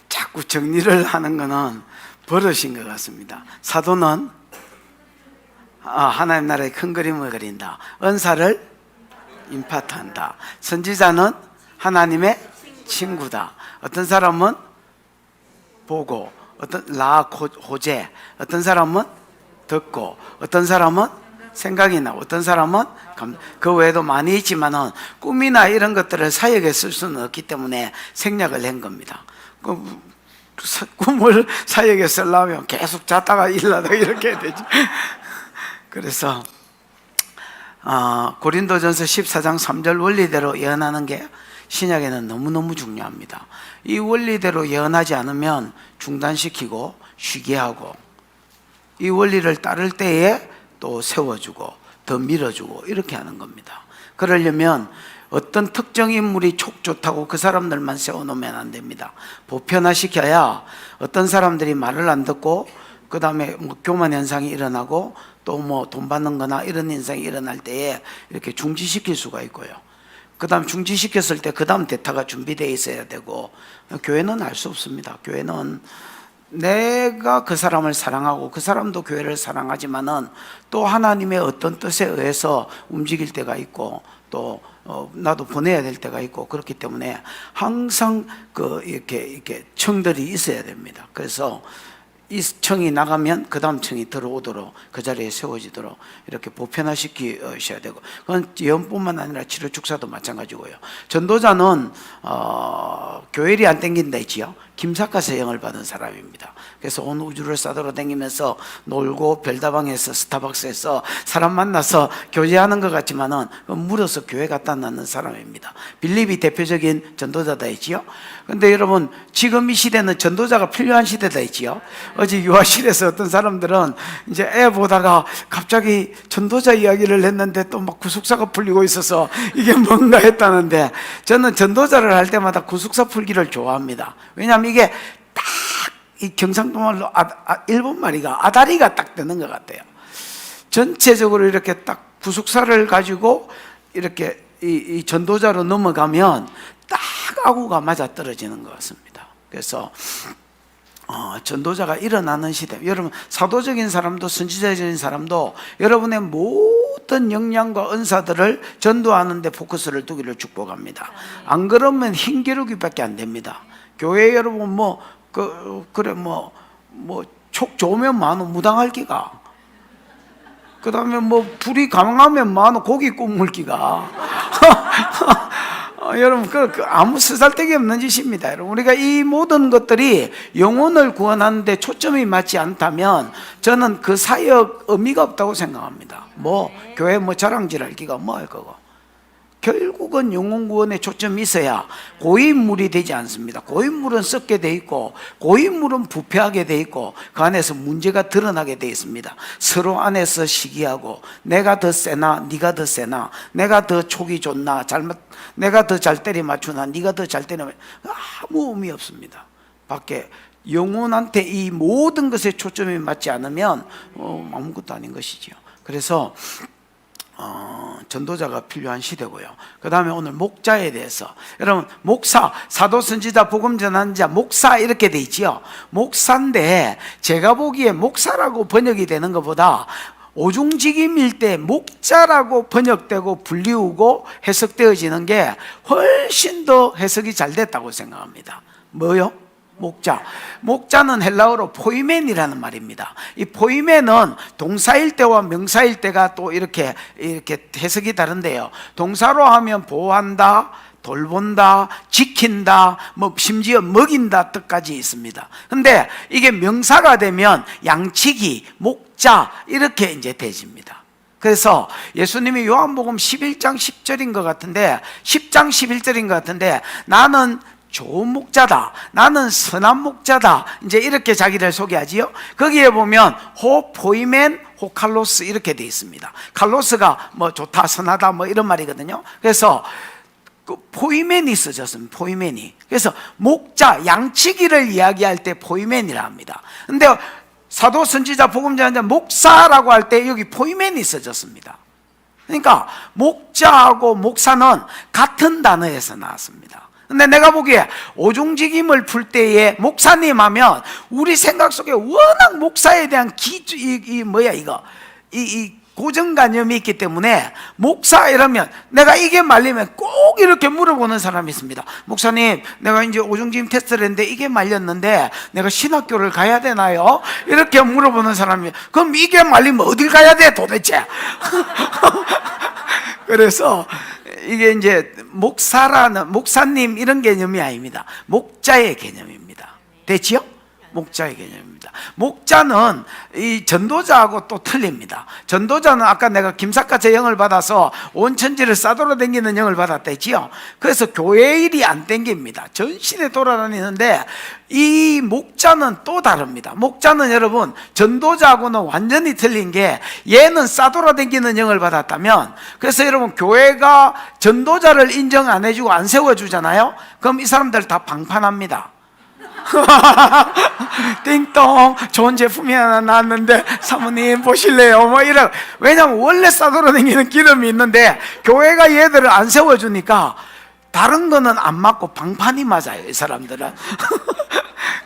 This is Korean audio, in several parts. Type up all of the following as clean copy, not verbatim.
자꾸 정리를 하는 것은 버릇인 것 같습니다. 사도는 하나님 나라의 큰 그림을 그린다. 은사를 임파트한다. 선지자는 하나님의 친구다. 어떤 사람은 보고, 호재, 어떤 사람은 듣고, 어떤 사람은 생각이 나고, 어떤 사람은 그 외에도 많이 있지만은 꿈이나 이런 것들을 사역에 쓸 수는 없기 때문에 생략을 한 겁니다. 꿈을 사역에 쓰려면 계속 잤다가 일어나다가 이렇게 해야 되지. 그래서 고린도전서 14장 3절 원리대로 예언하는 게 신약에는 너무너무 중요합니다. 이 원리대로 예언하지 않으면 중단시키고 쉬게 하고, 이 원리를 따를 때에 또 세워주고 더 밀어주고 이렇게 하는 겁니다. 그러려면 어떤 특정 인물이 촉 좋다고 그 사람들만 세워놓으면 안 됩니다. 보편화시켜야 어떤 사람들이 말을 안 듣고 그 다음에 교만 현상이 일어나고 또 돈 받는 거나 이런 현상이 일어날 때에 이렇게 중지시킬 수가 있고요. 그 다음 중지시켰을 때 그 다음 대타가 준비되어 있어야 되고, 교회는 알 수 없습니다. 교회는 내가 그 사람을 사랑하고 그 사람도 교회를 사랑하지만은 또 하나님의 어떤 뜻에 의해서 움직일 때가 있고 또 나도 보내야 될 때가 있고, 그렇기 때문에 항상 이렇게 청들이 있어야 됩니다. 그래서 이 청이 나가면 그 다음 청이 들어오도록 그 자리에 세워지도록 이렇게 보편화시키셔야 되고, 그건 예언뿐만 아니라 치료 축사도 마찬가지고요. 전도자는 교회일이 안 땡긴다 했지요. 김사과세 영을 받은 사람입니다. 그래서 온 우주를 싸돌아다니면서 놀고 별다방에서 스타벅스에서 사람 만나서 교제하는 것 같지만은 물어서 교회 갖다 놨는 사람입니다. 빌립이 대표적인 전도자다 했지요. 근데 여러분, 지금 이 시대는 전도자가 필요한 시대다 했지요. 어제 유아실에서 어떤 사람들은 이제 애 보다가 갑자기 전도자 이야기를 했는데 또 막 구속사가 풀리고 있어서 이게 뭔가 했다는데, 저는 전도자를 할 때마다 구속사 풀기를 좋아합니다. 왜냐하면 이게 딱 이 경상도 말로 일본 말이가 아다리가 딱 되는 것 같아요. 전체적으로 이렇게 딱 구속사를 가지고 이렇게 이 전도자로 넘어가면 딱 아구가 맞아 떨어지는 것 같습니다. 그래서 전도자가 일어나는 시대, 여러분 사도적인 사람도 선지자적인 사람도 여러분의 모든 역량과 은사들을 전도하는 데 포커스를 두기를 축복합니다. 안 그러면 힘겨루기밖에 안 됩니다. 교회 여러분 촉 좋으면 많어 무당할 기가, 그 다음에 불이 강하면 많어 고기 구울 기가 여러분 아무 쓰잘데기 없는 짓입니다. 여러분, 우리가 이 모든 것들이 영혼을 구원하는데 초점이 맞지 않다면 저는 그 사역 의미가 없다고 생각합니다. 교회 자랑질할 기가 할 거고, 결국은 영혼 구원에 초점이 있어야 고인물이 되지 않습니다. 고인물은 썩게 돼 있고 고인물은 부패하게 돼 있고 그 안에서 문제가 드러나게 돼 있습니다. 서로 안에서 시기하고 내가 더 세나 네가 더 세나, 내가 더 촉이 좋나 내가 더 잘 때려 맞추나 네가 더 잘 때려 맞추나, 아무 의미 없습니다. 밖에 영혼한테 이 모든 것에 초점이 맞지 않으면 아무것도 아닌 것이죠. 그래서 전도자가 필요한 시대고요. 그 다음에 오늘 목자에 대해서, 여러분 목사, 사도, 선지자, 복음 전하는 자, 목사 이렇게 돼 있지요. 목사인데 제가 보기에 목사라고 번역이 되는 것보다 오중직임일 때 목자라고 번역되고 불리우고 해석되어지는 게 훨씬 더 해석이 잘 됐다고 생각합니다. 뭐요? 목자는 헬라어로 포이멘이라는 말입니다. 이 포이멘은 동사일 때와 명사일 때가 또 이렇게 해석이 다른데요. 동사로 하면 보호한다, 돌본다, 지킨다, 심지어 먹인다 뜻까지 있습니다. 근데 이게 명사가 되면 양치기, 목자 이렇게 이제 되집니다. 그래서 예수님이 요한복음 11장 10절인 것 같은데, 10장 11절인 것 같은데, 나는 좋은 목자다, 나는 선한 목자다, 이제 이렇게 자기를 소개하지요. 거기에 보면 포이멘, 칼로스 이렇게 되어 있습니다. 칼로스가 좋다, 선하다 이런 말이거든요. 그래서 포이멘이 써졌습니다. 포이멘이. 그래서 목자, 양치기를 이야기할 때 포이멘이라 합니다. 근데 사도, 선지자, 복음 전하자, 목사라고 할 때 여기 포이멘이 써졌습니다. 그러니까 목자하고 목사는 같은 단어에서 나왔습니다. 근데 내가 보기에 오중직임을 풀 때에 목사님 하면 우리 생각 속에 워낙 목사에 대한 고정관념이 있기 때문에 목사 이러면 내가 이게 말리면 꼭 이렇게 물어보는 사람이 있습니다. 목사님, 내가 이제 오중직임 테스트를 했는데 이게 말렸는데 내가 신학교를 가야 되나요? 이렇게 물어보는 사람이, 그럼 이게 말리면 어딜 가야 돼 도대체? 그래서 이게 이제 목사님 이런 개념이 아닙니다. 목자의 개념입니다. 됐지요? 목자의 개념입니다. 목자는 이 전도자하고 또 틀립니다. 전도자는 아까 내가 김사과제 영을 받아서 온 천지를 싸돌아다니는 영을 받았다지요. 그래서 교회 일이 안 땡깁니다. 전신에 돌아다니는데 이 목자는 또 다릅니다. 목자는 여러분 전도자하고는 완전히 틀린 게, 얘는 싸돌아다니는 영을 받았다면, 그래서 여러분 교회가 전도자를 인정 안 해주고 안 세워주잖아요. 그럼 이 사람들 다 방판합니다. 띵동, 좋은 제품이 하나 나왔는데 사모님 보실래요? 뭐 이래. 왜냐면 원래 싸돌아다니는 기름이 있는데 교회가 얘들을 안 세워주니까 다른 거는 안 맞고 방판이 맞아요, 이 사람들은.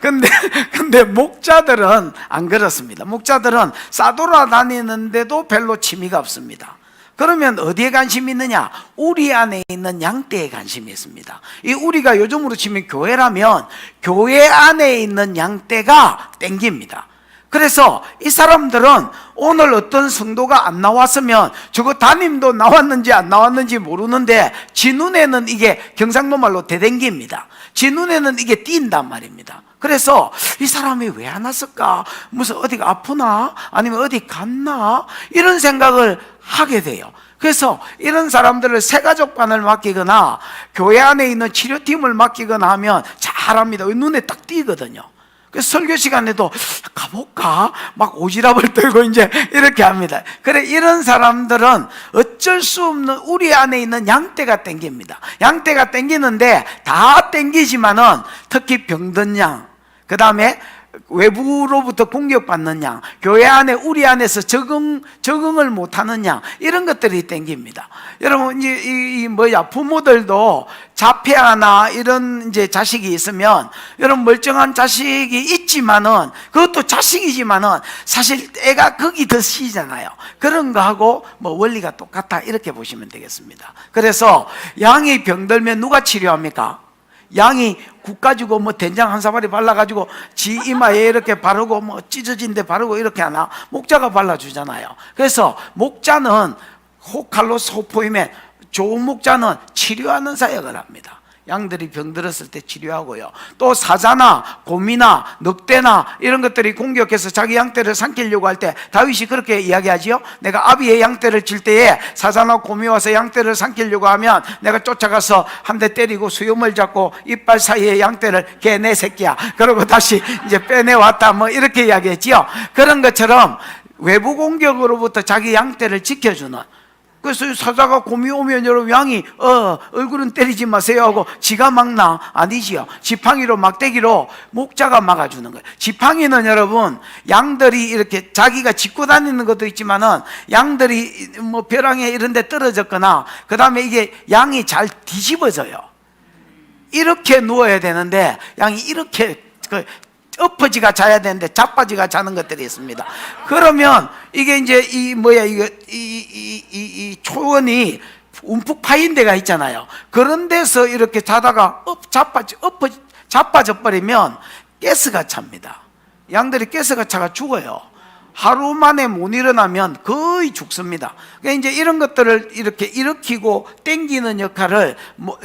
근데 목자들은 안 그렇습니다. 목자들은 싸돌아다니는데도 별로 취미가 없습니다. 그러면 어디에 관심이 있느냐? 우리 안에 있는 양떼에 관심이 있습니다. 이 우리가 요즘으로 치면 교회라면 교회 안에 있는 양떼가 땡깁니다. 그래서 이 사람들은 오늘 어떤 성도가 안 나왔으면 저거 담임도 나왔는지 안 나왔는지 모르는데 지 눈에는 이게 경상도 말로 대댕기입니다. 지 눈에는 이게 띈단 말입니다. 그래서 이 사람이 왜 안 왔을까? 무슨 어디가 아프나? 아니면 어디 갔나? 이런 생각을 하게 돼요. 그래서 이런 사람들을 새가족반을 맡기거나 교회 안에 있는 치료팀을 맡기거나 하면 잘합니다. 눈에 딱 띄거든요. 그래서 설교 시간에도 가볼까? 막 오지랖을 떨고 이제 이렇게 합니다. 그래, 이런 사람들은 어쩔 수 없는 우리 안에 있는 양떼가 땡깁니다. 양떼가 땡기는데 다 땡기지만은 특히 병든 양, 그 다음에 외부로부터 공격받는 양, 교회 안에 우리 안에서 적응을 못하는 양, 이런 것들이 땡깁니다. 여러분 이제 부모들도 자폐아나 이런 이제 자식이 있으면, 여러분 멀쩡한 자식이 있지만은 그것도 자식이지만은 사실 애가 극이 더 시잖아요. 그런 거하고 뭐 원리가 똑같다, 이렇게 보시면 되겠습니다. 그래서 양이 병들면 누가 치료합니까? 양이 국 가지고 뭐 된장 한 사발이 발라가지고 지 이마에 이렇게 바르고 뭐 찢어진 데 바르고 이렇게 하나? 목자가 발라주잖아요. 그래서 목자는 호칼로스 호포이면 좋은 목자는 치료하는 사역을 합니다. 양들이 병들었을 때 치료하고요. 또 사자나 곰이나 늑대나 이런 것들이 공격해서 자기 양떼를 삼키려고 할 때 다윗이 그렇게 이야기하지요. 내가 아비의 양떼를 칠 때에 사자나 곰이 와서 양떼를 삼키려고 하면 내가 쫓아가서 한 대 때리고 수염을 잡고 이빨 사이에 양떼를 걔 내 새끼야, 그러고 다시 이제 빼내왔다, 뭐 이렇게 이야기했지요. 그런 것처럼 외부 공격으로부터 자기 양떼를 지켜주는, 그래서 사자가 곰이 오면 여러분 양이 얼굴은 때리지 마세요 하고 지가 막나? 아니지요. 지팡이로 막대기로 목자가 막아주는 거예요. 지팡이는 여러분 양들이 이렇게 자기가 짚고 다니는 것도 있지만은 양들이 뭐 벼랑에 이런 데 떨어졌거나 그 다음에 이게 양이 잘 뒤집어져요. 이렇게 누워야 되는데 양이 이렇게 엎어지가 자야 되는데 자빠지가 자는 것들이 있습니다. 그러면 이게 이제 이 초원이 움푹 파인 데가 있잖아요. 그런 데서 이렇게 자다가 자빠져 버리면 가스가 찹니다. 양들이 가스가 차가 죽어요. 하루 만에 못 일어나면 거의 죽습니다. 그러니까 이제 이런 것들을 이렇게 일으키고 땡기는 역할을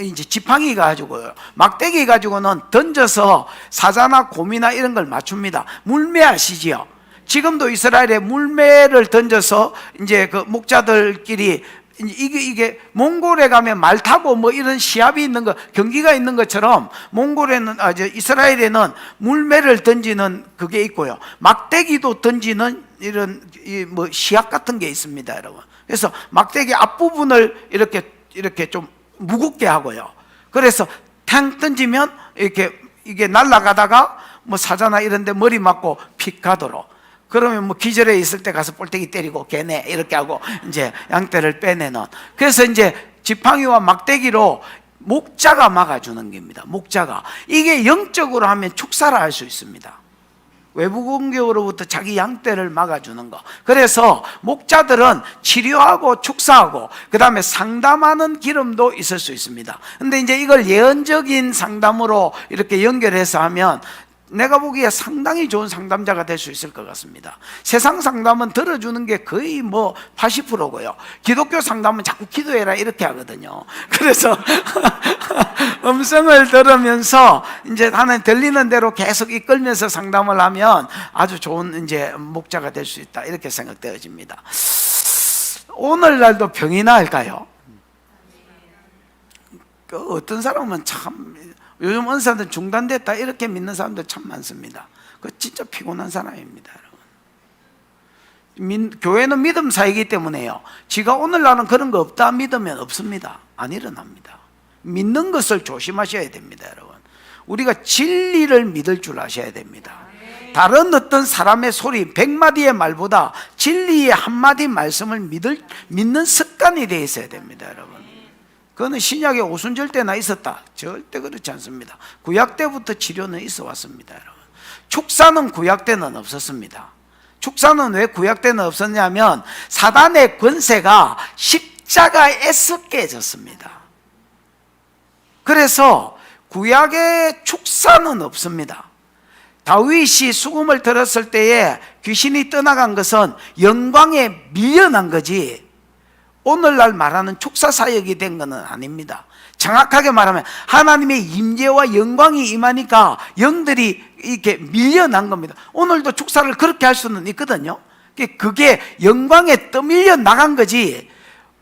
이제 지팡이 가지고요, 막대기 가지고는 던져서 사자나 곰이나 이런 걸 맞춥니다. 물매 아시지요? 지금도 이스라엘에 물매를 던져서 이제 그 목자들끼리 이게 몽골에 가면 말 타고 뭐 이런 시합이 있는 거, 경기가 있는 것처럼 몽골에는 이스라엘에는 물매를 던지는 그게 있고요, 막대기도 던지는 이런 뭐 시합 같은 게 있습니다, 여러분. 그래서 막대기 앞부분을 이렇게 좀 무겁게 하고요. 그래서 탕 던지면 이게 날아가다가 뭐 사자나 이런 데 머리 맞고 픽 가도록. 그러면 뭐 기절해 있을 때 가서 볼때기 때리고 걔네 이렇게 하고 이제 양떼를 빼내는. 그래서 이제 지팡이와 막대기로 목자가 막아주는 겁니다. 목자가. 이게 영적으로 하면 축사를 할 수 있습니다. 외부 공격으로부터 자기 양떼를 막아주는 거. 그래서 목자들은 치료하고 축사하고 그 다음에 상담하는 기름도 있을 수 있습니다. 근데 이제 이걸 예언적인 상담으로 이렇게 연결해서 하면 내가 보기에 상당히 좋은 상담자가 될 수 있을 것 같습니다. 세상 상담은 들어주는 게 거의 뭐 80%고요. 기독교 상담은 자꾸 기도해라 이렇게 하거든요. 그래서 음성을 들으면서 이제 하나님 들리는 대로 계속 이끌면서 상담을 하면 아주 좋은 이제 목자가 될 수 있다 이렇게 생각되어집니다. 오늘날도 병이 나을까요? 어떤 사람은 참 요즘 은사들 중단됐다 이렇게 믿는 사람들 참 많습니다. 그 진짜 피곤한 사람입니다, 여러분. 교회는 믿음 사이기 때문에요. 지가 오늘날은 그런 거 없다 믿으면 없습니다. 안 일어납니다. 믿는 것을 조심하셔야 됩니다, 여러분. 우리가 진리를 믿을 줄 아셔야 됩니다. 다른 어떤 사람의 소리 100마디의 말보다 진리의 한마디 말씀을 믿는 습관이 되어 있어야 됩니다, 여러분. 그거는 신약의 오순절 때나 있었다? 절대 그렇지 않습니다. 구약 때부터 치료는 있어 왔습니다, 여러분. 축사는 구약 때는 없었습니다. 축사는 왜 구약 때는 없었냐면 사단의 권세가 십자가에서 깨졌습니다. 그래서 구약의 축사는 없습니다. 다윗이 수금을 들었을 때에 귀신이 떠나간 것은 영광에 밀려난 거지 오늘날 말하는 축사사역이 된 것은 아닙니다. 정확하게 말하면 하나님의 임재와 영광이 임하니까 영들이 이렇게 밀려난 겁니다. 오늘도 축사를 그렇게 할 수는 있거든요. 그게 영광에 떠밀려 나간 거지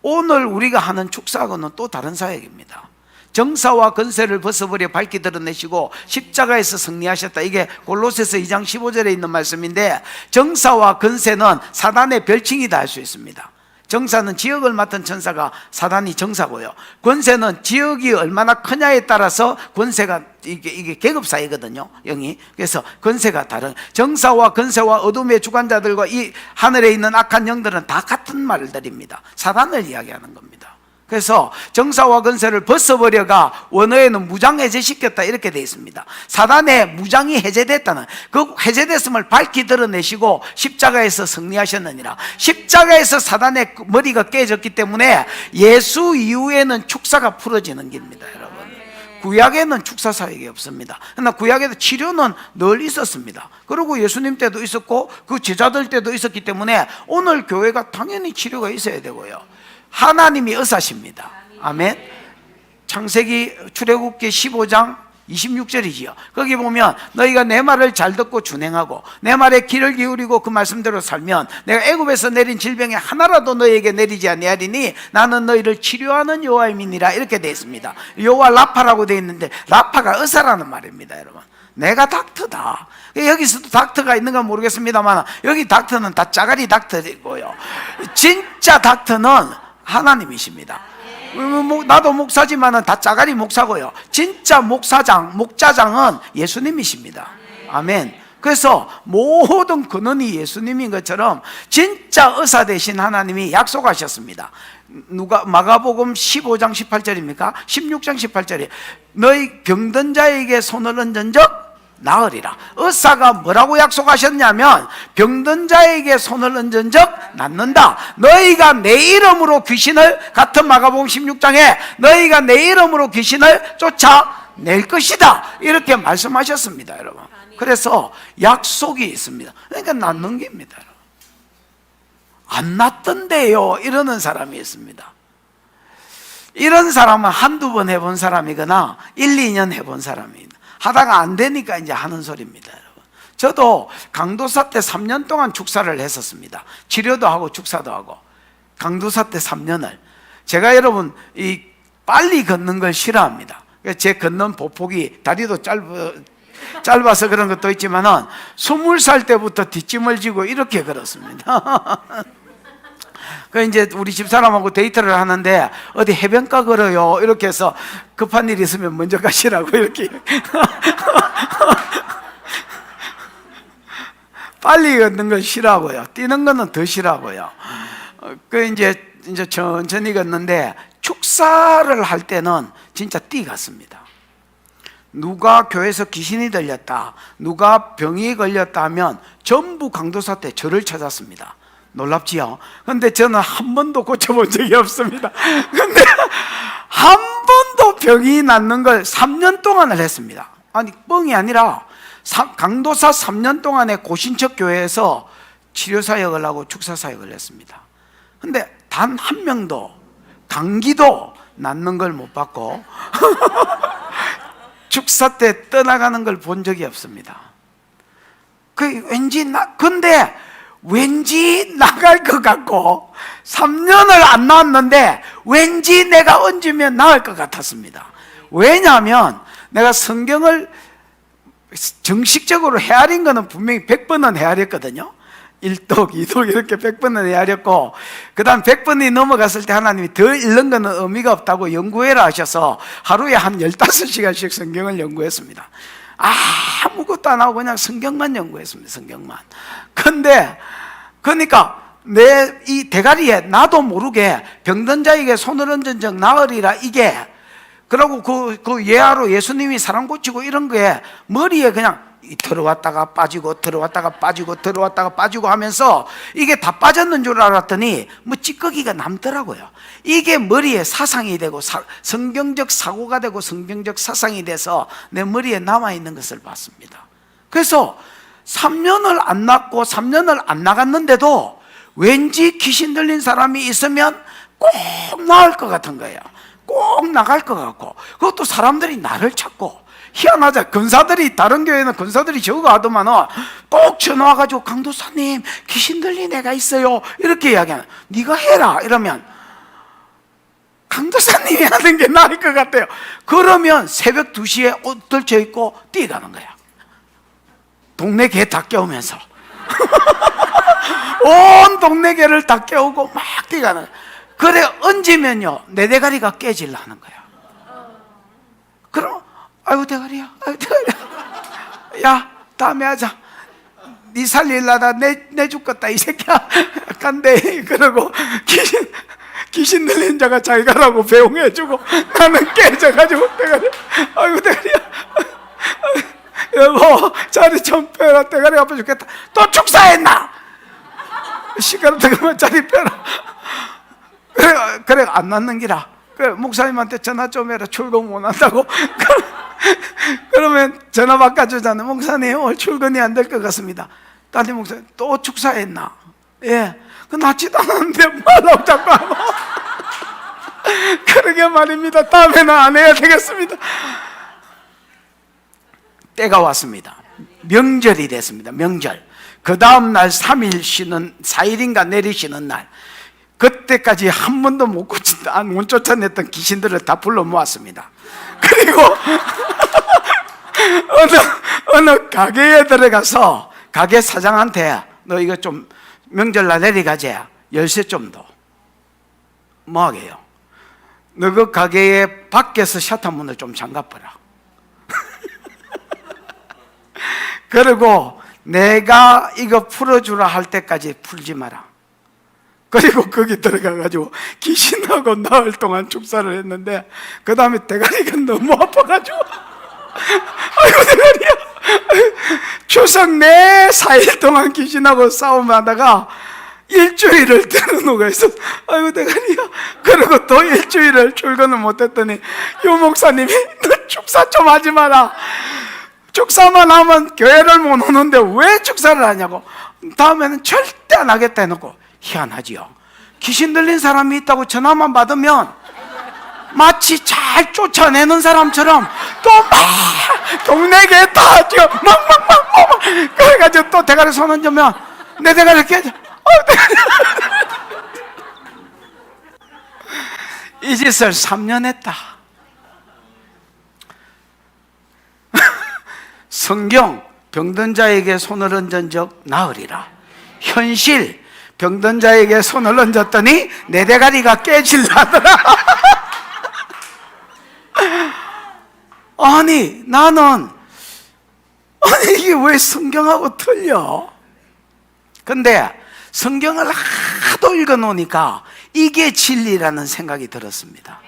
오늘 우리가 하는 축사하고는 또 다른 사역입니다. 정사와 권세를 벗어버려 밝히 드러내시고 십자가에서 승리하셨다. 이게 골로새서 2장 15절에 있는 말씀인데 정사와 권세는 사단의 별칭이다 할 수 있습니다. 정사는 지역을 맡은 천사가 사단이 정사고요. 권세는 지역이 얼마나 크냐에 따라서 권세가 이게 계급 사이거든요, 영이. 그래서 권세가 다른 정사와 권세와 어둠의 주관자들과 이 하늘에 있는 악한 영들은 다 같은 말들입니다. 사단을 이야기하는 겁니다. 그래서 정사와 권세를 벗어버려가 원어에는 무장 해제시켰다 이렇게 되어 있습니다. 사단의 무장이 해제됐다는 그 해제됐음을 밝히 드러내시고 십자가에서 승리하셨느니라. 십자가에서 사단의 머리가 깨졌기 때문에 예수 이후에는 축사가 풀어지는 길입니다, 여러분. 구약에는 축사 사역이 없습니다. 그러나 구약에도 치료는 늘 있었습니다. 그리고 예수님 때도 있었고 그 제자들 때도 있었기 때문에 오늘 교회가 당연히 치료가 있어야 되고요. 하나님이 의사십니다. 아멘. 창세기 출애굽기 15장 26절이지요. 거기 보면 너희가 내 말을 잘 듣고 준행하고 내 말에 귀를 기울이고 그 말씀대로 살면 내가 애굽에서 내린 질병이 하나라도 너희에게 내리지 아니하리니 나는 너희를 치료하는 여호와임이니라 이렇게 되어 있습니다. 여호와 라파라고 되어 있는데 라파가 의사라는 말입니다, 여러분. 내가 닥터다. 여기서도 닥터가 있는가 모르겠습니다만 여기 닥터는 다 짜가리 닥터이고요. 진짜 닥터는 하나님이십니다. 나도 목사지만은 다 짜가리 목사고요. 진짜 목자장은 예수님이십니다. 아멘. 그래서 모든 근원이 예수님인 것처럼 진짜 의사 되신 하나님이 약속하셨습니다. 마가복음 15장 18절입니까? 16장 18절이 너희 병든 자에게 손을 얹은적 나으리라. 의사가 뭐라고 약속하셨냐면 병든 자에게 손을 얹은 적 낫는다. 너희가 내 이름으로 귀신을, 같은 마가복음 16장에 너희가 내 이름으로 귀신을 쫓아낼 것이다 이렇게 말씀하셨습니다, 여러분. 그래서 약속이 있습니다. 그러니까 낫는 겁니다. 안 낫던데요 이러는 사람이 있습니다. 이런 사람은 한두 번 해본 사람이거나 1, 2년 해본 사람입니다. 하다가 안 되니까 이제 하는 소리입니다, 여러분. 저도 강도사 때 3년 동안 축사를 했었습니다. 치료도 하고 축사도 하고. 강도사 때 3년을. 제가 여러분 이 빨리 걷는 걸 싫어합니다. 제 걷는 보폭이 다리도 짧아서 그런 것도 있지만은 20살 때부터 뒷짐을 지고 이렇게 걸었습니다. 그 이제 우리 집사람하고 데이트를 하는데 어디 해변가 걸어요 이렇게 해서 급한 일 있으면 먼저 가시라고 이렇게 빨리 걷는 건 싫어하고요. 뛰는 거는 더 싫어하고요. 그 이제 천천히 걷는데 축사 축사를 할 때는 진짜 띠 같습니다. 누가 교회에서 귀신이 들렸다, 누가 병이 걸렸다 하면 전부 강도사 때 저를 찾았습니다. 놀랍지요? 근데 저는 한 번도 고쳐본 적이 없습니다. 근데 한 번도 병이 낫는 걸 3년 동안을 했습니다. 아니, 뻥이 아니라 강도사 3년 동안에 고신척 교회에서 치료사역을 하고 축사사역을 했습니다. 근데 단 한 명도 감기도 낫는 걸 못 봤고 축사 때 떠나가는 걸 본 적이 없습니다. 근데 왠지 나갈 것 같고 3년을 안 나왔는데 왠지 내가 얹으면 나을 것 같았습니다. 왜냐하면 내가 성경을 정식적으로 헤아린 거는 분명히 100번은 헤아렸거든요. 1독, 2독 이렇게 100번은 헤아렸고, 그 다음 100번이 넘어갔을 때 하나님이 더 읽는 거는 의미가 없다고 연구해라 하셔서 하루에 한 15시간씩 성경을 연구했습니다. 아무것도 안 하고 그냥 성경만 연구했습니다. 성경만. 그러니까 내 이 대가리에 나도 모르게 병든 자에게 손을 얹은 적 나으리라, 이게, 그러고 그 예하로 예수님이 사람 고치고 이런 거에 머리에 그냥 들어왔다가 빠지고 들어왔다가 빠지고 들어왔다가 빠지고 하면서 이게 다 빠졌는 줄 알았더니 뭐 찌꺼기가 남더라고요. 이게 머리에 사상이 되고 성경적 사고가 되고 성경적 사상이 돼서 내 머리에 남아있는 것을 봤습니다. 그래서 3년을 안 났고 3년을 안 나갔는데도 왠지 귀신 들린 사람이 있으면 꼭 나을 것 같은 거예요. 꼭 나갈 것 같고, 그것도 사람들이 나를 찾고, 희한하자, 근사들이, 다른 교회는 근사들이 저거 하더만은 꼭 전화 와가지고 강도사님 귀신 들린 애가 있어요 이렇게 이야기하는, 네가 해라 이러면 강도사님이 하는 게 나을 것 같아요. 그러면 새벽 2시에 옷 들쳐 입고 뛰어가는 거야. 동네 개 다 깨우면서 온 동네 개를 다 깨우고 막 뛰어가는 거야. 그래 얹으면요 내 대가리가 깨질라는 거야. 그럼 아이고 대가리야, 아이고 대가리야, 야 다음에 하자, 네 살릴라다 내 죽겠다 이 새끼야 간대. 그러고 귀신 들린 자가 잘 가라고 배웅해주고 나는 깨져가지고 대가리, 아이고 대가리야, 여보 자리 좀 펴라, 대가리 아파 죽겠다. 또 축사했나? 시간 들으면 자리 펴라. 그래 안 낫는 기라. 그래 목사님한테 전화 좀 해라, 출근 못 한다고. 그러면 전화 바꿔주잖아요. 목사님 오늘 출근이 안 될 것 같습니다. 따님 목사님 또 축사했나? 예, 그 낫지도 않았는데 말라고 자꾸 하고. 그러게 말입니다. 다음에는 안 해야 되겠습니다. 때가 왔습니다. 명절이 됐습니다. 명절. 그 다음 날 3일 쉬는, 4일인가 내리 쉬는 날, 그때까지 한 번도 못 쫓아냈던 귀신들을 다 불러 모았습니다. 그리고 어느 가게에 들어가서 가게 사장한테 너 이거 좀 명절날 내려가자, 열쇠 좀 더. 뭐 하게요? 너 그 가게에 밖에서 셔터 문을 좀 잠가봐라. 그리고 내가 이거 풀어주라 할 때까지 풀지 마라. 그리고 거기 들어가가지고 귀신하고 나흘 동안 축사를 했는데, 그 다음에 대가리가 너무 아파가지고 아이고 대가리야, 추석 내 4일 동안 귀신하고 싸움하다가 일주일을 들어누가 있었어. 아이고 대가리야. 그리고 또 일주일을 출근을 못했더니 유 목사님이 너 축사 좀 하지 마라, 축사만 하면 교회를 못 오는데 왜 축사를 하냐고, 다음에는 절대 안 하겠다 해놓고. 희한하지요. 귀신 들린 사람이 있다고 전화만 받으면 마치 잘 쫓아내는 사람처럼 또 막 동네 개 다 뛰어 막 그래가지고 또 대가리 손 얹으면 내 대가리 깨져. 이 짓을 3년 했다. 성경 병든 자에게 손을 얹은 적 나으리라. 현실 병든 자에게 손을 얹었더니 내 대가리가 깨질라더라. 아니 이게 왜 성경하고 틀려? 근데 성경을 하도 읽어 놓으니까 이게 진리라는 생각이 들었습니다.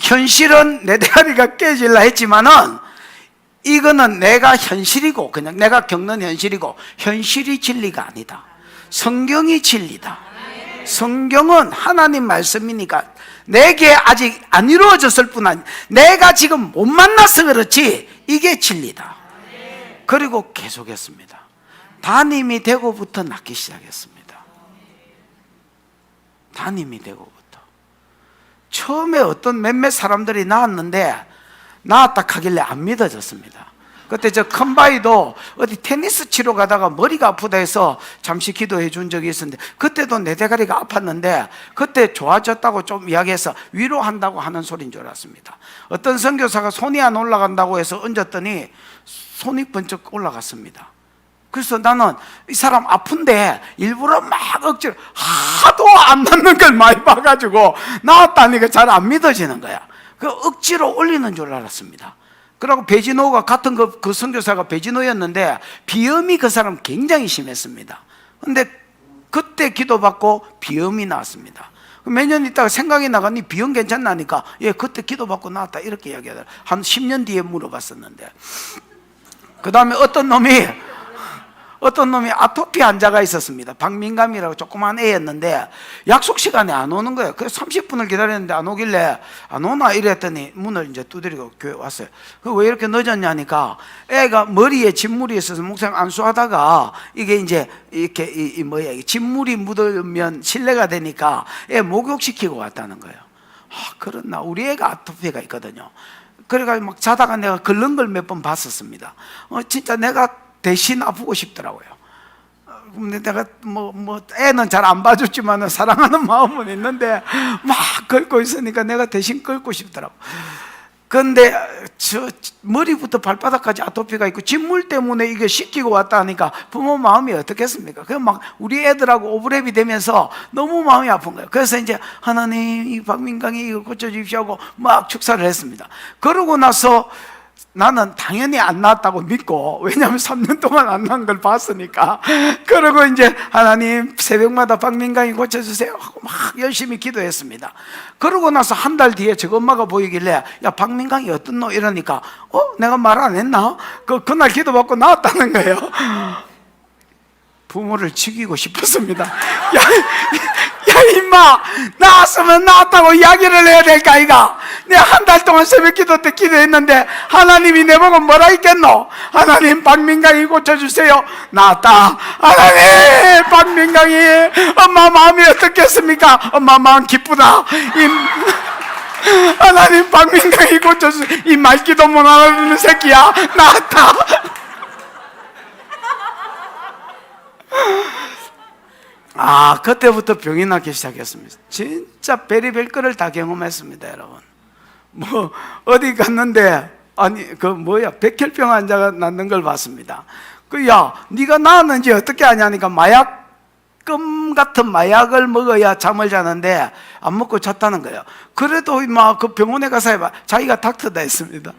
현실은 내 대가리가 깨질라 했지만은 이거는 내가 현실이고 그냥 내가 겪는 현실이고 현실이 진리가 아니다. 성경이 진리다. 성경은 하나님 말씀이니까 내게 아직 안 이루어졌을 뿐 아니라 내가 지금 못 만나서 그렇지 이게 진리다. 그리고 계속했습니다. 담임이 되고부터 낳기 시작했습니다. 담임이 되고부터 처음에 어떤 몇몇 사람들이 낳았는데 낳았다 하길래 안 믿어졌습니다. 그때 저 큰바위도 어디 테니스 치러 가다가 머리가 아프다 해서 잠시 기도해 준 적이 있었는데 그때도 내 대가리가 아팠는데 그때 좋아졌다고 좀 이야기해서 위로한다고 하는 소리인 줄 알았습니다. 어떤 선교사가 손이 안 올라간다고 해서 얹었더니 손이 번쩍 올라갔습니다. 그래서 나는 이 사람 아픈데 일부러 막 억지로 하도 안 낫는 걸 많이 봐가지고 나왔다니까 잘 안 믿어지는 거야. 그 억지로 올리는 줄 알았습니다. 그리고 배진호가 같은 그 선교사가 배진호였는데 비염이 그 사람 굉장히 심했습니다. 근데 그때 기도받고 비염이 나왔습니다. 몇 년 있다가 생각이 나가니 비염 괜찮나니까 예 그때 기도받고 나왔다 이렇게 이야기하더라고요. 한 10년 뒤에 물어봤었는데 그 다음에 어떤 놈이 아토피 환자가 있었습니다. 박민감이라고 조그만 애였는데 약속 시간에 안 오는 거예요. 그래서 30분을 기다렸는데 안 오길래 안 오나 이랬더니 문을 이제 두드리고 교회 왔어요. 왜 이렇게 늦었냐니까 애가 머리에 진물이 있어서 목사님 안수하다가 이게 이제 이렇게 진물이 묻으면 실례가 되니까 애 목욕시키고 왔다는 거예요. 그렇나 우리 애가 아토피가 있거든요. 그래가지고 막 자다가 내가 긁는 걸 몇 번 봤었습니다. 진짜 내가 대신 아프고 싶더라고요. 근데 내가 애는 잘 안 봐줬지만 사랑하는 마음은 있는데 막 긁고 있으니까 내가 대신 긁고 싶더라고. 그런데 저 머리부터 발바닥까지 아토피가 있고 진물 때문에 이게 씻기고 왔다 하니까 부모 마음이 어떻겠습니까? 그냥 막 우리 애들하고 오버랩이 되면서 너무 마음이 아픈 거예요. 그래서 이제 하나님 이 박민강이 이거 고쳐주십시오 하고 막 축사를 했습니다. 그러고 나서 나는 당연히 안 나왔다고 믿고 왜냐하면 3년 동안 안 나온 걸 봤으니까 그러고 이제 하나님 새벽마다 박민강이 고쳐주세요 하고 막 열심히 기도했습니다. 그러고 나서 한 달 뒤에 저 엄마가 보이길래 야 박민강이 어떻노 이러니까 내가 말 안 했나? 그날 기도받고 나왔다는 거예요. 부모를 죽이고 싶었습니다. 야 임마 나왔으면 나왔다고 이야기를 해야 될까 이가. 내가 한 달 동안 새벽 기도 때 기도했는데 하나님이 내보고 뭐라 했겠노? 하나님 박민강이 고쳐주세요. 나왔다. 하나님 박민강이 엄마 마음이 어떻겠습니까? 엄마 마음 기쁘다. 하나님 박민강이 고쳐주세요. 이 말기도 못 알아듣는 새끼야. 나왔다. 그때부터 병이 나기 시작했습니다. 진짜 별의별 거를 다 경험했습니다, 여러분. 어디 갔는데, 백혈병 환자가 낫는 걸 봤습니다. 네가 나았는지 어떻게 아냐니까 마약금 같은 마약을 먹어야 잠을 자는데 안 먹고 잤다는 거예요. 그래도 그 병원에 가서 해봐. 자기가 닥터다 했습니다.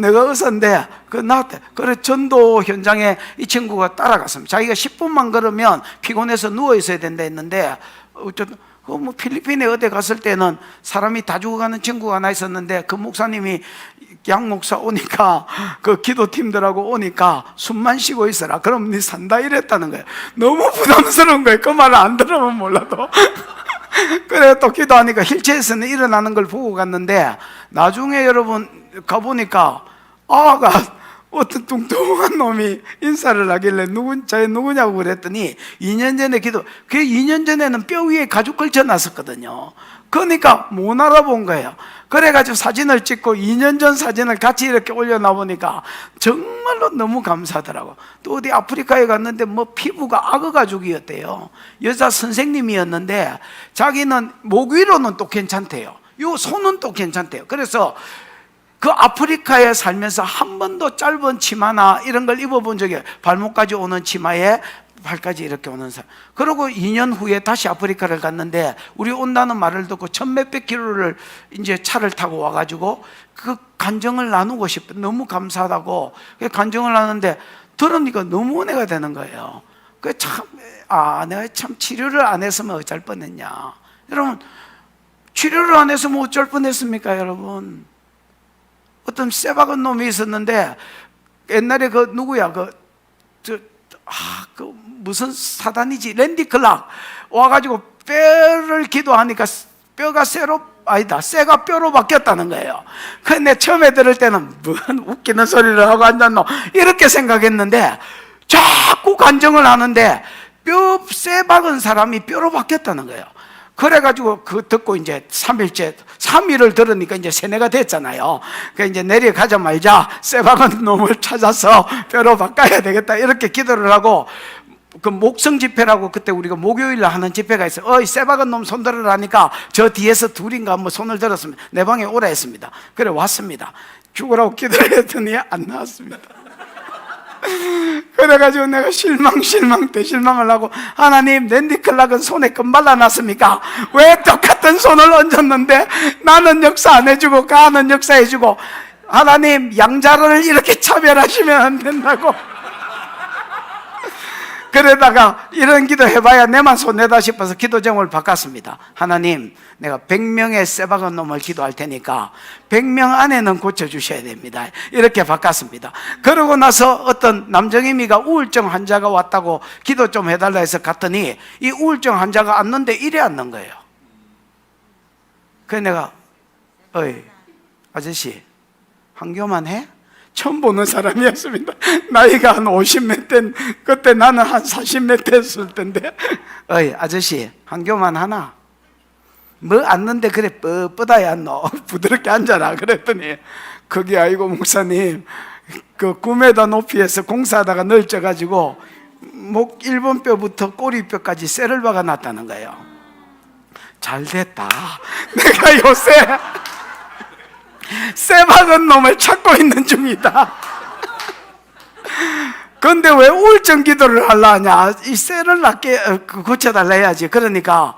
내가 의사인데 나한테 그래 전도 현장에 이 친구가 따라갔습니다. 자기가 10분만 걸으면 피곤해서 누워 있어야 된다 했는데 어쨌든 필리핀에 어디 갔을 때는 사람이 다 죽어가는 친구가 하나 있었는데 그 목사님이 양 목사 오니까 그 기도팀들하고 오니까 숨만 쉬고 있어라. 그럼 네 산다 이랬다는 거예요. 너무 부담스러운 거예요. 그 말을 안 들으면 몰라도. 그래 또 기도하니까 힐체에서는 일어나는 걸 보고 갔는데 나중에 여러분 가보니까 어떤 뚱뚱한 놈이 인사를 하길래 자기 누구냐고 그랬더니 2년 전에 그 2년 전에는 뼈 위에 가죽 걸쳐놨었거든요. 그러니까 못 알아본 거예요. 그래가지고 사진을 찍고 2년 전 사진을 같이 이렇게 올려놔보니까 정말로 너무 감사하더라고. 또 어디 아프리카에 갔는데 피부가 악어 가죽이었대요. 여자 선생님이었는데 자기는 목 위로는 또 괜찮대요. 요 손은 또 괜찮대요. 그래서 그 아프리카에 살면서 한 번도 짧은 치마나 이런 걸 입어본 적이 없어요. 발목까지 오는 치마에 발까지 이렇게 오는 사람. 그리고 2년 후에 다시 아프리카를 갔는데 우리 온다는 말을 듣고 1000몇백 킬로를 이제 차를 타고 와가지고 그 간정을 나누고 싶어. 너무 감사하다고 간정을 나누는데 들으니까 너무 은혜가 되는 거예요. 내가 참 치료를 안 했으면 어쩔 뻔했냐. 여러분 치료를 안 해서 뭐 어쩔 뻔했습니까, 여러분? 어떤 쇠박은 놈이 있었는데 옛날에 그 누구야, 무슨 사단이지, 랜디 클락 와가지고 뼈를 기도하니까 뼈가 쇠가 뼈로 바뀌었다는 거예요. 근데 처음에 들을 때는 뭔 웃기는 소리를 하고 앉았노 이렇게 생각했는데 자꾸 간증을 하는데 쇠 박은 사람이 뼈로 바뀌었다는 거예요. 그래가지고 그 듣고 이제 3일을 들으니까 이제 세뇌가 됐잖아요. 그 이제 내려가자마자 쇠 박은 놈을 찾아서 뼈로 바꿔야 되겠다 이렇게 기도를 하고, 그 목성 집회라고 그때 우리가 목요일에 하는 집회가 있어요. 어이 쇠 박은 놈 손 들으라니까 저 뒤에서 둘인가 뭐 손을 들었으면 내 방에 오라 했습니다. 그래 왔습니다. 죽으라고 기도를 했더니 안 나왔습니다. 그래가지고 내가 대실망을 하고, 하나님 랜디 클락은 손에 금 발라놨습니까? 왜 똑같은 손을 얹었는데 나는 역사 안 해주고 가는 역사해주고, 하나님 양자를 이렇게 차별하시면 안 된다고. 그러다가 이런 기도 해봐야 내만 손해다 싶어서 기도 제목을 바꿨습니다. 하나님, 내가 100명의 쇠박은 놈을 기도할 테니까 100명 안에는 고쳐주셔야 됩니다. 이렇게 바꿨습니다. 그러고 나서 어떤 남정희미가 우울증 환자가 왔다고 기도 좀 해달라 해서 갔더니 이 우울증 환자가 왔는데 이래 앉는 거예요. 그래서 내가 어이 아저씨 한교만 해? 처음 보는 사람이었습니다. 나이가 한 50몇 대, 그때 나는 한 40몇 대 했을 텐데, 어이 아저씨 한교만 하나? 뭐 앉는데 그래 뻣뻣하게 앉노? 부드럽게 앉아라. 그랬더니 그게 아니고 목사님, 그 9m 높이에서 공사하다가 널쳐가지고 목 1번뼈부터 꼬리뼈까지 쇠를 박아놨다는 거예요. 잘 됐다. 내가 요새 쇠 박은 놈을 찾고 있는 중이다. 근데 왜 우울증 기도를 하려 하냐? 이 쇠를 낫게 고쳐달라 해야지. 그러니까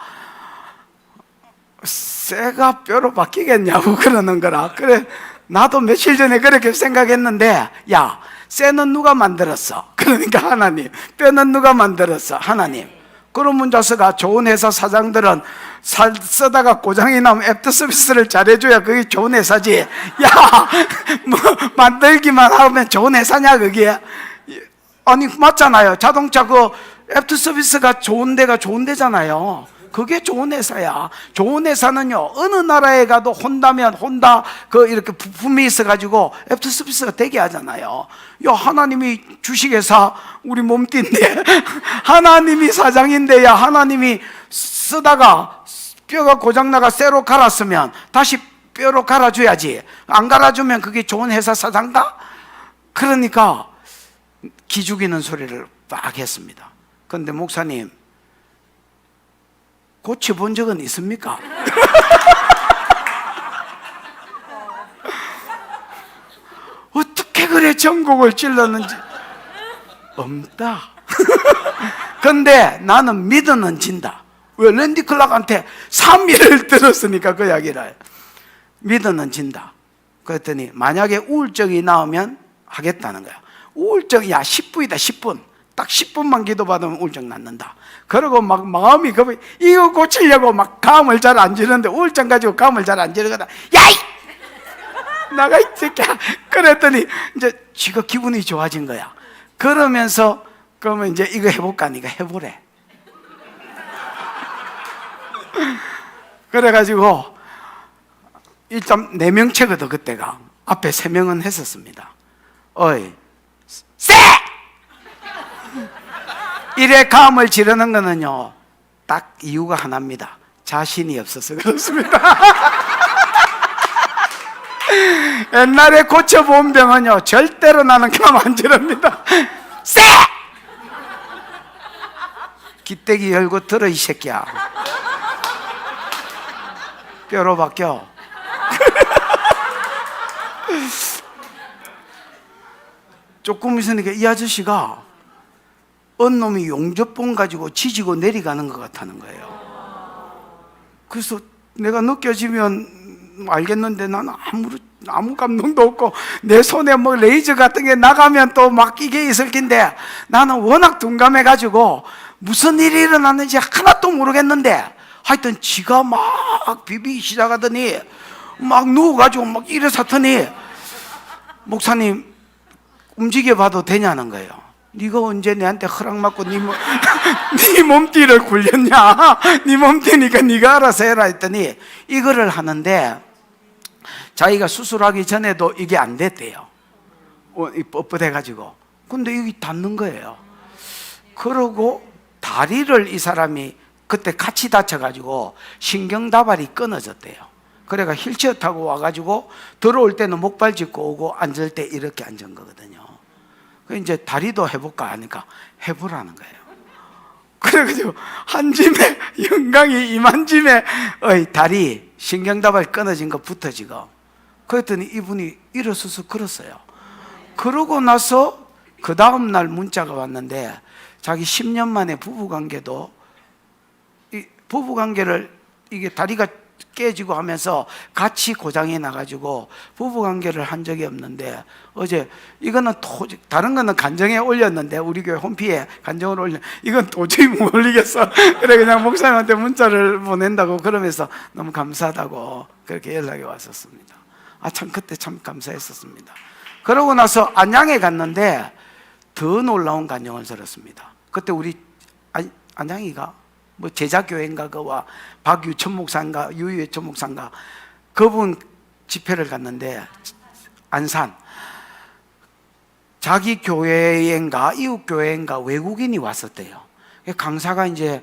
쇠가 뼈로 바뀌겠냐고 그러는 거라. 그래 나도 며칠 전에 그렇게 생각했는데, 야 쇠는 누가 만들었어? 그러니까 하나님. 뼈는 누가 만들었어? 하나님. 그러면 자서가 좋은 회사 사장들은 쓰다가 고장이 나면 애프터 서비스를 잘해줘야 그게 좋은 회사지. 야, 뭐 만들기만 하면 좋은 회사냐 그게? 아니 맞잖아요. 자동차 그 애프터 서비스가 좋은 데가 좋은 데잖아요. 그게 좋은 회사야. 좋은 회사는요 어느 나라에 가도 혼다면 혼다 그 이렇게 부품이 있어가지고 애프터 서비스가 되게 하잖아요. 야 하나님이 주식회사 우리 몸띠인데 하나님이 사장인데, 야 하나님이 쓰다가 뼈가 고장나가 쇠로 갈았으면 다시 뼈로 갈아줘야지. 안 갈아주면 그게 좋은 회사 사장가? 그러니까 기죽이는 소리를 막 했습니다. 그런데 목사님 고쳐본 적은 있습니까? 어떻게 그래 전곡을 찔렀는지. 없다. 근데 나는 믿어는 진다. 왜? 랜디 클락한테 3일을 들었으니까 그 이야기를. 믿어는 진다. 그랬더니 만약에 우울증이 나오면 하겠다는 거야. 우울증, 야 10분이다 10분. 딱 10분만 기도받으면 우울증 낫는다. 그러고 막 마음이 급해. 이거 고치려고 막 감을 잘 안 지르는데 우울증 가지고 감을 잘 안 지르거든. 야이! 나가 이 새끼야. 그랬더니 이제 지가 기분이 좋아진 거야. 그러면서 그러면 이제 이거 해볼까 하니까 해보래. 그래가지고 일단 4명체거든 그때가. 앞에 3명은 했었습니다. 어이 쎄! 이래 감을 지르는 거는요 딱 이유가 하나입니다. 자신이 없어서 그렇습니다. 옛날에 고쳐본 병은요 절대로 나는 감 안 지릅니다. 쎄! 기대기 열고 들어 이 새끼야. 뼈로 바뀌어. 조금 있으니까 이 아저씨가 어느 놈이 용접봉 가지고 지지고 내려가는 것 같다는 거예요. 그래서 내가 느껴지면 알겠는데 나는 아무 감동도 없고, 내 손에 뭐 레이저 같은 게 나가면 또 막 이게 있을 텐데 나는 워낙 둔감해 가지고 무슨 일이 일어났는지 하나도 모르겠는데 하여튼 지가 막 비비기 시작하더니 막 누워가지고 막 일어섰더니 목사님 움직여봐도 되냐는 거예요. 네가 언제 내한테 허락 받고 네 몸띠를 굴렸냐? 네 몸띠니까 네가 알아서 해라 했더니 이거를 하는데 자기가 수술하기 전에도 이게 안 됐대요. 뻣뻣해가지고. 근데 여기 닿는 거예요. 그러고 다리를 이 사람이 그때 같이 다쳐가지고 신경다발이 끊어졌대요. 그래가 휠체어 타고 와가지고 들어올 때는 목발 짚고 오고 앉을 때 이렇게 앉은 거거든요. 이제 다리도 해볼까 하니까 해보라는 거예요. 그래가지고 한 짐에 영광이 임한 짐에 다리 신경다발 끊어진 거 붙어지고 그랬더니 이분이 일어서서 걸었어요. 그러고 나서 그 다음날 문자가 왔는데 자기 10년 만에 부부관계도 부부관계를 이게 다리가 깨지고 하면서 같이 고장이 나가지고 부부관계를 한 적이 없는데 어제 이거는 다른 거는 간정에 올렸는데 우리 교회 홈피에 간정을 이건 도저히 못 올리겠어. 그래 그냥 목사님한테 문자를 보낸다고 그러면서 너무 감사하다고 그렇게 연락이 왔었습니다. 참 그때 참 감사했었습니다. 그러고 나서 안양에 갔는데 더 놀라운 간증을 들었습니다. 그때 우리 안양이가 뭐 제자교회인가 그와 박유천 목사인가 유유천 목사인가 그분 집회를 갔는데 안산 자기 교회인가 이웃 교회인가 외국인이 왔었대요. 강사가 이제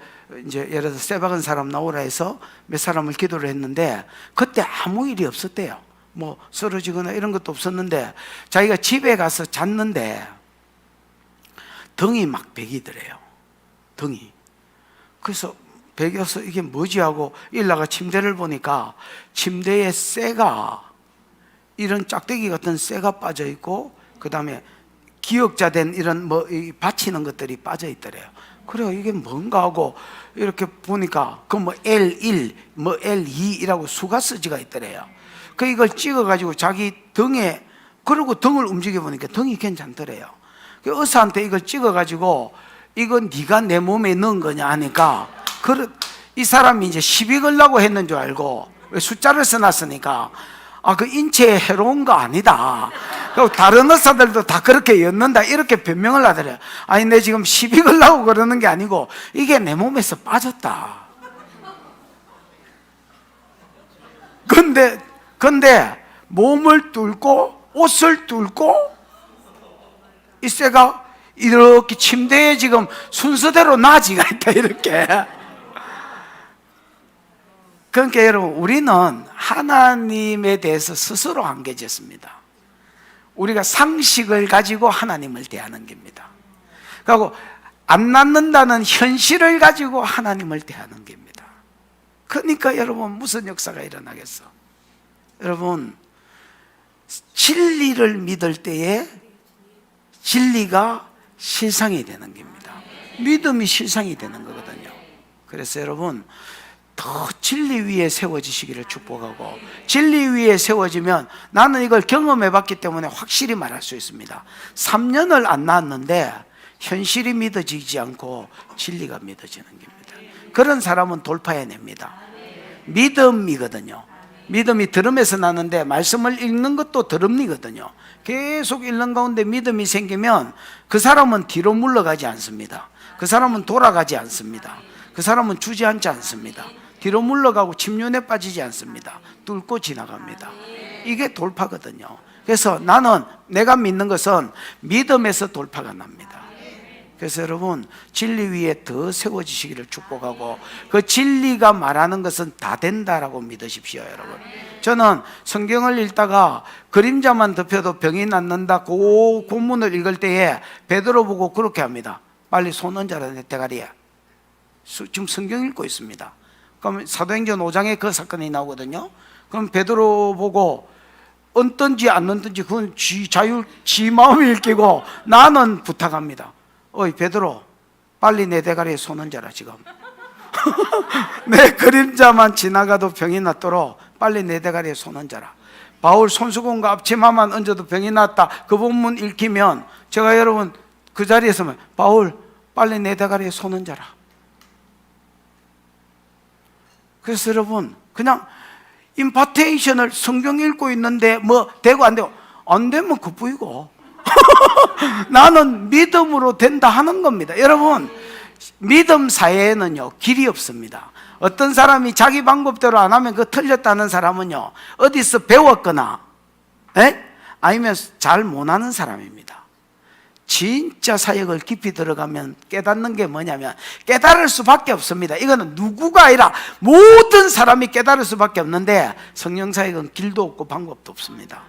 예를 들어 쇠 박은 사람 나오라 해서 몇 사람을 기도를 했는데 그때 아무 일이 없었대요. 뭐 쓰러지거나 이런 것도 없었는데 자기가 집에 가서 잤는데 등이 막 베기더래요. 등이. 그래서 베겨서 이게 뭐지 하고 일나가 침대를 보니까 침대에 쇠가 이런 짝대기 같은 쇠가 빠져 있고 그 다음에 기역자 된 이런 뭐 받치는 것들이 빠져 있더래요. 그래요. 이게 뭔가 하고 이렇게 보니까 그 뭐 L1, 뭐 L2이라고 수가 쓰지가 있더래요. 그 이걸 찍어가지고 자기 등에 그러고 등을 움직여 보니까 등이 괜찮더래요. 그 의사한테 이걸 찍어가지고 이건 네가 내 몸에 넣은 거냐 하니까 이 사람이 이제 시비 걸라고 했는 줄 알고 왜 숫자를 써놨으니까 그 인체에 해로운 거 아니다. 그리고 다른 의사들도 다 그렇게 엮는다 이렇게 변명을 하더래요. 아니 내 지금 시비 걸라고 그러는 게 아니고 이게 내 몸에서 빠졌다. 근데 몸을 뚫고 옷을 뚫고 이 쇠가 이렇게 침대에 지금 순서대로 놔지가 있다 이렇게. 그러니까 여러분 우리는 하나님에 대해서 스스로 한계졌습니다. 우리가 상식을 가지고 하나님을 대하는 겁니다. 그리고 안 낫는다는 현실을 가지고 하나님을 대하는 겁니다. 그러니까 여러분 무슨 역사가 일어나겠어? 여러분 진리를 믿을 때에 진리가 실상이 되는 겁니다. 믿음이 실상이 되는 거거든요. 그래서 여러분 더 진리 위에 세워지시기를 축복하고 진리 위에 세워지면 나는 이걸 경험해 봤기 때문에 확실히 말할 수 있습니다. 3년을 안 나왔는데 현실이 믿어지지 않고 진리가 믿어지는 겁니다. 그런 사람은 돌파해냅니다. 믿음이거든요. 믿음이 들음에서 나는데 말씀을 읽는 것도 들음이거든요. 계속 읽는 가운데 믿음이 생기면 그 사람은 뒤로 물러가지 않습니다. 그 사람은 돌아가지 않습니다. 그 사람은 주저앉지 않습니다. 뒤로 물러가고 침륜에 빠지지 않습니다. 뚫고 지나갑니다. 이게 돌파거든요. 그래서 나는 내가 믿는 것은 믿음에서 돌파가 납니다. 그래서 여러분 진리 위에 더 세워지시기를 축복하고 그 진리가 말하는 것은 다 된다라고 믿으십시오. 여러분 저는 성경을 읽다가 그림자만 덮여도 병이 낫는다 그 본문을 읽을 때에 베드로 보고 그렇게 합니다. 빨리 손 얹어라 내 대가리에. 지금 성경 읽고 있습니다. 그럼 사도행전 5장에 그 사건이 나오거든요. 그럼 베드로 보고 얹든지 안 얹든지 그건 지 마음이 읽히고 나는 부탁합니다. 어이 베드로 빨리 내 대가리에 손 얹어라 지금. 내 그림자만 지나가도 병이 낫도록 빨리 내 대가리에 손 얹어라. 바울 손수건과 앞치마만 얹어도 병이 낫다 그 본문 읽히면 제가 여러분 그 자리에서 바울 빨리 내 대가리에 손 얹어라. 그래서 여러분, 그냥 임파테이션을 성경 읽고 있는데 뭐 되고 안 되고, 안 되면 그뿐이고 나는 믿음으로 된다 하는 겁니다. 여러분, 믿음 사회에는요 길이 없습니다. 어떤 사람이 자기 방법대로 안 하면 그 틀렸다는 사람은요 어디서 배웠거나 아니면 잘 못하는 사람입니다. 진짜 사역을 깊이 들어가면 깨닫는 게 뭐냐면, 깨달을 수밖에 없습니다. 이거는 누구가 아니라 모든 사람이 깨달을 수밖에 없는데, 성령 사역은 길도 없고 방법도 없습니다.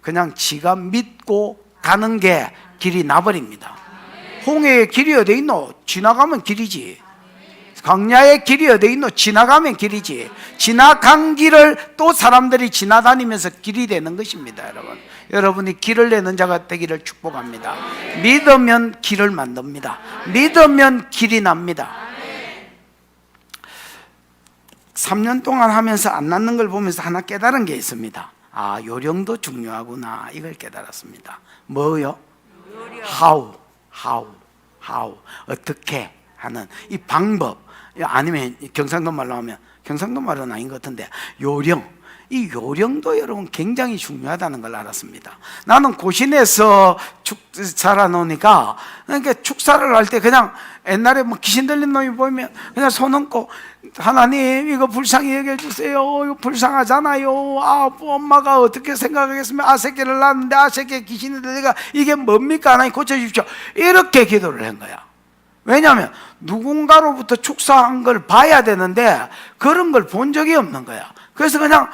그냥 지가 믿고 가는 게 길이 나버립니다. 홍해의 길이 어디 있노? 지나가면 길이지. 광야의 길이 어디 있노? 지나가면 길이지. 지나간 길을 또 사람들이 지나다니면서 길이 되는 것입니다. 여러분, 여러분이 길을 내는 자가 되기를 축복합니다. 믿으면 길을 만듭니다. 믿으면 길이 납니다. 3년 동안 하면서 안 낫는 걸 보면서 하나 깨달은 게 있습니다. 아, 요령도 중요하구나, 이걸 깨달았습니다. 뭐요? how 어떻게 하는 이 방법, 아니면 경상도 말로 하면, 경상도 말은 아닌 것 같은데 요령, 이 요령도 여러분 굉장히 중요하다는 걸 알았습니다. 나는 고신에서 자라놓으니까, 그러니까 축사를 할 때 그냥 옛날에 뭐 귀신 들린 놈이 보이면 그냥 손 얹고, 하나님 이거 불쌍히 여겨 주세요. 이거 불쌍하잖아요. 아, 엄마가 어떻게 생각하겠으면, 아 새끼를 낳았는데 아 새끼 귀신이 들리가 이게 뭡니까? 하나님 고쳐주십시오. 이렇게 기도를 한 거야. 왜냐하면 누군가로부터 축사한 걸 봐야 되는데 그런 걸 본 적이 없는 거야. 그래서 그냥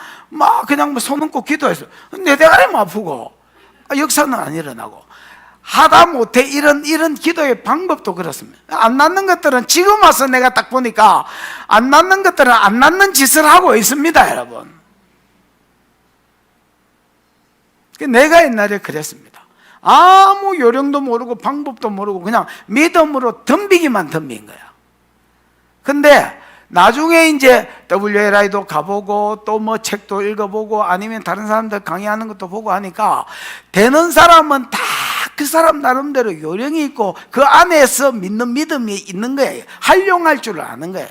손 얹고 기도했어. 내 대가리만 아프고 역사는 안 일어나고, 하다 못해 이런 기도의 방법도 그렇습니다. 안 낫는 것들은 지금 와서 내가 딱 보니까 안 낫는 것들은 안 낫는 짓을 하고 있습니다, 여러분. 내가 옛날에 그랬습니다. 아무 요령도 모르고 방법도 모르고 그냥 믿음으로 덤비기만 덤빈 거야. 근데 나중에 이제 WLI도 가보고 또 뭐 책도 읽어보고 아니면 다른 사람들 강의하는 것도 보고 하니까, 되는 사람은 다 그 사람 나름대로 요령이 있고 그 안에서 믿는 믿음이 있는 거예요. 활용할 줄 아는 거예요.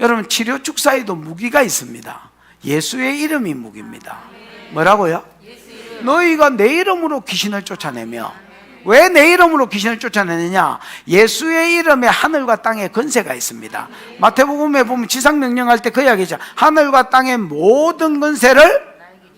여러분, 치료 축사에도 무기가 있습니다. 예수의 이름이 무기입니다. 뭐라고요? 너희가 내 이름으로 귀신을 쫓아내며, 왜 내 이름으로 귀신을 쫓아내느냐? 예수의 이름에 하늘과 땅에 권세가 있습니다. 마태복음에 보면 지상명령할 때 그 이야기죠. 하늘과 땅의 모든 권세를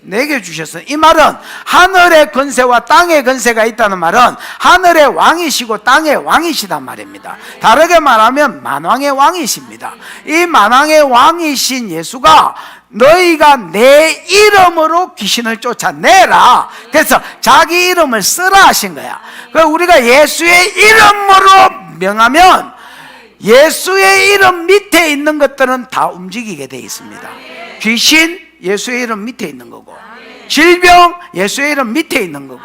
내게 주셨어요. 이 말은 하늘의 권세와 땅의 권세가 있다는 말은 하늘의 왕이시고 땅의 왕이시단 말입니다. 다르게 말하면 만왕의 왕이십니다. 이 만왕의 왕이신 예수가 너희가 내 이름으로 귀신을 쫓아내라, 그래서 자기 이름을 쓰라 하신 거야. 우리가 예수의 이름으로 명하면 예수의 이름 밑에 있는 것들은 다 움직이게 돼 있습니다. 귀신 예수의 이름 밑에 있는 거고, 질병 예수의 이름 밑에 있는 거고,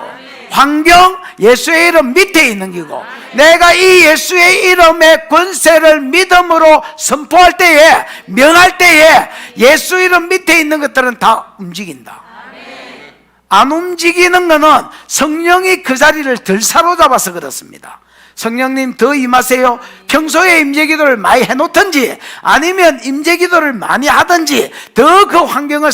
환경 예수의 이름 밑에 있는 거고, 내가 이 예수의 이름의 권세를 믿음으로 선포할 때에, 명할 때에 예수 이름 밑에 있는 것들은 다 움직인다. 안 움직이는 것은 성령이 그 자리를 덜 사로잡아서 그렇습니다. 성령님 더 임하세요. 평소에 임재기도를 많이 해놓든지 아니면 임재기도를 많이 하든지 더 그 환경을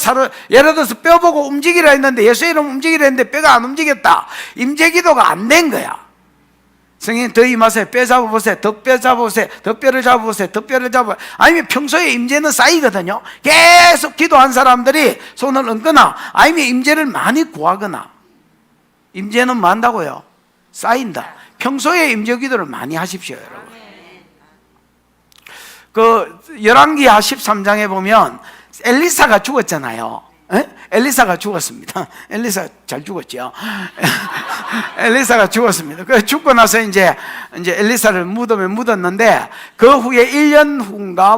예를 들어서 뼈 보고 움직이라 했는데, 예수 이름 움직이라 했는데 뼈가 안 움직였다. 임재기도가 안 된 거야. 성령님 더 임하세요. 뼈 잡아보세요. 더 뼈 잡아보세요. 더 뼈를 잡아보세요. 더 뼈를 잡아보세요. 아니면 평소에 임재는 쌓이거든요. 계속 기도한 사람들이 손을 얹거나 아니면 임재를 많이 구하거나. 임재는 뭐 한다고요? 쌓인다. 평소에 임재 기도를 많이 하십시오, 여러분. 그 열왕기하 13장에 보면 엘리사가 죽었잖아요. 엘리사가 죽었습니다. 엘리사 잘 죽었죠. 엘리사가 죽었습니다. 그 죽고 나서 이제 엘리사를 무덤에 묻었는데, 그 후에 1년 후인가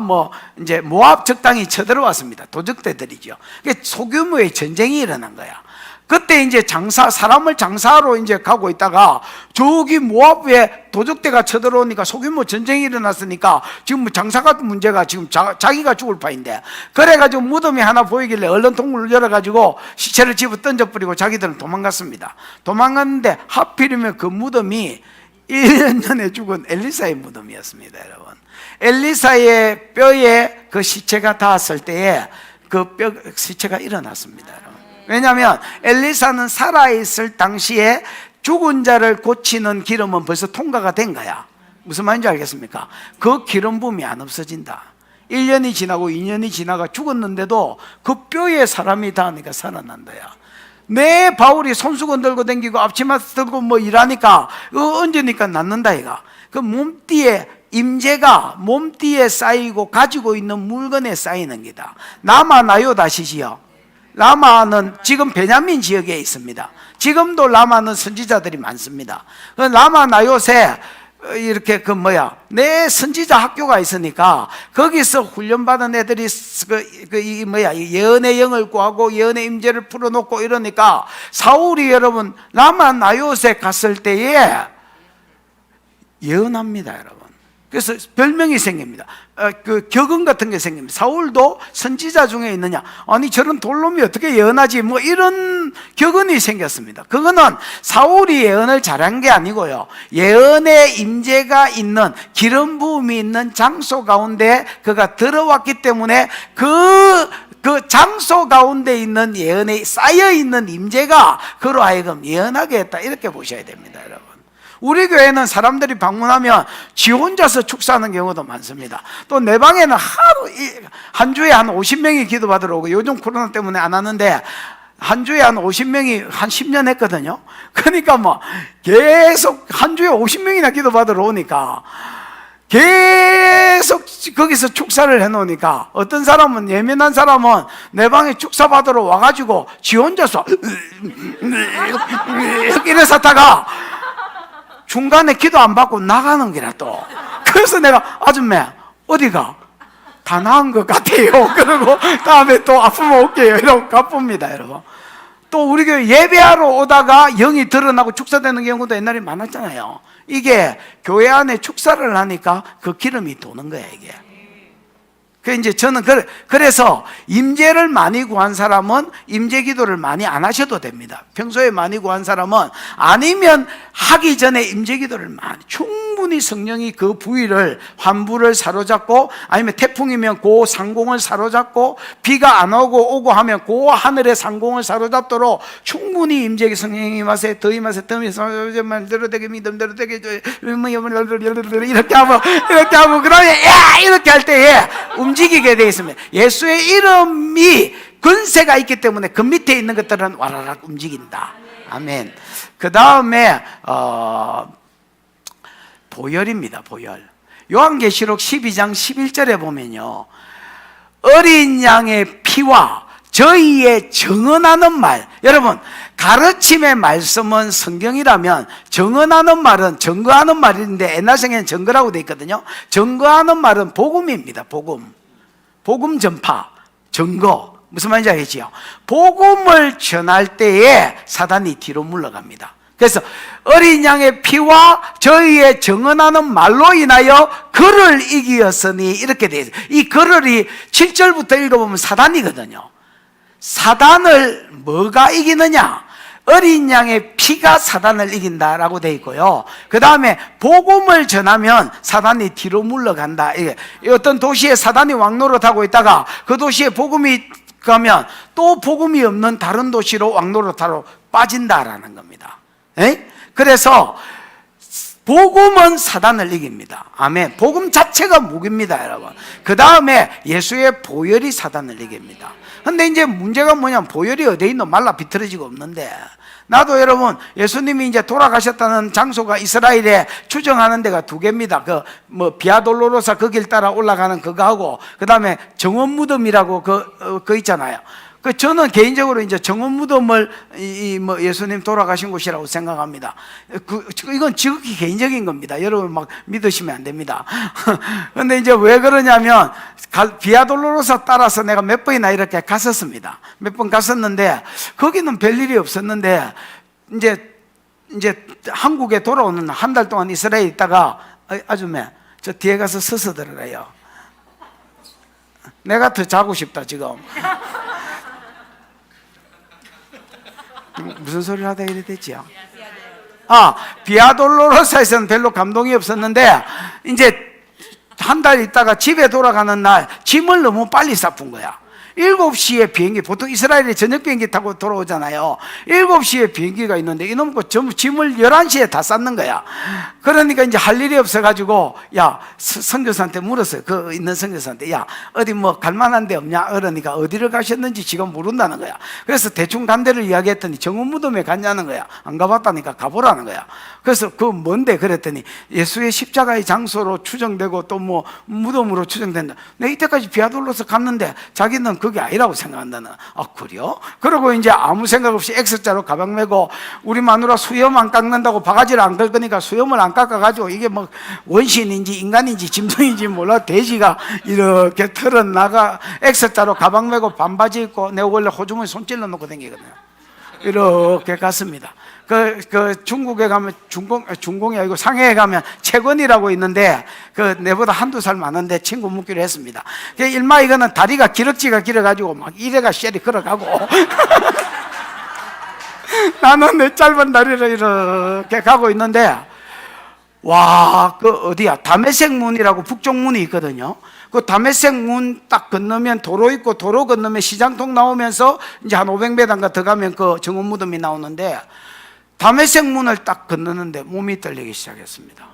이제 모압 적당이 쳐들어왔습니다. 도적대들이죠. 소규모의 전쟁이 일어난 거야. 그때 이제 사람을 장사로 이제 가고 있다가 저기 모압에 도적대가 쳐들어오니까 소규모 전쟁이 일어났으니까 지금 장사가 문제가 지금 자기가 죽을 판인데, 그래가지고 무덤이 하나 보이길래 얼른 통문을 열어가지고 시체를 집어 던져버리고 자기들은 도망갔습니다. 도망갔는데 하필이면 그 무덤이 1년 전에 죽은 엘리사의 무덤이었습니다, 여러분. 엘리사의 뼈에 그 시체가 닿았을 때에 그 뼈 시체가 일어났습니다, 여러분. 왜냐하면 엘리사는 살아있을 당시에 죽은 자를 고치는 기름은 벌써 통과가 된 거야. 무슨 말인지 알겠습니까? 그 기름 부음이 안 없어진다. 1년이 지나고 2년이 지나가 죽었는데도 그 뼈에 사람이 닿으니까 살아난다야. 내 바울이 손수건 들고 다니고 앞치마 들고 뭐 일하니까 얹으니까 낫는다 이가. 그 몸띠에 임재가 몸띠에 쌓이고 가지고 있는 물건에 쌓이는 게다. 라마 나요 다시지요. 라마는 지금 베냐민 지역에 있습니다. 지금도 라마는 선지자들이 많습니다. 라마 나요새 이렇게 내 선지자 학교가 있으니까 거기서 훈련받은 애들이 예언의 영을 구하고 예언의 임재를 풀어놓고 이러니까 사울이 여러분 라마 나요새 갔을 때에 예언합니다, 여러분. 그래서 별명이 생깁니다. 그 격언 같은 게 생깁니다. 사울도 선지자 중에 있느냐? 아니 저런 돌놈이 어떻게 예언하지? 뭐 이런 격언이 생겼습니다. 그거는 사울이 예언을 잘한 게 아니고요. 예언의 임재가 있는 기름 부음이 있는 장소 가운데 그가 들어왔기 때문에 그 장소 가운데 있는 예언에 쌓여 있는 임재가 그로 하여금 예언하게 했다. 이렇게 보셔야 됩니다, 여러분. 우리 교회는 사람들이 방문하면 지 혼자서 축사하는 경우도 많습니다. 또 내 방에는 하루 한 주에 한 50명이 기도받으러 오고, 요즘 코로나 때문에 안 하는데 한 주에 한 50명이 한 10년 했거든요. 그러니까 뭐 계속 한 주에 50명이나 기도받으러 오니까 계속 거기서 축사를 해놓으니까 어떤 사람은, 예민한 사람은 내 방에 축사 받으러 와가지고 지 혼자서 이래서 다가 중간에 기도 안 받고 나가는 게라 또. 그래서 내가 아줌마 어디가? 다 나은 것 같아요. 그리고 다음에 또 아프면 올게요 이러고 가쁩니다, 여러분. 또 우리 교회 예배하러 오다가 영이 드러나고 축사되는 경우도 옛날에 많았잖아요. 이게 교회 안에 축사를 하니까 그 기름이 도는 거야, 이게. 이제 저는 그래서 임재를 많이 구한 사람은 임재 기도를 많이 안 하셔도 됩니다. 평소에 많이 구한 사람은, 아니면 하기 전에 임재 기도를 많이, 충분히 성령이 그 부위를, 환부를 사로잡고, 아니면 태풍이면 그 상공을 사로잡고, 비가 안 오고 하면 그 하늘의 상공을 사로잡도록 충분히 임재 성령이 임하세, 더 임하세, 더 임하세, 말대로되게 믿음대로되게 이렇게 하고 그러면 야 이렇게 할 때에 움직이게 되어 있습니다. 예수의 이름이 근세가 있기 때문에 그 밑에 있는 것들은 와라락 움직인다. 아멘. 그 다음에 보혈입니다. 보혈. 요한계시록 12장 11절에 보면요, 어린 양의 피와 저희의 증언하는 말. 여러분, 가르침의 말씀은 성경이라면 증언하는 말은 증거하는 말인데, 옛날생에는 증거라고 되어 있거든요. 증거하는 말은 복음입니다. 복음 전파, 증거. 무슨 말인지 알겠지요? 복음을 전할 때에 사단이 뒤로 물러갑니다. 그래서 어린 양의 피와 저희의 증언하는 말로 인하여 그를 이기었으니, 이렇게 되어 있어요. 이 그를이 7절부터 읽어보면 사단이거든요. 사단을 뭐가 이기느냐? 어린 양의 피가 사단을 이긴다라고 되어 있고요. 그 다음에 복음을 전하면 사단이 뒤로 물러간다. 어떤 도시에 사단이 왕노릇하고 있다가 그 도시에 복음이 가면 또 복음이 없는 다른 도시로 왕노릇하러 빠진다라는 겁니다. 그래서 복음은 사단을 이깁니다. 아멘. 복음 자체가 무기입니다, 여러분. 그 다음에 예수의 보혈이 사단을 이깁니다. 근데 이제 문제가 뭐냐면, 보혈이 어디에 있노? 말라 비틀어지고 없는데. 나도 여러분, 예수님이 이제 돌아가셨다는 장소가 이스라엘에 추정하는 데가 두 개입니다. 비아돌로로사 그 길 따라 올라가는 그거하고, 그 다음에 정원 무덤이라고 그 있잖아요. 저는 개인적으로 이제 정원 무덤을 예수님 돌아가신 곳이라고 생각합니다. 이건 지극히 개인적인 겁니다. 여러분 막 믿으시면 안 됩니다. 근데 이제 왜 그러냐면, 비아돌로로사 따라서 내가 몇 번이나 이렇게 갔었습니다. 몇 번 갔었는데, 거기는 별일이 없었는데, 이제 한국에 돌아오는 한 달 동안 이스라엘에 있다가, 아줌마, 저 뒤에 가서 서서 들어가요. 내가 더 자고 싶다, 지금. 무슨 소리를 하다 이래 됐지요? 비아돌로로사에서는 별로 감동이 없었는데 이제 한 달 있다가 집에 돌아가는 날 짐을 너무 빨리 싹푼 거야. 7시에 비행기, 보통 이스라엘에 저녁 비행기 타고 돌아오잖아요. 7시에 비행기가 있는데 이놈 거 짐을 11시에 다 쌌는 거야. 그러니까 이제 할 일이 없어가지고, 선교사한테 물었어요. 그 있는 선교사한테, 어디 뭐 갈만한 데 없냐? 그러니까 어디를 가셨는지 지금 모른다는 거야. 그래서 대충 간 데를 이야기했더니 정원 무덤에 갔냐는 거야. 안 가봤다니까 가보라는 거야. 그래서 그 뭔데? 그랬더니 예수의 십자가의 장소로 추정되고 또 뭐 무덤으로 추정된다. 내가 이때까지 비아돌로서 갔는데 자기는 그게 아니라고 생각한다는. 그래요? 그러고 이제 아무 생각 없이 X자로 가방 메고, 우리 마누라 수염 안 깎는다고 바가지를 안 걸 거니까 수염을 안 깎아가지고, 이게 뭐 원신인지 인간인지 짐승인지 몰라 돼지가 이렇게 털어나가 X자로 가방 메고 반바지 입고, 내가 원래 호주머니 손질러 놓고 다니거든요. 이렇게 갔습니다. 그 중국에 가면 중공이 아니고 상해에 가면 채권이라고 있는데, 내보다 한두 살 많은데 친구 묻기로 했습니다. 일마 이거는 다리가 기럭지가 길어가지고 막 이래가 쉐리 걸어가고 나는 내 짧은 다리를 이렇게 가고 있는데, 어디야? 다메섹 문이라고 북쪽 문이 있거든요. 그 다메섹 문 딱 건너면 도로 있고, 도로 건너면 시장통 나오면서 이제 한 500m인가 더 가면 그 정원 무덤이 나오는데, 다메섹 문을 딱 건너는데 몸이 떨리기 시작했습니다.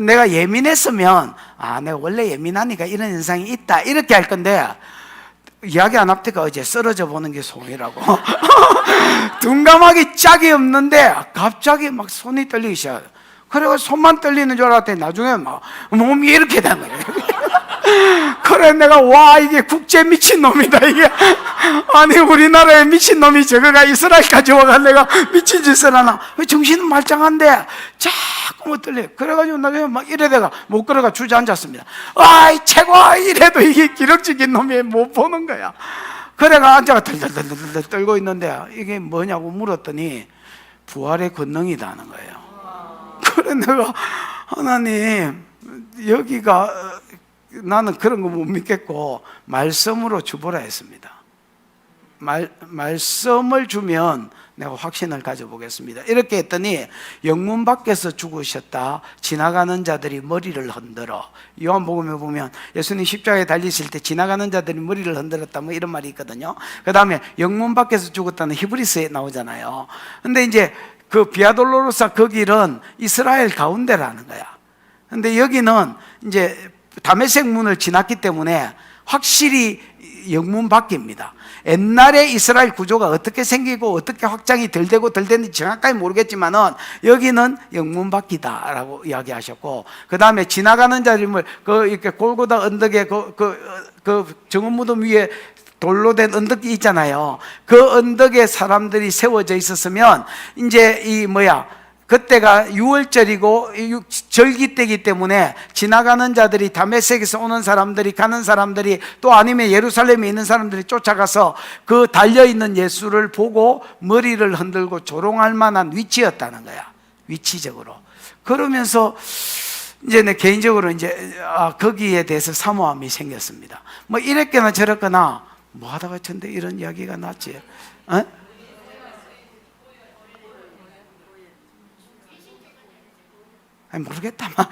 내가 예민했으면, 내가 원래 예민하니까 이런 현상이 있다, 이렇게 할 건데, 이야기 안 합니까? 어제 쓰러져 보는 게 소이라고. 둔감하기 짝이 없는데 갑자기 막 손이 떨리기 시작해요. 그래서 손만 떨리는 줄 알았더니 나중에 막 몸이 이렇게 된 거예요. 그래 내가 이게 국제 미친놈이다 이게. 아니 우리나라에 미친놈이 저거가 이스라엘까지 와가 내가 미친 짓을 하나. 왜 정신은 말짱한데 자꾸 못 떨려. 그래가지고 나중에 막 이래다가 못 걸어가 주저앉았습니다. 최고 이래도 이게 기럭지긴 놈이 못 보는 거야. 그래가 앉아가 덜덜덜덜 떨고 있는데 이게 뭐냐고 물었더니 부활의 권능이다 하는 거예요. 그래 내가 하나님 여기가 나는 그런 거 못 믿겠고 말씀으로 주보라 했습니다. 말씀을 주면 내가 확신을 가져보겠습니다. 이렇게 했더니 영문 밖에서 죽으셨다 지나가는 자들이 머리를 흔들어. 요한복음에 보면 예수님 십자가에 달리실 때 지나가는 자들이 머리를 흔들었다 뭐 이런 말이 있거든요. 그 다음에 영문 밖에서 죽었다는 히브리서에 나오잖아요. 근데 이제 그 비아돌로로사 그 길은 이스라엘 가운데라는 거야. 근데 여기는 이제 다메섹 문을 지났기 때문에 확실히 영문 밖입니다. 옛날에 이스라엘 구조가 어떻게 생기고 어떻게 확장이 덜 되고 덜 됐는지 정확하게 모르겠지만은 여기는 영문 밖이다라고 이야기하셨고, 그 다음에 지나가는 자림을 이렇게 골고다 언덕에 그 정원 무덤 위에 돌로 된 언덕이 있잖아요. 그 언덕에 사람들이 세워져 있었으면 이제 그때가 6월절이고 절기 때이기 때문에 지나가는 자들이 다메섹에서 오는 사람들이 가는 사람들이 또 아니면 예루살렘에 있는 사람들이 쫓아가서 그 달려있는 예수를 보고 머리를 흔들고 조롱할 만한 위치였다는 거야. 위치적으로. 그러면서 이제 내 개인적으로 이제 거기에 대해서 사모함이 생겼습니다. 뭐 이랬거나 저랬거나 뭐 하다가 전데 이런 이야기가 났지. 모르겠다만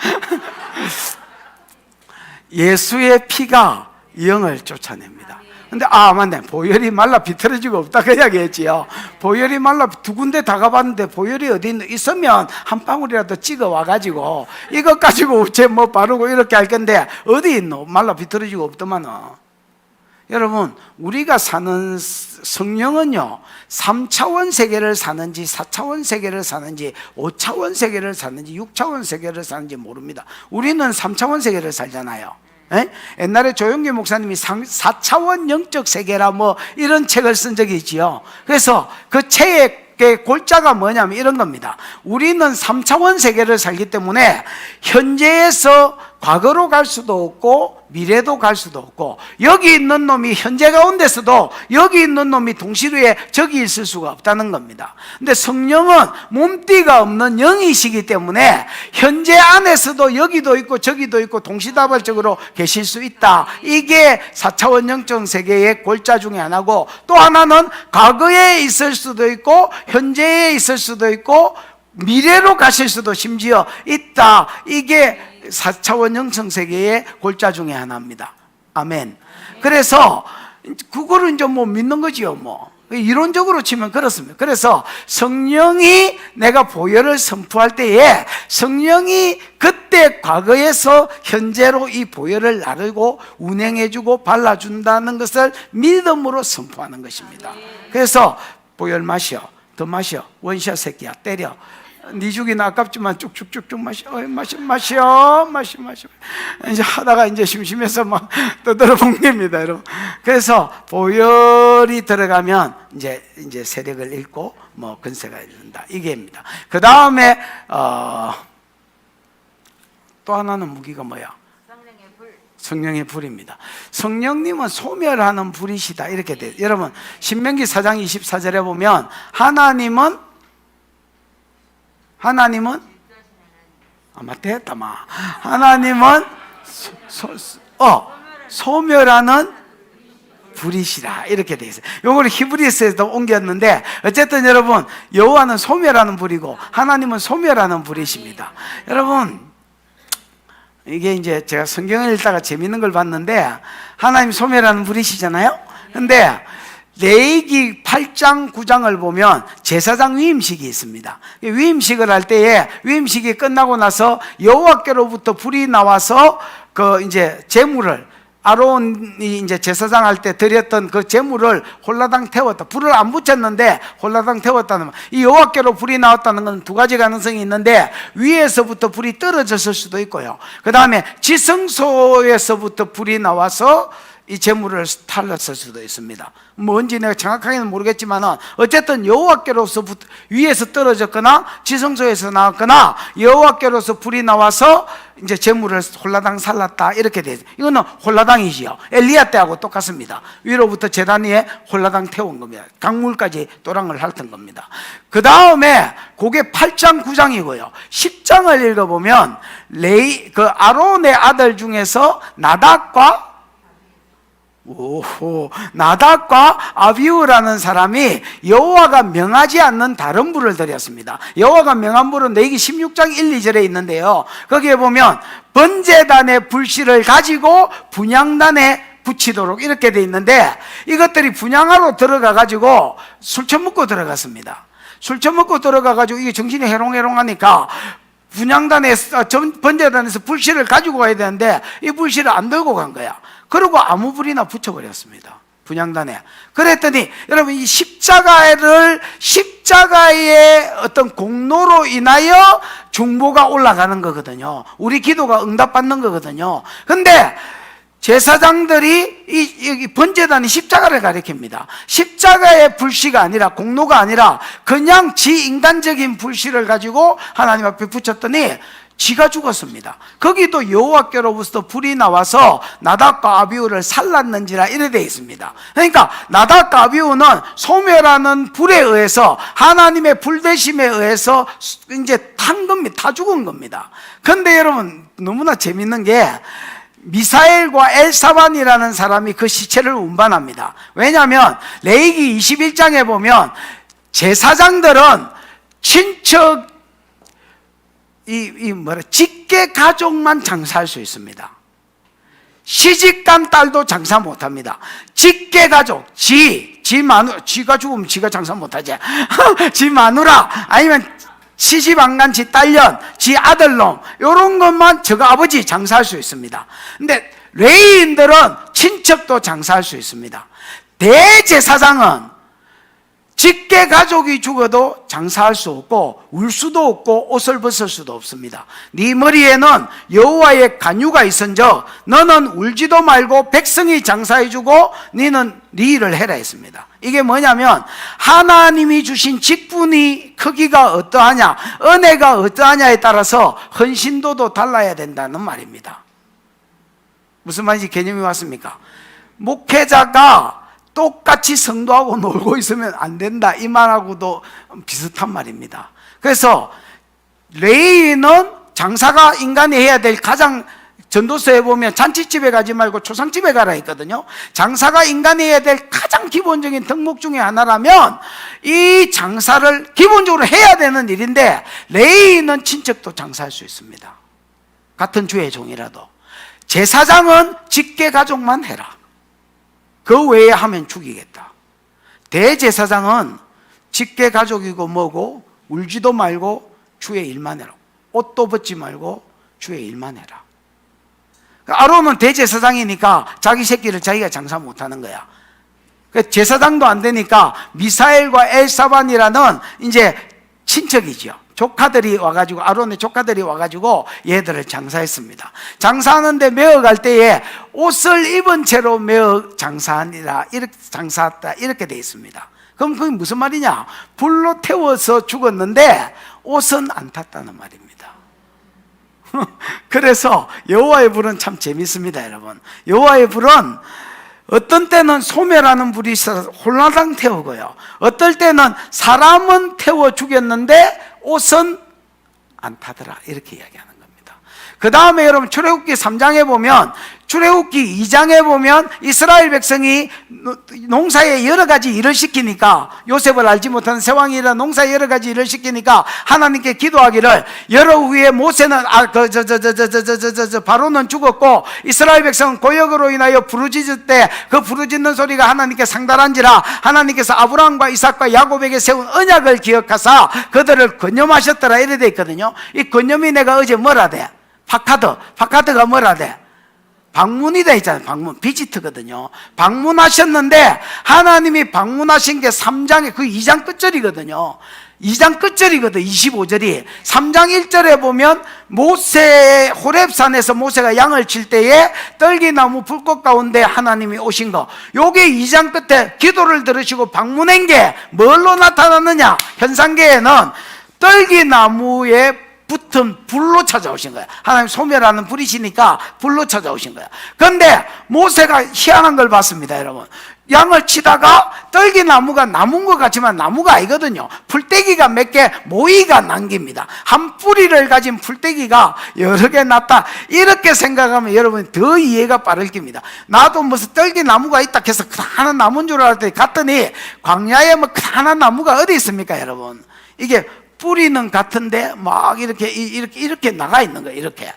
예수의 피가 영을 쫓아냅니다. 근데 맞네, 보혈이 말라 비틀어지고 없다 그 이야기했지요. 보혈이 말라 두 군데 다 가봤는데 보혈이 어디 있으면 한 방울이라도 찍어 와가지고 이것 가지고 우체 뭐 바르고 이렇게 할 건데 어디 있노? 말라 비틀어지고 없더만은. 여러분 우리가 사는 성령은요 3차원 세계를 사는지 4차원 세계를 사는지 5차원 세계를 사는지 6차원 세계를 사는지 모릅니다. 우리는 3차원 세계를 살잖아요. 옛날에 조용기 목사님이 4차원 영적 세계라 뭐 이런 책을 쓴 적이 있지요. 그래서 그 책의 골자가 뭐냐면 이런 겁니다. 우리는 3차원 세계를 살기 때문에 현재에서 과거로 갈 수도 없고 미래도 갈 수도 없고, 여기 있는 놈이 현재 가운데서도 여기 있는 놈이 동시에 저기 있을 수가 없다는 겁니다. 근데 성령은 몸띠가 없는 영이시기 때문에 현재 안에서도 여기도 있고 저기도 있고 동시다발적으로 계실 수 있다. 이게 4차원 영적 세계의 골자 중에 하나고, 또 하나는 과거에 있을 수도 있고 현재에 있을 수도 있고 미래로 가실 수도 심지어 있다. 이게 4차원 영성세계의 골자 중에 하나입니다. 아멘. 그래서 그거를 이제 뭐 믿는 거지요. 뭐 이론적으로 치면 그렇습니다. 그래서 성령이 내가 보혈을 선포할 때에 성령이 그때 과거에서 현재로 이 보혈을 나르고 운행해주고 발라준다는 것을 믿음으로 선포하는 것입니다. 그래서 보혈 마셔, 더 마셔, 원샷 새끼야, 때려. 네 주기는 아깝지만 쭉쭉쭉쭉 마셔. 이제 하다가 이제 심심해서 막 떠들어 봅니다, 여러분. 그래서 보혈이 들어가면 이제 세력을 잃고 뭐 근세가 이른다. 이게입니다. 그 다음에 또 하나는 무기가 뭐야? 성령의 불입니다. 성령님은 소멸하는 불이시다. 이렇게 돼요. 여러분, 신명기 4장 24절에 보면 하나님은 맞다. 하나님은 소멸하는 불이시라. 이렇게 되어 있어요. 요거를 히브리서에도 옮겼는데 어쨌든 여러분, 여호와는 소멸하는 불이고 하나님은 소멸하는 불이십니다. 여러분, 이게 이제 제가 성경을 읽다가 재밌는 걸 봤는데 하나님 소멸하는 불이시잖아요. 근데 레위기 8장 9장을 보면 제사장 위임식이 있습니다. 위임식을 할 때에 위임식이 끝나고 나서 여호와께로부터 불이 나와서 그 이제 제물을 아론이 이제 제사장 할 때 드렸던 그 제물을 홀라당 태웠다. 불을 안 붙였는데 홀라당 태웠다는 말. 이 여호와께로 불이 나왔다는 건 두 가지 가능성이 있는데 위에서부터 불이 떨어졌을 수도 있고요. 그 다음에 지성소에서부터 불이 나와서 이 제물을 탈렀을 수도 있습니다. 뭔지 내가 정확하게는 모르겠지만 어쨌든 여호와께로서부터 위에서 떨어졌거나 지성소에서 나왔거나 여호와께로서 불이 나와서 이제 제물을 홀라당 살랐다. 이렇게 되죠. 이거는 홀라당이지요. 엘리야 때하고 똑같습니다. 위로부터 제단 위에 홀라당 태운 겁니다. 강물까지 또랑을 핥은 겁니다. 그 다음에 그게 8장 9장이고요 10장을 읽어보면 그 아론의 아들 중에서 나답과 아비후라는 사람이 여호와가 명하지 않는 다른 불을 드렸습니다. 여호와가 명한 불은 레위기 16장 1, 2절에 있는데요, 거기에 보면 번제단의 불씨를 가지고 분향단에 붙이도록 이렇게 돼 있는데 이것들이 분향하러 들어가 가지고 술 처먹고 들어갔습니다. 술 처먹고 들어가 가지고 이게 정신이 해롱해롱하니까 분향단에서 번제단에서 불씨를 가지고 가야 되는데 이 불씨를 안 들고 간 거야. 그리고 아무 불이나 붙여버렸습니다. 분향단에. 그랬더니 여러분, 이 십자가의 어떤 공로로 인하여 중보가 올라가는 거거든요. 우리 기도가 응답받는 거거든요. 근데 제사장들이 이 번제단이 십자가를 가리킵니다. 십자가의 불씨가 아니라, 공로가 아니라 그냥 지 인간적인 불씨를 가지고 하나님 앞에 붙였더니 지가 죽었습니다. 거기도 여호와께로부터 불이 나와서 나답과 아비후를 살랐는지라 이래 되어 있습니다. 그러니까 나답과 아비후는 소멸하는 불에 의해서, 하나님의 불대심에 의해서 이제 탄 겁니다. 다 죽은 겁니다. 근데 여러분, 너무나 재밌는 게 미사엘과 엘사반이라는 사람이 그 시체를 운반합니다. 왜냐하면 레위기 21장에 보면 제사장들은 친척 직계 가족만 장사할 수 있습니다. 시집간 딸도 장사 못합니다. 직계 가족, 지가 죽으면 지가 장사 못하지. 지 마누라, 아니면 시집 안 간 지 딸년, 지 아들놈, 이런 것만 저거 아버지 장사할 수 있습니다. 근데 레위인들은 친척도 장사할 수 있습니다. 대제사장은 직계 가족이 죽어도 장사할 수 없고 울 수도 없고 옷을 벗을 수도 없습니다. 네 머리에는 여호와의 간유가 있은즉 너는 울지도 말고 백성이 장사해주고 너는 네 일을 해라 했습니다. 이게 뭐냐면 하나님이 주신 직분이 크기가 어떠하냐, 은혜가 어떠하냐에 따라서 헌신도도 달라야 된다는 말입니다. 무슨 말인지 개념이 왔습니까? 목회자가 똑같이 성도하고 놀고 있으면 안 된다, 이 말하고도 비슷한 말입니다. 그래서 레위인은 장사가 인간이 해야 될 가장 전도서에 보면 잔치집에 가지 말고 초상집에 가라 했거든요. 장사가 인간이 해야 될 가장 기본적인 덕목 중에 하나라면 이 장사를 기본적으로 해야 되는 일인데, 레위인은 친척도 장사할 수 있습니다. 같은 주의 종이라도. 제사장은 직계 가족만 해라. 그 외에 하면 죽이겠다. 대제사장은 직계 가족이고 뭐고 울지도 말고 주의 일만 해라. 옷도 벗지 말고 주의 일만 해라. 아론은 대제사장이니까 자기 새끼를 자기가 장사 못하는 거야. 제사장도 안 되니까 미사엘과 엘사반이라는 이제 친척이죠. 조카들이 와가지고, 아론의 조카들이 와가지고 얘들을 장사했습니다. 장사하는데 메어갈 때에 옷을 입은 채로 메어 장사하니라, 이렇게 장사했다, 이렇게 돼 있습니다. 그럼 그게 무슨 말이냐? 불로 태워서 죽었는데 옷은 안 탔다는 말입니다. 그래서 여호와의 불은 참 재밌습니다, 여러분. 여호와의 불은 어떤 때는 소멸하는 불이 있어서 홀라당 태우고요, 어떨 때는 사람은 태워 죽였는데 옷은 안 타더라, 이렇게 이야기하는 겁니다. 그 다음에 여러분 출애굽기 3장에 보면, 출애굽기 2장에 보면 이스라엘 백성이 농사에 여러 가지 일을 시키니까, 요셉을 알지 못하는 세왕이라 농사에 여러 가지 일을 시키니까 하나님께 기도하기를, 여러 후에 모세는 바로는 죽었고 이스라엘 백성은 고역으로 인하여 부르짖을 때 그 부르짖는 소리가 하나님께 상달한지라 하나님께서 아브라함과 이삭과 야곱에게 세운 언약을 기억하사 그들을 건념하셨더라, 이래 돼 있거든요. 이 건념이 내가 어제 뭐라 돼? 파카드가 뭐라 돼? 방문이다 했잖아요. 방문, 비지트거든요. 방문하셨는데 하나님이 방문하신 게 3장에 그 2장 끝절이거든요. 2장 끝절이거든, 25절이. 3장 1절에 보면 모세, 호렙산에서 모세가 양을 칠 때에 떨기나무 불꽃 가운데 하나님이 오신 거, 요게 2장 끝에 기도를 들으시고 방문한 게 뭘로 나타났느냐? 현상계에는 떨기나무에 붙은 불로 찾아오신 거야. 하나님 소멸하는 불이시니까 불로 찾아오신 거야. 그런데 모세가 희한한 걸 봤습니다, 여러분. 양을 치다가 떨기나무가 나무인 것 같지만 나무가 아니거든요. 풀떼기가 몇 개 모이가 남깁니다. 한 뿌리를 가진 풀떼기가 여러 개 났다, 이렇게 생각하면 여러분 더 이해가 빠를 겁니다. 나도 무슨 떨기나무가 있다 해서 하나 나무인 줄 알았더니 갔더니 광야에 뭐 하나 나무가 어디 있습니까, 여러분? 이게 뿌리는 같은데 막 이렇게 나가 있는 거예요. 이렇게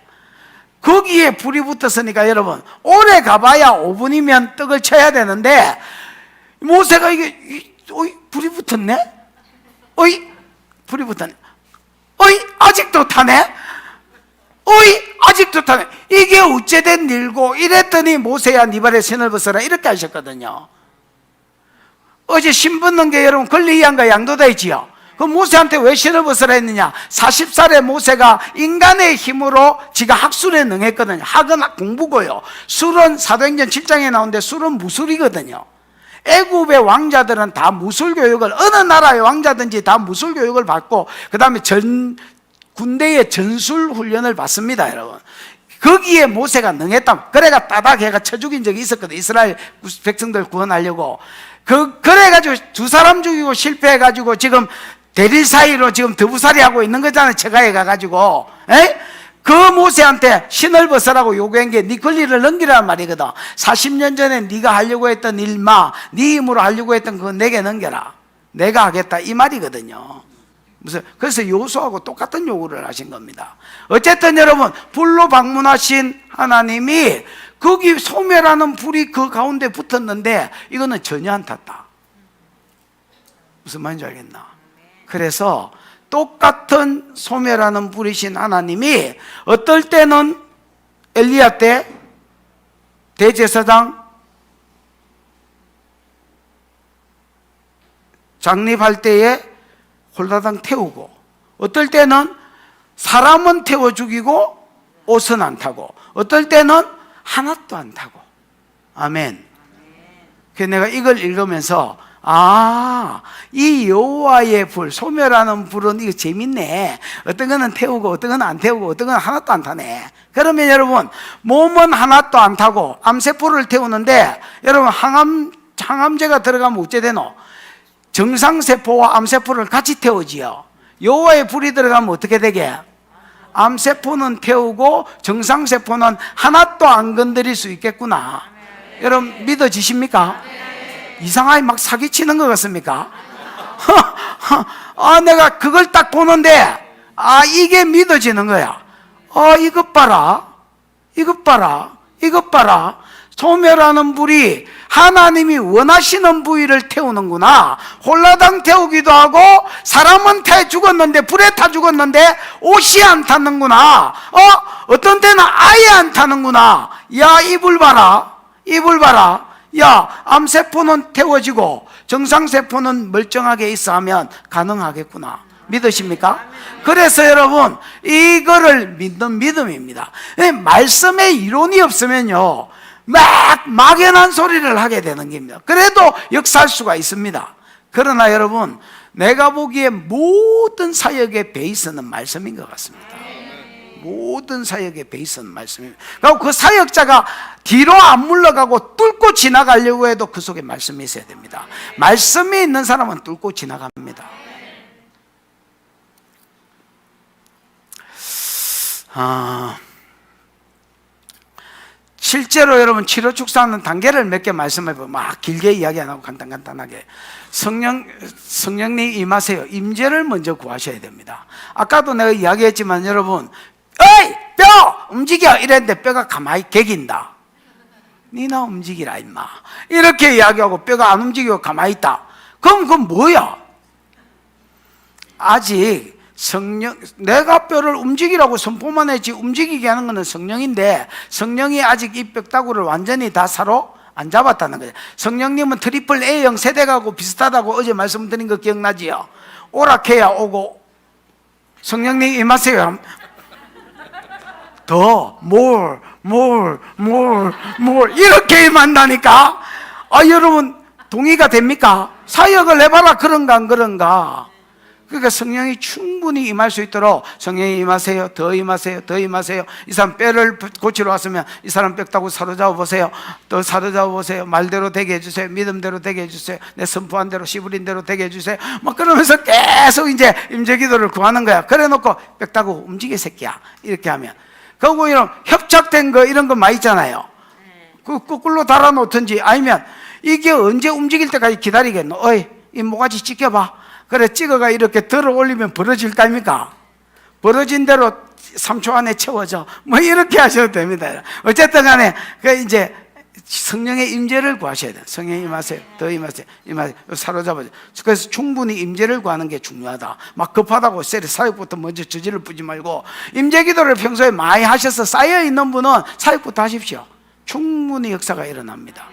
거기에 불이 붙었으니까 여러분 오래 가봐야 5분이면 떡을 쳐야 되는데, 모세가 이게 불이 붙었네? 불이 붙었네? 아직도 타네? 아직도 타네? 이게 어째된 일고? 이랬더니 모세야 네 발에 신을 벗어라, 이렇게 하셨거든요. 어제 신 벗는 게 여러분 권리의한과 양도다 있지요. 그 모세한테 왜 신을 벗으라 했느냐? 40살의 모세가 인간의 힘으로 지가 학술에 능했거든요. 학은 공부고요, 술은 사도행전 7장에 나오는데 술은 무술이거든요. 애굽의 왕자들은 다 무술교육을, 어느 나라의 왕자든지 다 무술교육을 받고 그 다음에 군대의 전술훈련을 받습니다, 여러분. 거기에 모세가 능했다. 그래가 따닥 해가 쳐 죽인 적이 있었거든요, 이스라엘 백성들 구원하려고. 그래가지고 두 사람 죽이고 실패해가지고 지금 대릴 사이로 지금 더부살이 하고 있는 거잖아요, 처가에 가가지고. 그 모세한테 신을 벗으라고 요구한 게 네 권리를 넘기라는 말이거든. 40년 전에 네가 하려고 했던 일마, 네 힘으로 하려고 했던 그거 내게 넘겨라, 내가 하겠다, 이 말이거든요. 그래서 요수하고 똑같은 요구를 하신 겁니다. 어쨌든 여러분, 불로 방문하신 하나님이 거기 소멸하는 불이 그 가운데 붙었는데 이거는 전혀 안 탔다. 무슨 말인지 알겠나? 그래서 똑같은 소멸하는 불이신 하나님이 어떨 때는 엘리야 때 대제사장 장립할 때에 홀라당 태우고, 어떨 때는 사람은 태워 죽이고 옷은 안 타고, 어떨 때는 하나도 안 타고. 아멘. 그래서 내가 이걸 읽으면서 이 여호와의 불, 소멸하는 불은 이거 재밌네. 어떤 거는 태우고 어떤 거는 안 태우고 어떤 거는 하나도 안 타네. 그러면 여러분, 몸은 하나도 안 타고 암세포를 태우는데 여러분 항암제가 들어가면 어째 되노? 정상세포와 암세포를 같이 태우지요. 여호와의 불이 들어가면 어떻게 되게? 암세포는 태우고 정상세포는 하나도 안 건드릴 수 있겠구나. 여러분 믿어지십니까? 이상하게 막 사기치는 것 같습니까? 내가 그걸 딱 보는데 이게 믿어지는 거야. 이것 봐라, 이것 봐라, 이것 봐라. 소멸하는 불이 하나님이 원하시는 부위를 태우는구나. 홀라당 태우기도 하고 사람은 타 죽었는데, 불에 타 죽었는데 옷이 안 타는구나. 어떤 때는 아예 안 타는구나. 야, 이불 봐라, 이불 봐라. 야, 암세포는 태워지고 정상세포는 멀쩡하게 있어 하면 가능하겠구나. 믿으십니까? 그래서 여러분, 이거를 믿는 믿음입니다. 말씀에 이론이 없으면요, 막 막연한 소리를 하게 되는 겁니다. 그래도 역사할 수가 있습니다. 그러나 여러분, 내가 보기에 모든 사역의 베이스는 말씀인 것 같습니다. 모든 사역의 베이스는 말씀입니다. 그리고 그 사역자가 뒤로 안 물러가고 뚫고 지나가려고 해도 그 속에 말씀이 있어야 됩니다. 말씀이 있는 사람은 뚫고 지나갑니다. 실제로 여러분 치료 축사하는 단계를 몇 개 말씀해 보면 막 길게 이야기 안 하고 간단하게 성령님 임하세요. 임재를 먼저 구하셔야 됩니다. 아까도 내가 이야기했지만 여러분, 어이 뼈 움직여 이랬는데 뼈가 가만히 개긴다. 니나 움직이라 임마 이렇게 이야기하고 뼈가 안 움직이고 가만히 있다. 그럼 그건 뭐야? 아직 성령, 내가 뼈를 움직이라고 선포만 했지 움직이게 하는 것은 성령인데, 성령이 아직 이 뼈다구를 완전히 다 사로 안 잡았다는 거예요. 성령님은 트리플 A형 세대하고 비슷하다고 어제 말씀드린 거 기억나지요? 오락해야 오고 성령님 임하세요. 더 more 이렇게 임한다니까. 여러분 동의가 됩니까? 사역을 해봐라. 그런가 안 그런가? 그러니까 성령이 충분히 임할 수 있도록 성령이 임하세요. 더 임하세요. 더 임하세요. 이 사람 뼈를 고치러 왔으면 이 사람 뼈다고 사로잡아 보세요. 또 사로잡아 보세요. 말대로 되게 해주세요. 믿음대로 되게 해주세요. 내 선포한 대로 시부린 대로 되게 해주세요. 막 그러면서 계속 이제 임재기도를 구하는 거야. 그래 놓고 뼈다고 움직여 새끼야 이렇게 하면, 그리고 이런 협착된 거 이런 거 많이 있잖아요. 그 거꾸로 달아놓든지 아니면 이게 언제 움직일 때까지 기다리겠노? 어이 이 모가지 찢겨봐. 그래 찍어가 이렇게 들어 올리면 벌어질 거 아닙니까? 벌어진 대로 3초 안에 채워져. 뭐 이렇게 하셔도 됩니다. 어쨌든 간에 그 이제 성령의 임재를 구하셔야 돼요. 성령이 임하세요. 더 임하세요. 임하세요. 사로잡아요. 그래서 충분히 임재를 구하는 게 중요하다. 막 급하다고 사역부터 먼저 저지를 뿌지 말고, 임재 기도를 평소에 많이 하셔서 쌓여있는 분은 사역부터 하십시오. 충분히 역사가 일어납니다.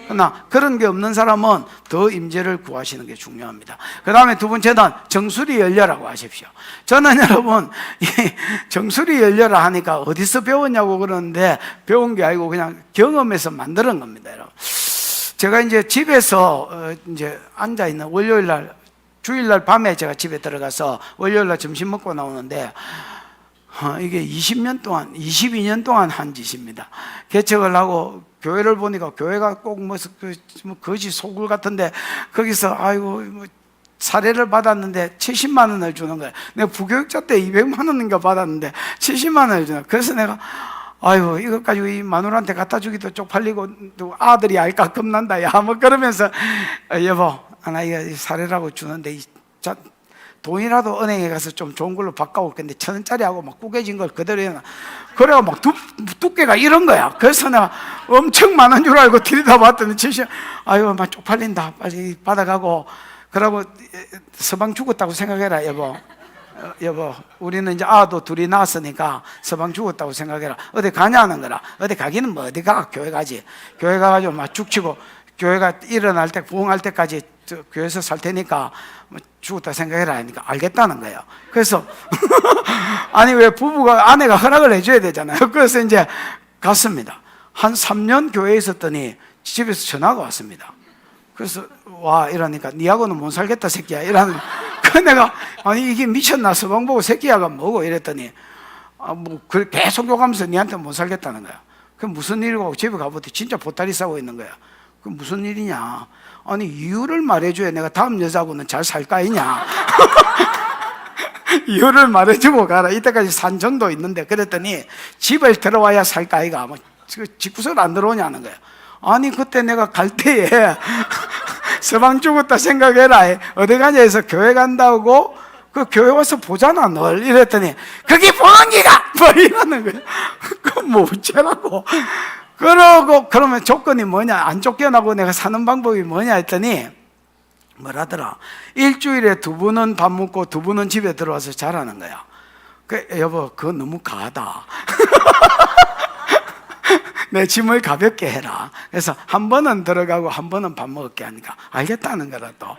그러나 그런 게 없는 사람은 더 임재를 구하시는 게 중요합니다. 그 다음에 두 번째는 정수리 열려라고 하십시오. 저는 여러분 정수리 열려라 하니까 어디서 배웠냐고 그러는데 배운 게 아니고 그냥 경험에서 만드는 겁니다. 여러분, 제가 이제 집에서 이제 앉아 있는 월요일 날, 주일 날 밤에 제가 집에 들어가서 월요일 날 점심 먹고 나오는데 이게 20년 동안 22년 동안 한 짓입니다. 개척을 하고 교회를 보니까 교회가 꼭 뭐 거지 소굴 같은데 거기서 아이고 뭐 사례를 받았는데 70만 원을 주는 거예요. 내가 부교육자 때 200만 원인가 받았는데 70만 원을 주는 거예요. 그래서 내가 아이고 이것 가지고 이 마누라한테 갖다 주기도 쪽팔리고 또 아들이 알까 겁난다 야 뭐 그러면서 여보 나 이거 사례라고 주는데 돈이라도 은행에 가서 좀 좋은 걸로 바꿔올 건데 1,000원짜리하고 막 구겨진 걸 그대로 해놔. 그래가 막 두께가 이런 거야. 그래서 내가 엄청 많은 줄 알고 들여다봤더니 70원. 아유 막 쪽팔린다. 빨리 받아가고. 그러고 서방 죽었다고 생각해라 여보. 여보 우리는 이제 아도 둘이 낳았으니까 서방 죽었다고 생각해라. 어디 가냐는 거라. 어디 가기는 뭐 어디 가. 교회 가지. 교회 가가지고 막 죽치고 교회가 일어날 때 부흥할 때까지 교회에서 살 테니까 뭐 죽었다 생각해라 하니까 알겠다는 거예요. 그래서 아니 왜 부부가 아내가 허락을 해줘야 되잖아요. 그래서 이제 갔습니다. 한 3년 교회에 있었더니 집에서 전화가 왔습니다. 그래서 와 이러니까 니하고는 못 살겠다 새끼야 이러는. 그 내가 아니 이게 미쳤나 서방 보고 새끼야가 뭐고 이랬더니 뭐 계속 욕하면서 니한테 못 살겠다는 거야. 그 무슨 일이고 집에 가보더니 진짜 보따리 싸고 있는 거야. 그 무슨 일이냐? 아니 이유를 말해줘야 내가 다음 여자하고는 잘 살 거 아니냐? 이유를 말해주고 가라. 이때까지 산 정도 있는데. 그랬더니 집을 들어와야 살까 아이가. 뭐 집구석을 안 들어오냐는 거예요. 아니 그때 내가 갈 때에 서방 죽었다 생각해라. 어디 가냐 해서 교회 간다고 그 교회 와서 보잖아 널. 이랬더니 그게 보는 기가 뭐 이러는 거예요. 그건 뭐 어쩌라고. 그러고 그러면 조건이 뭐냐, 안 쫓겨나고 내가 사는 방법이 뭐냐 했더니 뭐라더라. 일주일에 2번은 밥 먹고 2번은 집에 들어와서 자라는 거야. 그 여보 그거 너무 과하다. 내 짐을 가볍게 해라. 그래서 한 번은 들어가고 한 번은 밥 먹을게 하니까 알겠다는 거라 또.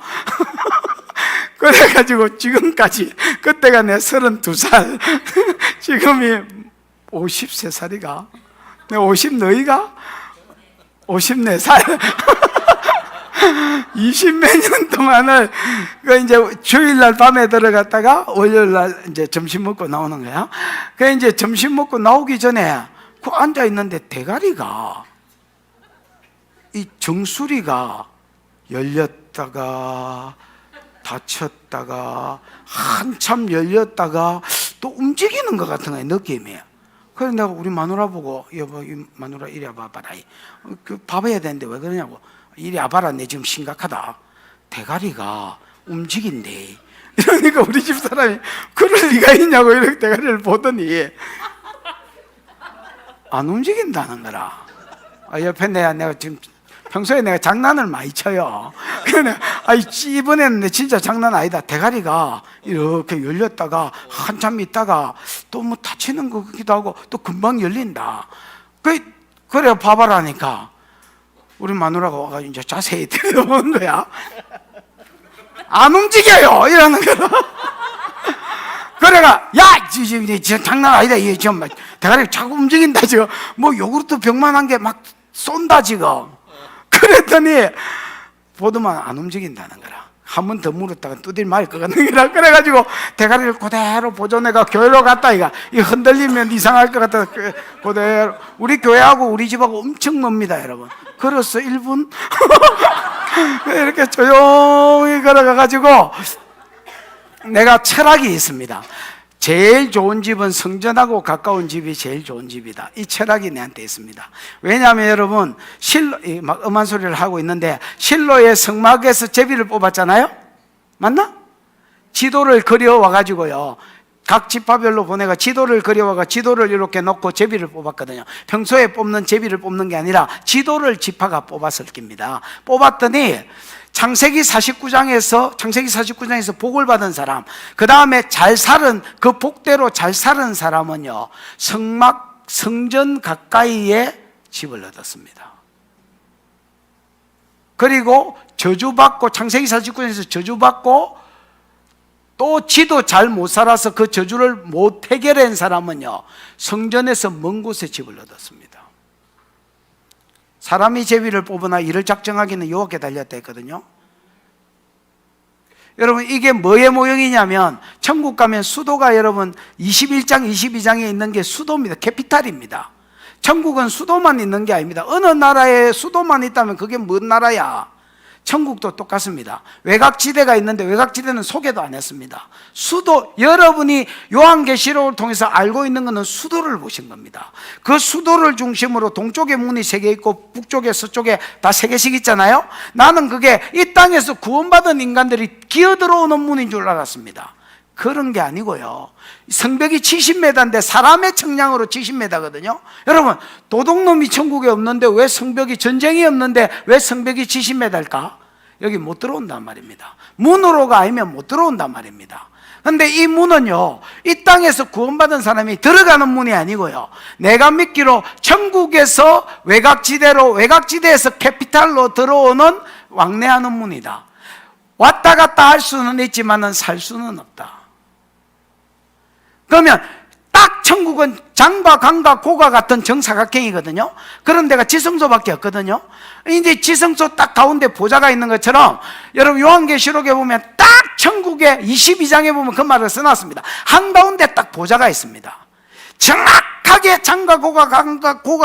그래가지고 지금까지, 그때가 내 32살, 지금이 53살이가? 내 50 너희가? 54살. 20몇 년 동안을, 그 이제 주일날 밤에 들어갔다가 월요일날 이제 점심 먹고 나오는 거야. 그 이제 점심 먹고 나오기 전에 그 앉아 있는데 대가리가, 이 정수리가 열렸다가 닫혔다가 한참 열렸다가 또 움직이는 것 같은 거야, 느낌이. 그래서 내가 우리 마누라 보고, 여보, 마누라 이리 와봐라. 그 봐봐야 되는데 왜 그러냐고. 이리 와봐라, 내 지금 심각하다. 대가리가 움직인대. 이러니까 우리 집 사람이 그럴 리가 있냐고 이렇게 대가리를 보더니 안 움직인다는 거라. 옆에 내가 지금 평소에 내가 장난을 많이 쳐요. 그래, 이번에는 진짜 장난 아니다. 대가리가 이렇게 열렸다가 한참 있다가 또 뭐 다치는 것 같기도 하고 또 금방 열린다. 그래 봐봐라니까 우리 마누라가 와가지고 이제 자세히 들여다보는 거야. 안 움직여요 이러는 거야. 그래가 야 지금 장난 아니다. 이게 지금 대가리 자꾸 움직인다 지금. 뭐 요구르트 병만한 게 막 쏜다 지금. 그랬더니 보더만 안 움직인다는 거라. 한 번 더 물었다가 두들 맞을 것 같은 거라. 그래가지고 대가리를 그대로 보존해가 교회로 갔다. 이거 흔들리면 이상할 것 같아. 그대로. 우리 교회하고 우리 집하고 엄청 멉니다 여러분. 걸었어 1분. 이렇게 조용히 걸어가가지고 내가 철학이 있습니다. 제일 좋은 집은 성전하고 가까운 집이 제일 좋은 집이다. 이 철학이 내한테 있습니다. 왜냐하면 여러분, 실로, 막 음한 소리를 하고 있는데, 실로의 성막에서 제비를 뽑았잖아요? 맞나? 지도를 그려와가지고요. 각 지파별로 보내가 지도를 그려와가 지도를 이렇게 놓고 제비를 뽑았거든요. 평소에 뽑는 제비를 뽑는 게 아니라 지도를 지파가 뽑았을 겁니다. 뽑았더니, 창세기 49장에서 복을 받은 사람, 그 다음에 잘 살은, 그 복대로 잘 살은 사람은요, 성전 가까이에 집을 얻었습니다. 그리고 저주받고, 창세기 49장에서 저주받고, 또 지도 잘 못 살아서 그 저주를 못 해결한 사람은요, 성전에서 먼 곳에 집을 얻었습니다. 사람이 제비를 뽑으나 이를 작정하기는 여호와께 달렸다 했거든요. 여러분 이게 뭐의 모형이냐면 천국 가면 수도가 여러분 21장 22장에 있는 게 수도입니다. 캐피탈입니다. 천국은 수도만 있는 게 아닙니다. 어느 나라에 수도만 있다면 그게 뭔 나라야? 천국도 똑같습니다. 외곽지대가 있는데 외곽지대는 소개도 안 했습니다. 수도, 여러분이 요한계시록을 통해서 알고 있는 것은 수도를 보신 겁니다. 그 수도를 중심으로 동쪽에 문이 3개 있고 북쪽에 서쪽에 다 3개씩 있잖아요. 나는 그게 이 땅에서 구원받은 인간들이 기어들어오는 문인 줄 알았습니다. 그런 게 아니고요. 성벽이 70m인데 사람의 청량으로 70m거든요. 여러분, 도둑놈이 천국에 없는데 왜 성벽이, 전쟁이 없는데 왜 성벽이 70m일까? 여기 못 들어온단 말입니다. 문으로가 아니면 못 들어온단 말입니다. 근데 이 문은요, 이 땅에서 구원받은 사람이 들어가는 문이 아니고요, 내가 믿기로 천국에서 외곽지대로, 외곽지대에서 캐피탈로 들어오는 왕래하는 문이다. 왔다 갔다 할 수는 있지만은 살 수는 없다. 그러면 딱 천국은 장과 강과 고가 같은 정사각형이거든요. 그런 데가 지성소밖에 없거든요. 이제 지성소 딱 가운데 보좌가 있는 것처럼 여러분 요한계시록에 보면 딱 천국의 22장에 보면 그 말을 써놨습니다. 한가운데 딱 보좌가 있습니다. 정확하게 낙의 창과 고가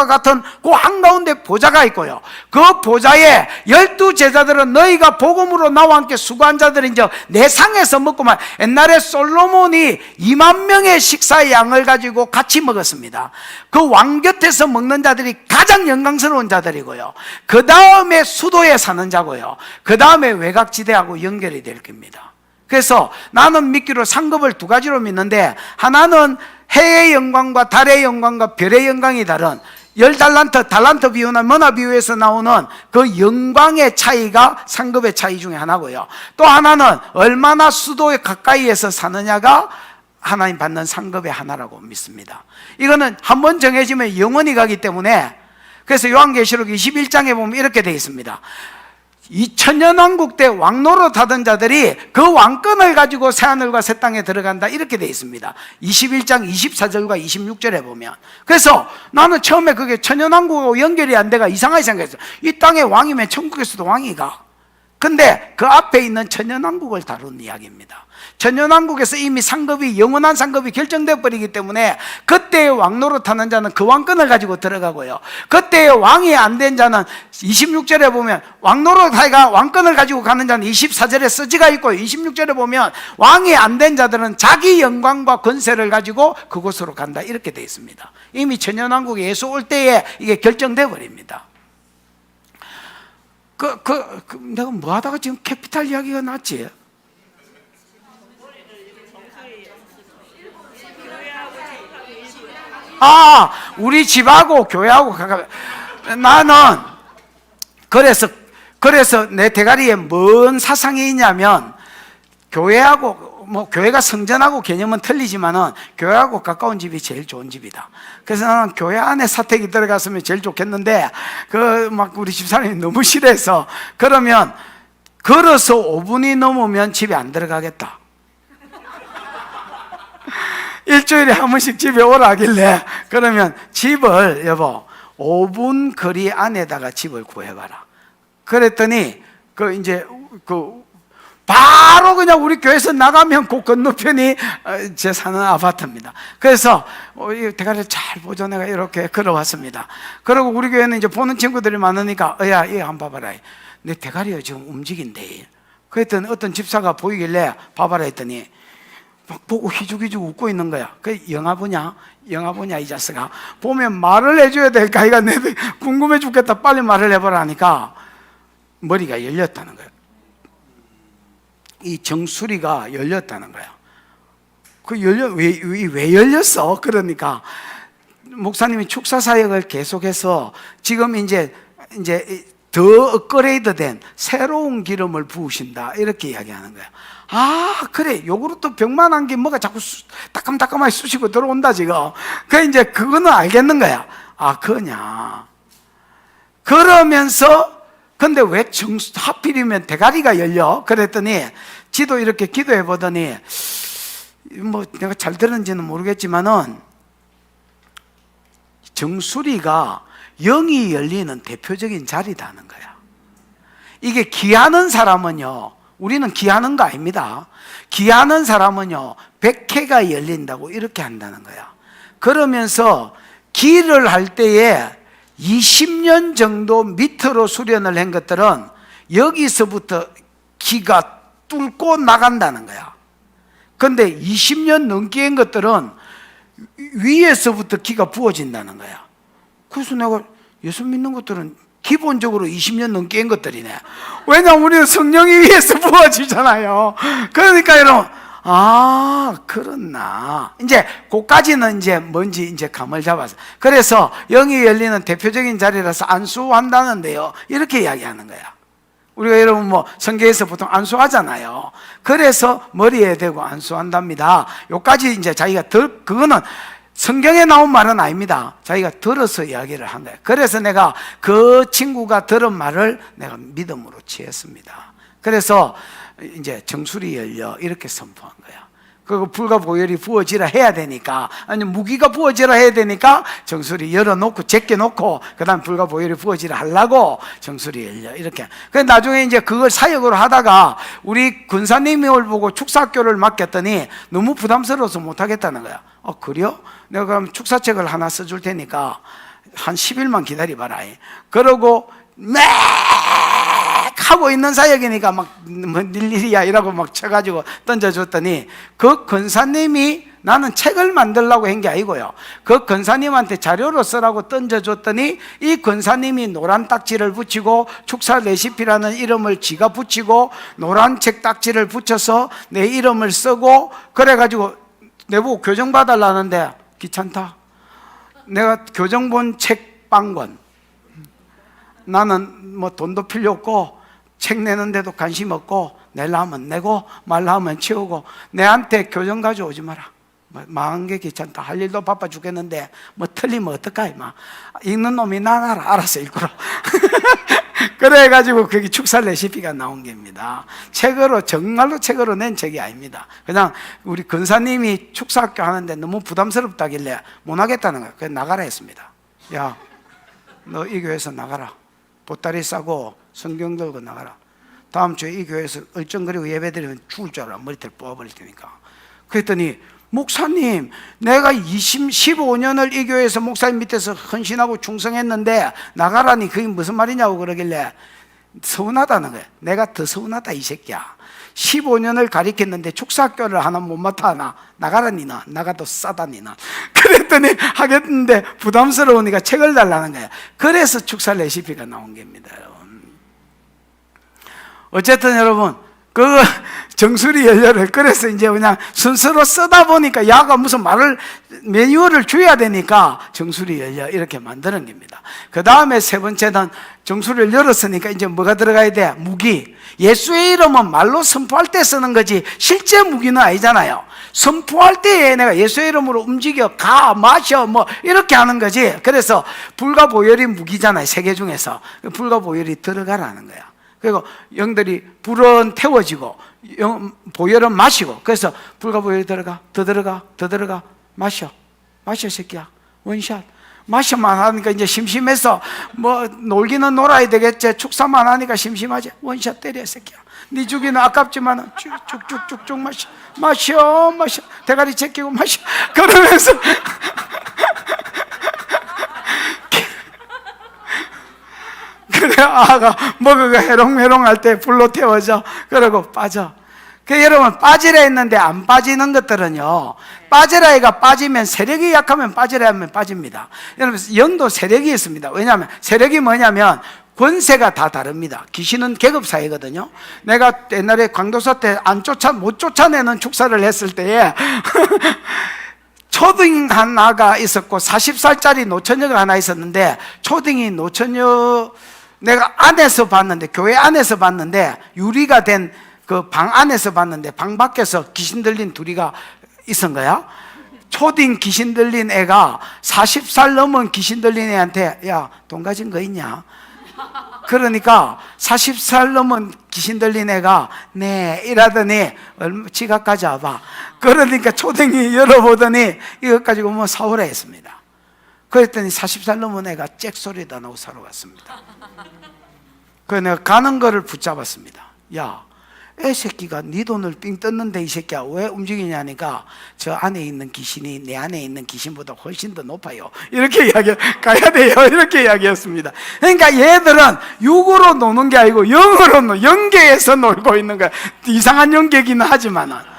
같은 그 한가운데 보좌가 있고요, 그 보좌에 12제자들은 너희가 복음으로 나와 함께 수고한 자들인 즉 내 상에서 먹고만, 옛날에 솔로몬이 2만 명의 식사의 양을 가지고 같이 먹었습니다. 그 왕 곁에서 먹는 자들이 가장 영광스러운 자들이고요, 그 다음에 수도에 사는 자고요, 그 다음에 외곽지대하고 연결이 될 겁니다. 그래서 나는 믿기로 상급을 두 가지로 믿는데, 하나는 해의 영광과 달의 영광과 별의 영광이 다른 10달란트, 달란트 비유나 머나 비유에서 나오는 그 영광의 차이가 상급의 차이 중에 하나고요, 또 하나는 얼마나 수도에 가까이에서 사느냐가 하나님 받는 상급의 하나라고 믿습니다. 이거는 한번 정해지면 영원히 가기 때문에, 그래서 요한계시록 21장에 보면 이렇게 되어 있습니다. 2000년 왕국 때 왕노릇 하던 자들이 그 왕권을 가지고 새하늘과 새 땅에 들어간다, 이렇게 되어 있습니다. 21장 24절과 26절에 보면. 그래서 나는 처음에 그게 천년왕국하고 연결이 안 돼가 이상하게 생각했어요. 이 땅의 왕이면 천국에서도 왕이가. 근데 그 앞에 있는 천년왕국을 다루는 이야기입니다. 천년왕국에서 이미 상급이, 영원한 상급이 결정되어 버리기 때문에 그때의 왕노릇하는 자는 그 왕권을 가지고 들어가고요, 그때의 왕이 안 된 자는 26절에 보면 왕노릇하기가 왕권을 가지고 가는 자는 24절에 쓰지가 있고, 26절에 보면 왕이 안 된 자들은 자기 영광과 권세를 가지고 그곳으로 간다, 이렇게 되어 있습니다. 이미 천년왕국에 예수 올 때에 이게 결정되어 버립니다. 내가 뭐 하다가 지금 캐피탈 이야기가 났지? 우리 집하고 교회하고 가까워. 나는 그래서 내 대가리에 뭔 사상이 있냐면, 교회하고 교회가 성전하고 개념은 틀리지만은 교회하고 가까운 집이 제일 좋은 집이다. 그래서 나는 교회 안에 사택이 들어갔으면 제일 좋겠는데, 우리 집사람이 너무 싫어해서, 그러면 걸어서 5분이 넘으면 집에 안 들어가겠다. 일주일에 한 번씩 집에 오라 하길래, 그러면 집을, 여보, 5분 거리 안에다가 집을 구해봐라. 그랬더니, 바로 그냥 우리 교회에서 나가면 그 건너편이 제 사는 아파트입니다. 그래서 대가리를 잘 보죠. 내가 이렇게 걸어왔습니다. 그리고 우리 교회는 이제 보는 친구들이 많으니까, 야, 이거 한번 봐봐라. 내 대가리가 지금 움직인대. 그랬더니 어떤 집사가 보이길래 봐봐라 했더니, 막 보고 휘죽휘죽 웃고 있는 거야. 영화 보냐 이 자식아. 보면 말을 해줘야 될까? 이가 내 궁금해 죽겠다. 빨리 말을 해보라 하니까 머리가 열렸다는 거야. 이 정수리가 열렸다는 거야. 왜 열렸어? 그러니까 목사님이 축사 사역을 계속해서 지금 이제 더 업그레이드된 새로운 기름을 부으신다, 이렇게 이야기하는 거야. 그래, 요구르트 병만 한 게 뭐가 자꾸 따끔따끔하게 쑤시고 들어온다 지금. 이제 그거는 알겠는 거야. 그냐. 그러면서 근데 왜 하필이면 대가리가 열려? 그랬더니 지도 이렇게 기도해 보더니, 내가 잘 들었는지는 모르겠지만은 정수리가 영이 열리는 대표적인 자리다는 거야. 이게 기하는 사람은요, 우리는 기하는 거 아닙니다. 기하는 사람은요, 백회가 열린다고 이렇게 한다는 거야. 그러면서 기를 할 때에 20년 정도 밑으로 수련을 한 것들은 여기서부터 기가 뚫고 나간다는 거야. 근데 20년 넘게 한 것들은 위에서부터 기가 부어진다는 거야. 그래서 내가 예수 믿는 것들은 기본적으로 20년 넘게 한 것들이네. 왜냐하면 우리는 성령이 위에서 부어지잖아요. 그러니까 여러분, 그렇나. 이제, 그까지는 이제 뭔지 이제 감을 잡았어. 그래서 영이 열리는 대표적인 자리라서 안수한다는데요, 이렇게 이야기하는 거야. 우리가 여러분 성경에서 보통 안수하잖아요. 그래서 머리에 대고 안수한답니다. 요까지 이제 자기가 그거는 성경에 나온 말은 아닙니다. 자기가 들어서 이야기를 한 거예요. 그래서 내가 그 친구가 들은 말을 내가 믿음으로 취했습니다. 그래서 이제 정수리 열려 이렇게 선포한 거야. 그리고 불과 보혈이 부어지라 해야 되니까, 아니 무기가 부어지라 해야 되니까 정수리 열어놓고 제껴놓고 그 다음 불과 보혈이 부어지라 하려고 정수리 열려 이렇게. 그래서 나중에 이제 그걸 사역으로 하다가 우리 권사님을 보고 축사학교를 맡겼더니 너무 부담스러워서 못하겠다는 거야. 그래요? 내가 그럼 축사책을 하나 써줄 테니까 한 10일만 기다려봐라. 그러고 막 하고 있는 사역이니까 막 뭐 일이야 이라고 막 쳐가지고 던져줬더니 그 권사님이, 나는 책을 만들려고 한 게 아니고요, 그 권사님한테 자료로 쓰라고 던져줬더니 이 권사님이 노란 딱지를 붙이고 축사 레시피라는 이름을 지가 붙이고 노란 책 딱지를 붙여서 내 이름을 쓰고 그래가지고 내보고 교정 봐달라는데 귀찮다. 내가 교정 본 책 빵권, 나는 뭐 돈도 필요 없고 책 내는데도 관심 없고 내려 하면 내고 말라 하면 치우고 내한테 교정 가져오지 마라. 망한 게 귀찮다. 할 일도 바빠 죽겠는데 뭐 틀리면 어떡하이. 막 읽는 놈이 나가라. 알아서 읽거라. 그래가지고 그게 축사 레시피가 나온 겁니다. 책으로, 정말로 책으로 낸 책이 아닙니다. 그냥 우리 권사님이 축사학교 하는데 너무 부담스럽다길래 못 하겠다는 거예요. 그래서 나가라 했습니다. 야, 너 이 교회에서 나가라. 보따리 싸고 성경 들고 나가라. 다음 주에 이 교회에서 얼쩡거리고 예배드리면 죽을 줄 알아. 머리털 뽑아버릴 테니까. 그랬더니 목사님, 내가 15년을 이 교회에서 목사님 밑에서 헌신하고 충성했는데 나가라니 그게 무슨 말이냐고 그러길래 서운하다는 거야. 내가 더 서운하다 이 새끼야. 15년을 가르쳤는데 축사학교를 하나 못 맡아나. 나가라니 나. 나가도 싸다니 나. 그랬더니 하겠는데 부담스러우니까 책을 달라는 거야. 그래서 축사 레시피가 나온 겁니다, 여러분. 어쨌든 여러분, 그 정수리 연료를 그래서 이제 그냥 순서로 쓰다 보니까 야가 무슨 말을 매뉴얼을 줘야 되니까 정수리 연료 이렇게 만드는 겁니다. 그 다음에 세 번째는 정수리를 열었으니까 이제 뭐가 들어가야 돼? 무기. 예수의 이름은 말로 선포할 때 쓰는 거지 실제 무기는 아니잖아요. 선포할 때에 내가 예수의 이름으로 움직여, 가, 마셔 뭐 이렇게 하는 거지. 그래서 불과 보혈이 무기잖아요. 세 개 중에서 불과 보혈이 들어가라는 거야. 그리고 영들이 불은 태워지고 보혈은 마시고, 그래서 불과 보혈이 들어가, 더 들어가, 더 들어가, 마셔 새끼야, 원샷. 마셔만 하니까 이제 심심해서 뭐 놀기는 놀아야 되겠지. 축사만 하니까 심심하지. 원샷 때려 새끼야. 네 주기는 아깝지만 쭉쭉쭉쭉 마셔 대가리 제끼고 마셔. 그러면서 그래 아가 먹어가 해롱해롱 할 때 불로 태워져. 그러고 빠져. 그 여러분, 빠지라 했는데 안 빠지는 것들은요, 빠지라이가 빠지면, 세력이 약하면 빠지라 하면 빠집니다. 여러분, 영도 세력이 있습니다. 왜냐하면 세력이 뭐냐면 권세가 다 다릅니다. 귀신은 계급사회거든요. 내가 옛날에 광도사 때 못 쫓아내는 축사를 했을 때에 초딩 하나가 있었고 40살짜리 노처녀가 하나 있었는데, 초딩이 노처녀 내가 안에서 봤는데, 교회 안에서 봤는데, 유리가 된 그 방 안에서 봤는데 방 밖에서 귀신 들린 둘이가 있은 거야. 초딩 귀신 들린 애가 40살 넘은 귀신 들린 애한테 야, 돈 가진 거 있냐? 그러니까 40살 넘은 귀신 들린 애가 네 이러더니 지갑 가져와봐. 그러니까 초딩이 열어보더니 이것 가지고 뭐 사오라 했습니다. 그랬더니 40살 넘은 애가 잭 소리도 나고 사러 갔습니다. 그래서 내가 가는 거를 붙잡았습니다. 야, 애 새끼가 네 돈을 삥 떴는데 이 새끼야 왜 움직이냐니까 저 안에 있는 귀신이 내 안에 있는 귀신보다 훨씬 더 높아요. 이렇게 가야 돼요. 이렇게 이야기했습니다. 그러니까 얘들은 육으로 노는 게 아니고 영으로 영계에서 놀고 있는 거야. 이상한 영계기는 하지만은.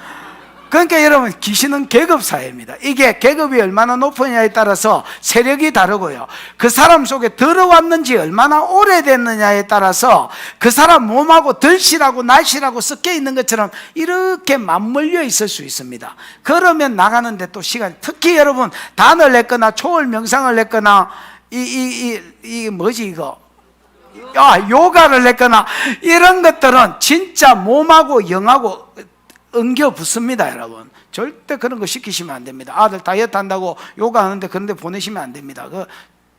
그러니까 여러분, 귀신은 계급사회입니다. 이게 계급이 얼마나 높으냐에 따라서 세력이 다르고요, 그 사람 속에 들어왔는지 얼마나 오래됐느냐에 따라서 그 사람 몸하고 덜실하고 날실하고 섞여 있는 것처럼 이렇게 맞물려 있을 수 있습니다. 그러면 나가는데 또 시간, 특히 여러분 단을 냈거나 초월 명상을 냈거나 뭐지 이거 요가를 냈거나 이런 것들은 진짜 몸하고 영하고 엉겨 붙습니다. 여러분, 절대 그런 거 시키시면 안 됩니다. 아들 다이어트 한다고 요가 하는데 그런 데 보내시면 안 됩니다.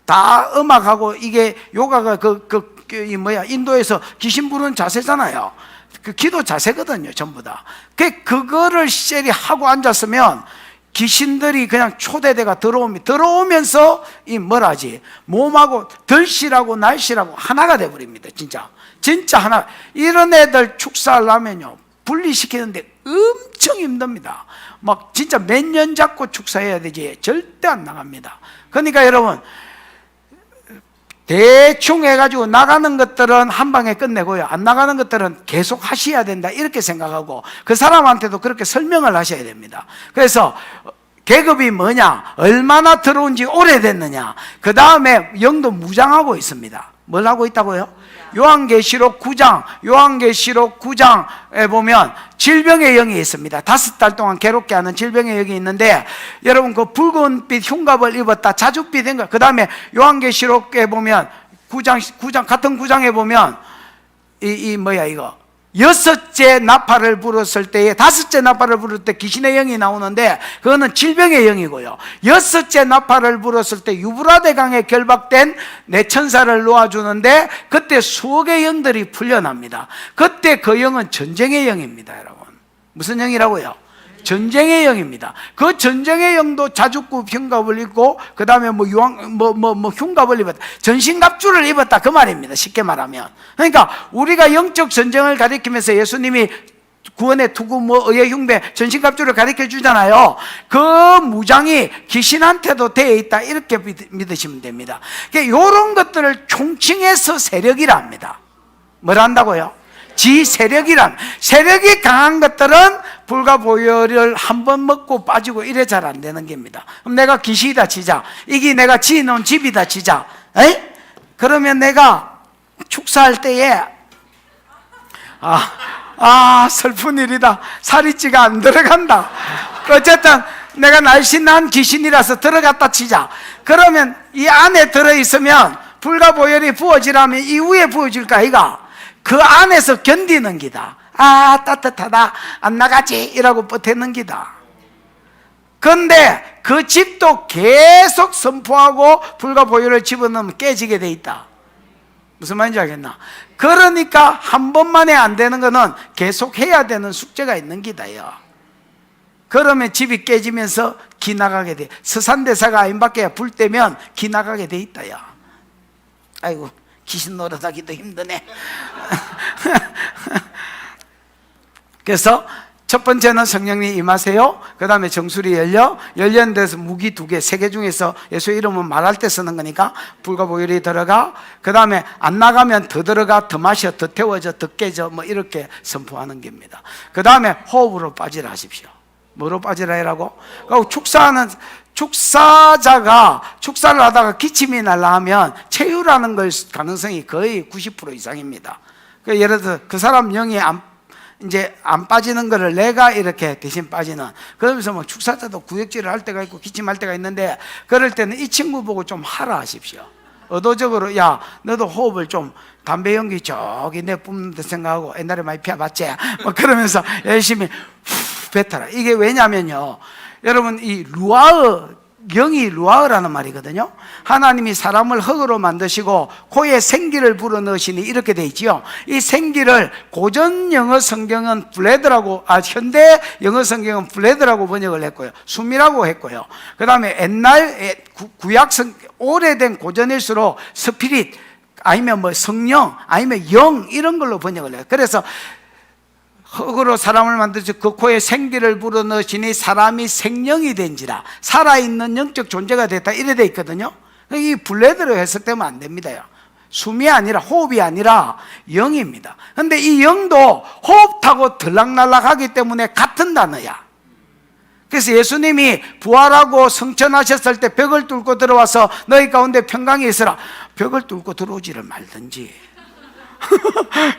다 음악하고 이게 요가가 인도에서 귀신 부르는 자세잖아요. 그 기도 자세거든요, 전부 다. 그거를 셀이 하고 앉았으면 귀신들이 그냥 초대대가 들어오면서 이 뭐라지 몸하고 덜씨라고 날씨라고 하나가 돼버립니다. 진짜 하나. 이런 애들 축사하려면요 분리시키는데 엄청 힘듭니다. 막 진짜 몇 년 잡고 축사해야 되지 절대 안 나갑니다. 그러니까 여러분 대충 해가지고 나가는 것들은 한 방에 끝내고요, 안 나가는 것들은 계속 하셔야 된다 이렇게 생각하고 그 사람한테도 그렇게 설명을 하셔야 됩니다. 그래서 계급이 뭐냐, 얼마나 들어온 지 오래됐느냐, 그 다음에 영도 무장하고 있습니다. 뭘 하고 있다고요? 요한계시록 9장에 보면 질병의 영이 있습니다. 5달 동안 괴롭게 하는 질병의 영이 있는데, 여러분 그 붉은빛 흉갑을 입었다, 자줏빛인 거. 그 다음에 요한계시록에 보면 9장 같은 9장에 보면 이거 6째 나팔을 불었을 때에 5째 나팔을 불을 때 귀신의 영이 나오는데 그거는 질병의 영이고요, 6째 나팔을 불었을 때 유브라데 강에 결박된 내 천사를 놓아주는데 그때 수억의 영들이 풀려납니다. 그때 그 영은 전쟁의 영입니다. 여러분 무슨 영이라고요? 전쟁의 영입니다. 그 전쟁의 영도 자줏굽 흉갑을 입고 그 다음에 흉갑을 입었다, 전신갑주를 입었다 그 말입니다. 쉽게 말하면. 그러니까 우리가 영적 전쟁을 가리키면서 예수님이 구원의 투구 의의 흉배 전신갑주를 가르쳐 주잖아요. 그 무장이 귀신한테도 되어 있다 이렇게 믿으시면 됩니다. 이런 것들을 총칭해서 세력이라 합니다. 뭘 한다고요? 지세력이란. 세력이 강한 것들은 불과 보혈을 한 번 먹고 빠지고 이래 잘 안 되는 겁니다. 그럼 내가 귀신이다 치자, 이게 내가 지어놓은 집이다 치자, 그러면 내가 축사할 때에 슬픈 일이다, 살이찌가 안 들어간다. 어쨌든 내가 날씬한 귀신이라서 들어갔다 치자. 그러면 이 안에 들어있으면 불과 보혈이 부어지라면 이 위에 부어질까 이가? 그 안에서 견디는 기다. 따뜻하다, 안 나가지 이라고 버티는 기다. 그런데 그 집도 계속 선포하고 불과 보혈을 집어넣으면 깨지게 돼 있다. 무슨 말인지 알겠나? 그러니까 한 번만에 안 되는 거는 계속 해야 되는 숙제가 있는 기다요. 그러면 집이 깨지면서 기 나가게 돼. 서산대사가 아임밖에 불 때면 기 나가게 돼 있다요. 아이고 귀신 노릇하기도 힘드네. 그래서 첫 번째는 성령님 임하세요. 그 다음에 정수리 열리는 데서 무기 2개, 3개 중에서 예수 이름은 말할 때 쓰는 거니까 불과 보혈이 들어가. 그 다음에 안 나가면 더 들어가, 더 마셔, 더 태워져, 더 깨져, 이렇게 선포하는 겁니다. 그 다음에 호흡으로 빠지라 하십시오. 뭐로 빠지라 해라고? 그리고 축사자가 축사를 하다가 기침이 날라 하면 체유라는 걸 가능성이 거의 90% 이상입니다. 예를 들어 그 사람 영이 이제 안 빠지는 거를 내가 이렇게 대신 빠지는, 그러면서 축사자도 구역질을 할 때가 있고 기침할 때가 있는데, 그럴 때는 이 친구 보고 좀 하라 하십시오. 의도적으로 야 너도 호흡을 좀 담배 연기 저기 내 뿜는다 생각하고 옛날에 많이 피워봤지? 그러면서 열심히 후 뱉어라. 이게 왜냐면요, 여러분 이 영이 루아흐라는 말이거든요. 하나님이 사람을 흙으로 만드시고 코에 생기를 불어넣으시니 이렇게 돼 있지요. 이 생기를 고전 영어 성경은 블레드라고, 현대 영어 성경은 블레드라고 번역을 했고요, 숨이라고 했고요. 그 다음에 옛날 구약 오래된 고전일수록 스피릿 아니면 성령 아니면 영 이런 걸로 번역을 해요. 그래서 흙으로 사람을 만드셔 그 코에 생기를 불어넣으시니 사람이 생명이 된지라, 살아있는 영적 존재가 됐다 이래 돼 있거든요. 이 블레드로 해석되면 안 됩니다. 숨이 아니라, 호흡이 아니라 영입니다. 그런데 이 영도 호흡 타고 들락날락 하기 때문에 같은 단어야. 그래서 예수님이 부활하고 성천하셨을 때 벽을 뚫고 들어와서 너희 가운데 평강이 있으라. 벽을 뚫고 들어오지를 말든지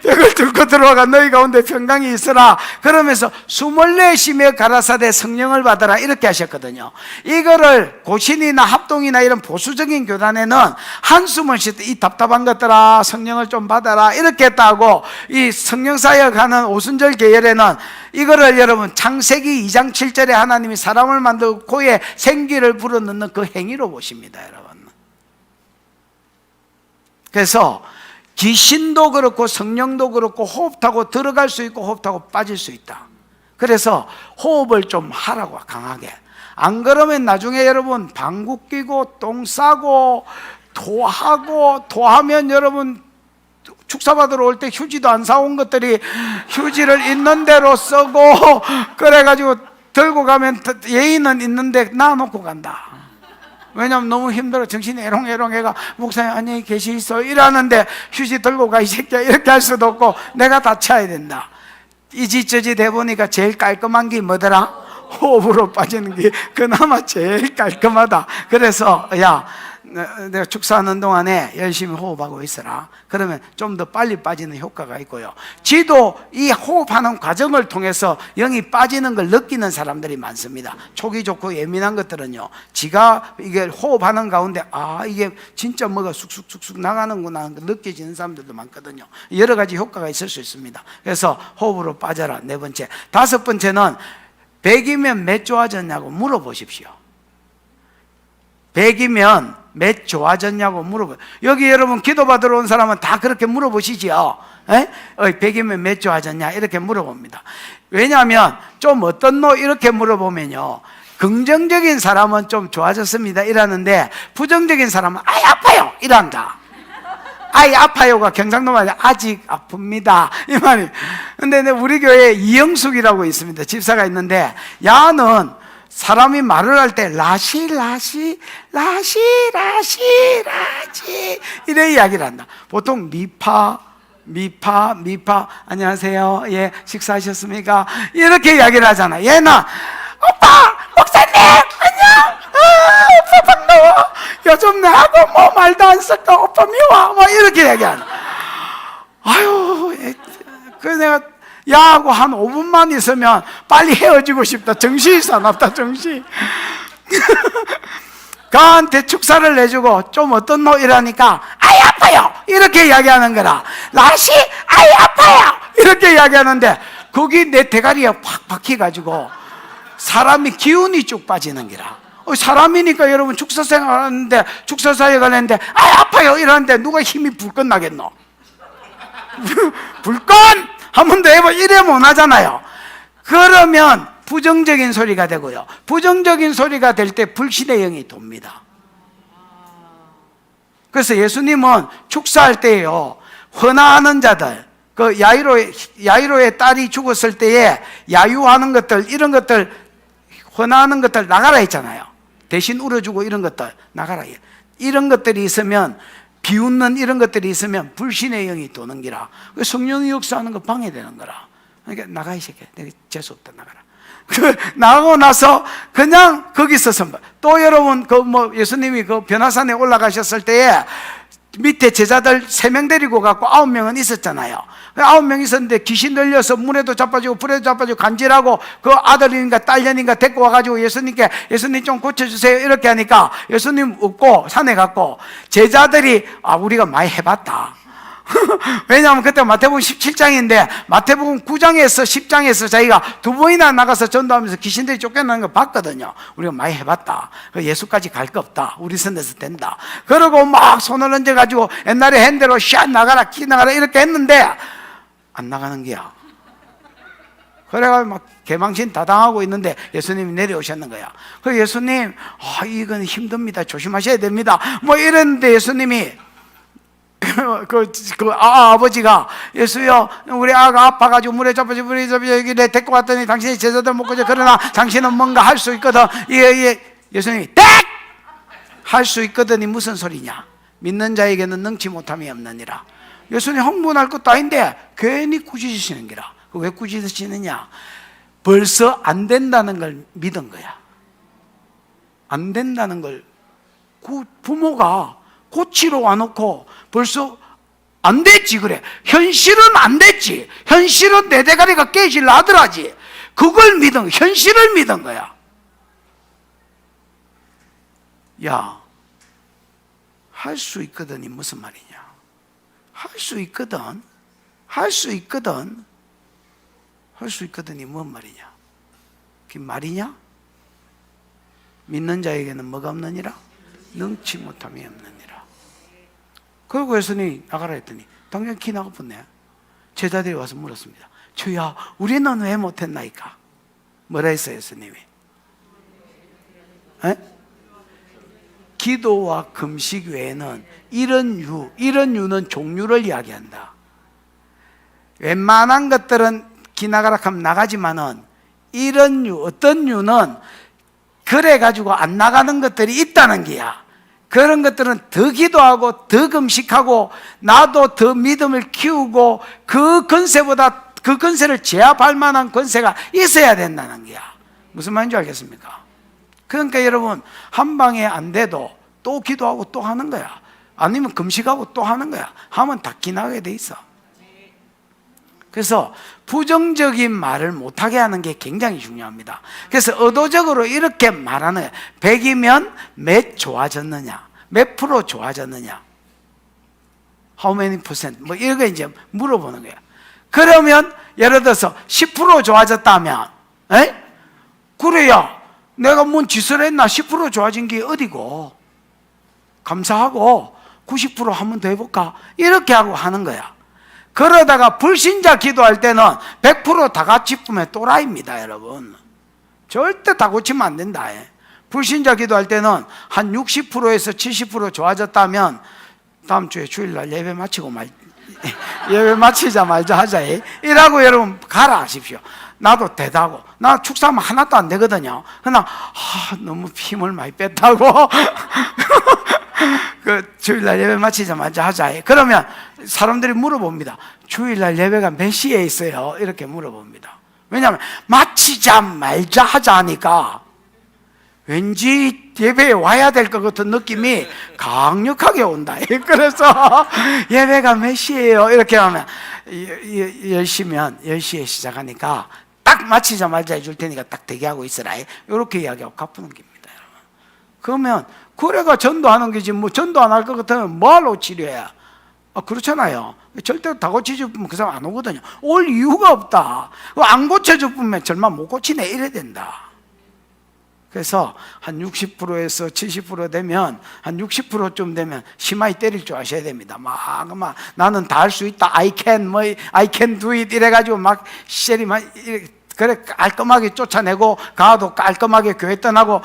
벽을 뚫고 들어와가 너희 가운데 평강이 있으라 그러면서 숨을 내쉬며 가라사대 성령을 받아라 이렇게 하셨거든요. 이거를 고신이나 합동이나 이런 보수적인 교단에는 한숨을 쉴 때 이 답답한 것들아 성령을 좀 받아라 이렇게 했다고, 이 성령사역하는 오순절 계열에는 이거를 여러분 창세기 2장 7절에 하나님이 사람을 만들고 코에 생기를 불어넣는 그 행위로 보십니다. 여러분, 그래서 귀신도 그렇고 성령도 그렇고 호흡 타고 들어갈 수 있고 호흡 타고 빠질 수 있다. 그래서 호흡을 좀 하라고, 강하게. 안 그러면 나중에 여러분 방구 끼고 똥 싸고 토하면 여러분 축사받으러 올 때 휴지도 안 사온 것들이 휴지를 있는 대로 쓰고, 그래가지고 들고 가면 예의는 있는데 놔놓고 간다. 왜냐면 너무 힘들어. 정신이 애롱애롱해가 목사님 안녕히 계시소 이러는데 휴지 들고 가 이 새끼야 이렇게 할 수도 없고 내가 다 쳐야 된다. 이지저지 대보니까 제일 깔끔한 게 뭐더라? 호흡으로 빠지는 게 그나마 제일 깔끔하다. 그래서 야, 내가 축사하는 동안에 열심히 호흡하고 있어라. 그러면 좀 더 빨리 빠지는 효과가 있고요. 지도 이 호흡하는 과정을 통해서 영이 빠지는 걸 느끼는 사람들이 많습니다. 촉이 좋고 예민한 것들은요, 지가 이게 호흡하는 가운데 이게 진짜 뭐가 쑥쑥쑥쑥 나가는구나 하는 걸 느껴지는 사람들도 많거든요. 여러 가지 효과가 있을 수 있습니다. 그래서 호흡으로 빠져라. 네 번째. 다섯 번째는 100이면 몇 좋아졌냐고 물어보십시오. 100이면 몇 좋아졌냐고 물어봐요. 여기 여러분 기도받으러 온 사람은 다 그렇게 물어보시지요. 100이면 몇 좋아졌냐 이렇게 물어봅니다. 왜냐하면 좀 어떤 노 이렇게 물어보면요, 긍정적인 사람은 좀 좋아졌습니다 이러는데 부정적인 사람은 아파요 이란다. 아파요가 경상도 말이 아직 아픕니다 이 말이. 근데 우리 교회에 이영숙이라고 있습니다. 집사가 있는데 야는 사람이 말을 할 때 라시 이래 이야기를 한다. 보통 미파 안녕하세요, 예, 식사하셨습니까 이렇게 이야기를 하잖아. 얘는 오빠 목사님 안녕, 오빠 반가워, 요즘 나하고 뭐 말도 안 섞어, 오빠 미워, 뭐 이렇게 얘기하는. 그래서 내가 야하고 한 5분만 있으면 빨리 헤어지고 싶다. 정신이 사납다, 정신. 가한테 축사를 내주고 좀 어떤 노 이러니까 아파요 이렇게 이야기하는 거라. 라시 아파요 이렇게 이야기하는데 거기 내 대가리에 확 박혀가지고 사람이 기운이 쭉 빠지는 거라. 사람이니까 여러분 축사 생활하는데 축사사에 가는데 아파요 이러는데 누가 힘이 불끈 나겠노? 불끈 한 번 더 해봐 이래 못하잖아요. 그러면 부정적인 소리가 되고요, 부정적인 소리가 될 때 불신의 영이 돕니다. 그래서 예수님은 축사할 때요, 헌화하는 자들, 그 야이로의 딸이 죽었을 때에 야유하는 것들, 이런 것들, 헌화하는 것들 나가라 했잖아요. 대신 울어주고 이런 것들 나가라. 이런 것들이 있으면, 비웃는 이런 것들이 있으면 불신의 영이 도는 기라. 성령이 역사하는 거 방해되는 거라. 그러니까 나가 이 새끼야, 내가 재수없다 나가라. 나가고 나서 그냥 거기서 선발. 또 여러분 예수님이 그 변화산에 올라가셨을 때에 밑에 제자들 3명 데리고 갔고 9명은 있었잖아요. 9명 있었는데 귀신 들려서 물에도 자빠지고 불에도 자빠지고 간질하고 그 아들인가 딸년인가 데리고 와가지고 예수님께 예수님 좀 고쳐주세요 이렇게 하니까 예수님 없고 산에 갔고 제자들이 우리가 많이 해봤다. 왜냐하면 그때 마태복음 17장인데 마태복음 9장에서 10장에서 자기가 2번이나 나가서 전도하면서 귀신들이 쫓겨나는 거 봤거든요. 우리가 많이 해봤다. 예수까지 갈 거 없다. 우리 선에서 된다. 그러고 막 손을 얹어가지고 옛날에 핸대로 샷 나가라 키 나가라 이렇게 했는데 안 나가는 거야. 그래가지고 막 개망신 다 당하고 있는데 예수님이 내려오셨는 거야. 그 예수님 이건 힘듭니다, 조심하셔야 됩니다 뭐 이랬는데 예수님이 아버지가 예수여 우리 아가 아파가지고 물에 잡아지고 여기 내 데리고 왔더니 당신이 제자들 못 고쳐. 그러나 당신은 뭔가 할 수 있거든. 예수님이 땡! 할 수 있거든이 무슨 소리냐? 믿는 자에게는 능치 못함이 없느니라. 예수님 흥분할 것도 아닌데 괜히 꾸짖으시는 거라. 왜 꾸짖으시느냐? 벌써 안 된다는 걸 믿은 거야. 안 된다는 걸. 부모가 고치러 와놓고 벌써 안 됐지 그래. 현실은 안 됐지. 현실은 내 대가리가 깨질 나더라지. 그걸 믿은, 현실을 믿은 거야. 야, 할 수 있거든이 무슨 말이냐? 할 수 있거든. 할 수 있거든. 할 수 있거든이 뭔 말이냐? 그게 말이냐? 믿는 자에게는 뭐가 없느니라? 능치 못함이 없느니라. 그리고 예수님이 나가라 했더니 당장 기 나가 붙네. 제자들이 와서 물었습니다. 주야, 우리는 왜 못했나이까? 뭐라 했어요, 스님이? 에? 기도와 금식 외에는 이런 유는 종류를 이야기한다. 웬만한 것들은 기나가라 하면 나가지만은 이런 유, 어떤 유는 그래가지고 안 나가는 것들이 있다는 게야. 그런 것들은 더 기도하고 더 금식하고 나도 더 믿음을 키우고 그 권세를 제압할 만한 권세가 있어야 된다는 게야. 무슨 말인지 알겠습니까? 그러니까 여러분, 한 방에 안 돼도 또 기도하고 또 하는 거야. 아니면 금식하고 또 하는 거야. 하면 다 기나게 돼 있어. 그래서 부정적인 말을 못하게 하는 게 굉장히 중요합니다. 그래서 의도적으로 이렇게 말하는 거예요. 100이면 몇 좋아졌느냐, 몇 프로 좋아졌느냐, how many percent, 뭐 이런 거 이제 물어보는 거예요. 그러면 예를 들어서 10% 좋아졌다면, 에? 그래야 내가 뭔 짓을 했나? 10% 좋아진 게 어디고, 감사하고 90% 한 번 더 해볼까? 이렇게 하고 하는 거야. 그러다가 불신자 기도할 때는 100% 다 같이 뿌면 또라이입니다, 여러분. 절대 다 고치면 안 된다. 불신자 기도할 때는 한 60%에서 70% 좋아졌다면 다음 주에 주일날 예배 마치고 예배 마치자 말자 하자. 이라고 여러분 가라 하십시오. 나도 대다고. 나 축사하면 하나도 안 되거든요. 그러나 너무 힘을 많이 뺐다고 그 주일날 예배 마치자 말자 하자. 그러면 사람들이 물어봅니다. 주일날 예배가 몇 시에 있어요? 이렇게 물어봅니다. 왜냐하면 마치자 말자 하자 하니까 왠지 예배에 와야 될 것 같은 느낌이 강력하게 온다. 그래서 예배가 몇 시에요? 이렇게 하면 10시면 10시에 시작하니까 딱 마치자 말자 해줄 테니까 딱 대기하고 있으라. 이렇게 이야기하고 갚는 겁니다, 여러분. 그러면 그래가 전도하는 거지, 뭐 전도 안 할 것 같으면 뭐하러 치료해야? 그렇잖아요. 절대로 다 고쳐주면 그 사람 안 오거든요. 올 이유가 없다. 안 고쳐주면 절만 못 고치네 이래야 된다. 그래서 한 60%에서 70% 되면, 한 60%쯤 되면 심하게 때릴 줄 아셔야 됩니다. 막 나는 다 할 수 있다, I can do it 이래가지고 막 쉐리 막 그래 깔끔하게 쫓아내고 가도 깔끔하게 교회 떠나고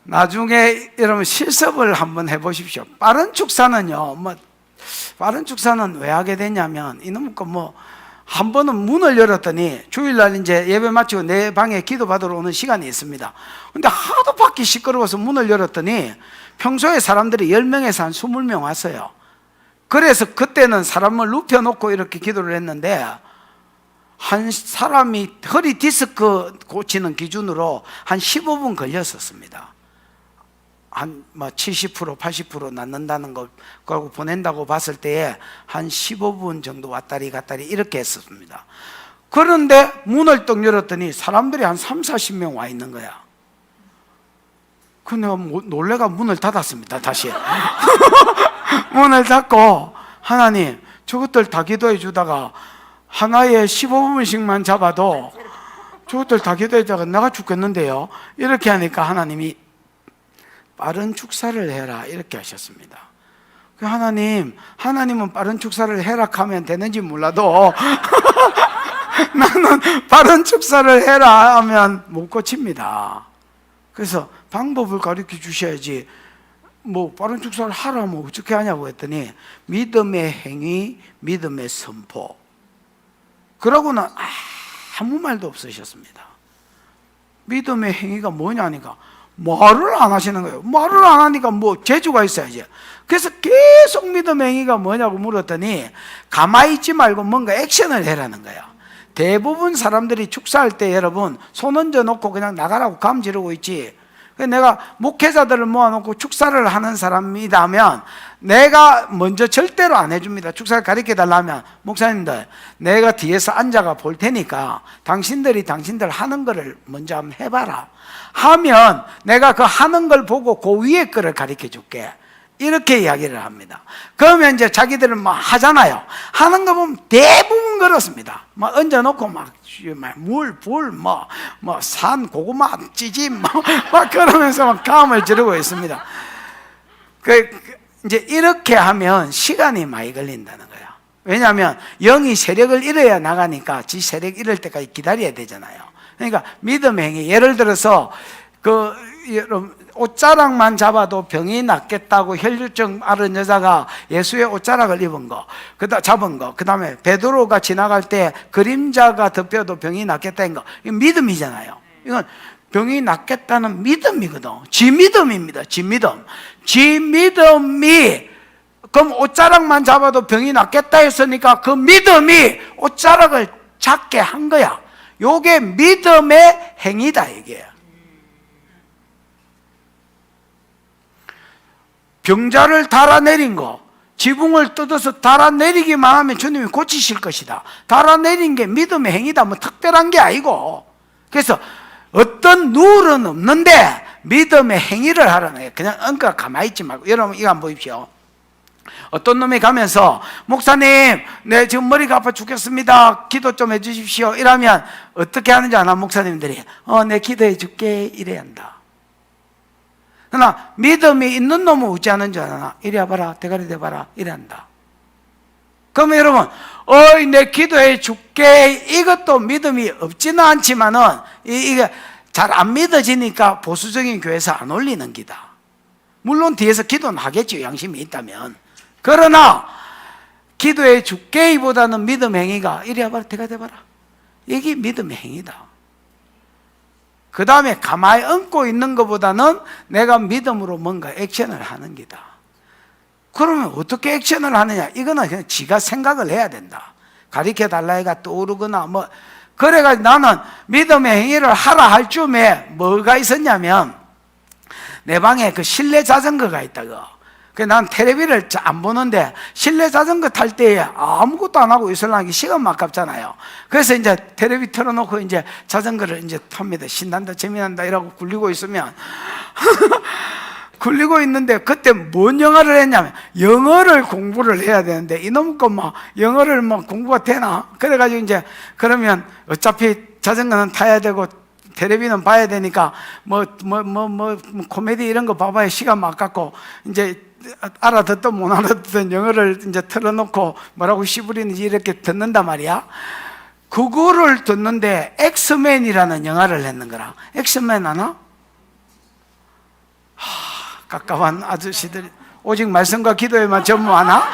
나중에 여러분 실습을 한번 해보십시오. 빠른 축사는요, 빠른 축사는 왜 하게 되냐면, 이놈 거 한 번은 문을 열었더니, 주일날 이제 예배 마치고 내 방에 기도 받으러 오는 시간이 있습니다. 근데 하도 밖이 시끄러워서 문을 열었더니, 평소에 사람들이 10명에서 한 20명 왔어요. 그래서 그때는 사람을 눕혀놓고 이렇게 기도를 했는데, 한 사람이 허리 디스크 고치는 기준으로 한 15분 걸렸었습니다. 한 70% 80% 낫는다는 걸 그러고 보낸다고 봤을 때에 한 15분 정도 왔다리 갔다리 이렇게 했었습니다. 그런데 문을 떡 열었더니 사람들이 한 30-40명 와 있는 거야. 그 내가 놀래가 문을 닫았습니다, 다시. 문을 닫고, 하나님 저것들 다 기도해 주다가 하나에 15분씩만 잡아도 저것들 다 기도해 주다가 내가 죽겠는데요. 이렇게 하니까 하나님이 빠른 축사를 해라 이렇게 하셨습니다. 하나님은 빠른 축사를 해라 하면 되는지 몰라도 나는 빠른 축사를 해라 하면 못 고칩니다. 그래서 방법을 가르쳐 주셔야지, 빠른 축사를 하라면 어떻게 하냐고 했더니, 믿음의 행위, 믿음의 선포. 그러고는 아무 말도 없으셨습니다. 믿음의 행위가 뭐냐니까 말을 안 하시는 거예요. 말을 안 하니까 재주가 있어야지. 그래서 계속 믿음의 행위가 뭐냐고 물었더니 가만히 있지 말고 뭔가 액션을 해라는 거예요. 대부분 사람들이 축사할 때 여러분 손 얹어 놓고 그냥 나가라고 감 지르고 있지. 내가 목회자들을 모아놓고 축사를 하는 사람이라면 내가 먼저 절대로 안 해줍니다. 축사를 가르쳐 달라면, 목사님들 내가 뒤에서 앉아가 볼 테니까 당신들 하는 거를 먼저 한번 해봐라 하면 내가 그 하는 걸 보고 그 위에 거를 가르쳐 줄게, 이렇게 이야기를 합니다. 그러면 이제 자기들은 하잖아요. 하는 거 보면 대부분 뻥 걸었습니다. 막 얹어놓고 산, 고구마, 찌짐, 막 그러면서 막 감을 지르고 있습니다. 이제 이렇게 하면 시간이 많이 걸린다는 거예요. 왜냐하면 영이 세력을 잃어야 나가니까 지 세력 잃을 때까지 기다려야 되잖아요. 그러니까 믿음의 행위, 예를 들어서 여러분 옷자락만 잡아도 병이 낫겠다고 혈류증 앓은 여자가 예수의 옷자락을 잡은 거, 그 다음에 베드로가 지나갈 때 그림자가 덮여도 병이 낫겠다는 거, 이건 믿음이잖아요. 이건 병이 낫겠다는 믿음이거든. 지 믿음입니다. 지 믿음. 지 믿음이, 그럼 옷자락만 잡아도 병이 낫겠다 했으니까 그 믿음이 옷자락을 잡게 한 거야. 요게 믿음의 행위다, 이게. 병자를 달아내린 거, 지붕을 뜯어서 달아내리기만 하면 주님이 고치실 것이다. 달아내린 게 믿음의 행위다. 뭐 특별한 게 아니고. 그래서 어떤 룰은 없는데 믿음의 행위를 하라는 거예요. 그냥 엉까 가만히 있지 말고. 여러분 이거 한번 보십시오. 어떤 놈이 가면서 목사님, 네 지금 머리가 아파 죽겠습니다. 기도 좀 해주십시오. 이러면 어떻게 하는지 아나? 목사님들이 내 기도해 줄게 이래야 한다. 그러나 믿음이 있는 놈은 어찌 하는 줄 아나? 이리 와봐라, 대가리 대봐라 이래 한다. 그러면 여러분 내 기도해 줄게, 이것도 믿음이 없지는 않지만은 이게 잘 안 믿어지니까 보수적인 교회에서 안 올리는 기다. 물론 뒤에서 기도는 하겠죠, 양심이 있다면. 그러나 기도해 줄게 보다는 믿음 행위가 이리 와봐라, 대가리 대봐라, 이게 믿음의 행위다. 그 다음에 가만히 얹고 있는 것보다는 내가 믿음으로 뭔가 액션을 하는 기다. 그러면 어떻게 액션을 하느냐? 이거는 그냥 지가 생각을 해야 된다. 가르쳐 달라 해가 떠오르거나 그래가지고 나는 믿음의 행위를 하라 할 쯤에 뭐가 있었냐면, 내 방에 그 실내 자전거가 있다고. 난 텔레비를 안 보는데 실내 자전거 탈 때 아무것도 안 하고 있으려는 게 시간 아깝잖아요. 그래서 이제 텔레비 틀어놓고 이제 자전거를 이제 탑니다. 신난다, 재미난다 이러고 굴리고 있으면 굴리고 있는데 그때 뭔 영어를 했냐면 영어를 공부를 해야 되는데 이놈 거 영어를 공부가 되나? 그래가지고 이제 그러면 어차피 자전거는 타야 되고 텔레비는 봐야 되니까 코미디 이런 거 봐봐야 시간 아깝고, 이제 알아듣든 못 알아듣든 영어를 이제 틀어놓고 뭐라고 씨부리는지 이렇게 듣는단 말이야. 그거를 듣는데 엑스맨이라는 영화를 했는 거라. 엑스맨 아나? 깝깝한 아저씨들, 오직 말씀과 기도에만 전무하나?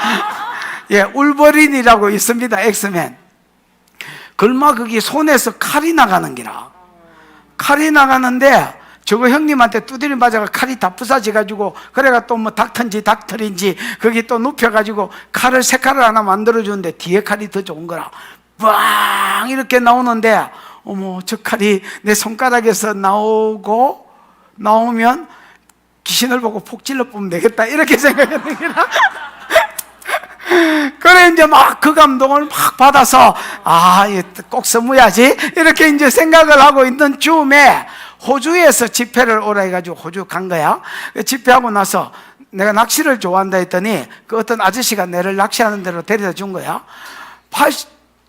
예, 울버린이라고 있습니다. 엑스맨. 글마 거기 손에서 칼이 나가는 기라. 칼이 나가는데 저거 형님한테 두드려 맞아가 칼이 다 부서져가지고, 그래가 또 닥터인지 닥터인지 거기 또 눕혀가지고 새 칼을 하나 만들어주는데 뒤에 칼이 더 좋은 거라. 빵 이렇게 나오는데, 어머 저 칼이 내 손가락에서 나오면 귀신을 보고 폭 찔러 뽑으면 되겠다 이렇게 생각했는 거라. 그래 이제 그 감동을 받아서 꼭 써무야지 이렇게 이제 생각을 하고 있는 즈음에 호주에서 집회를 오라 해가지고 호주 간 거야. 집회하고 나서 내가 낚시를 좋아한다 했더니 그 어떤 아저씨가 내를 낚시하는 데로 데려다 준 거야.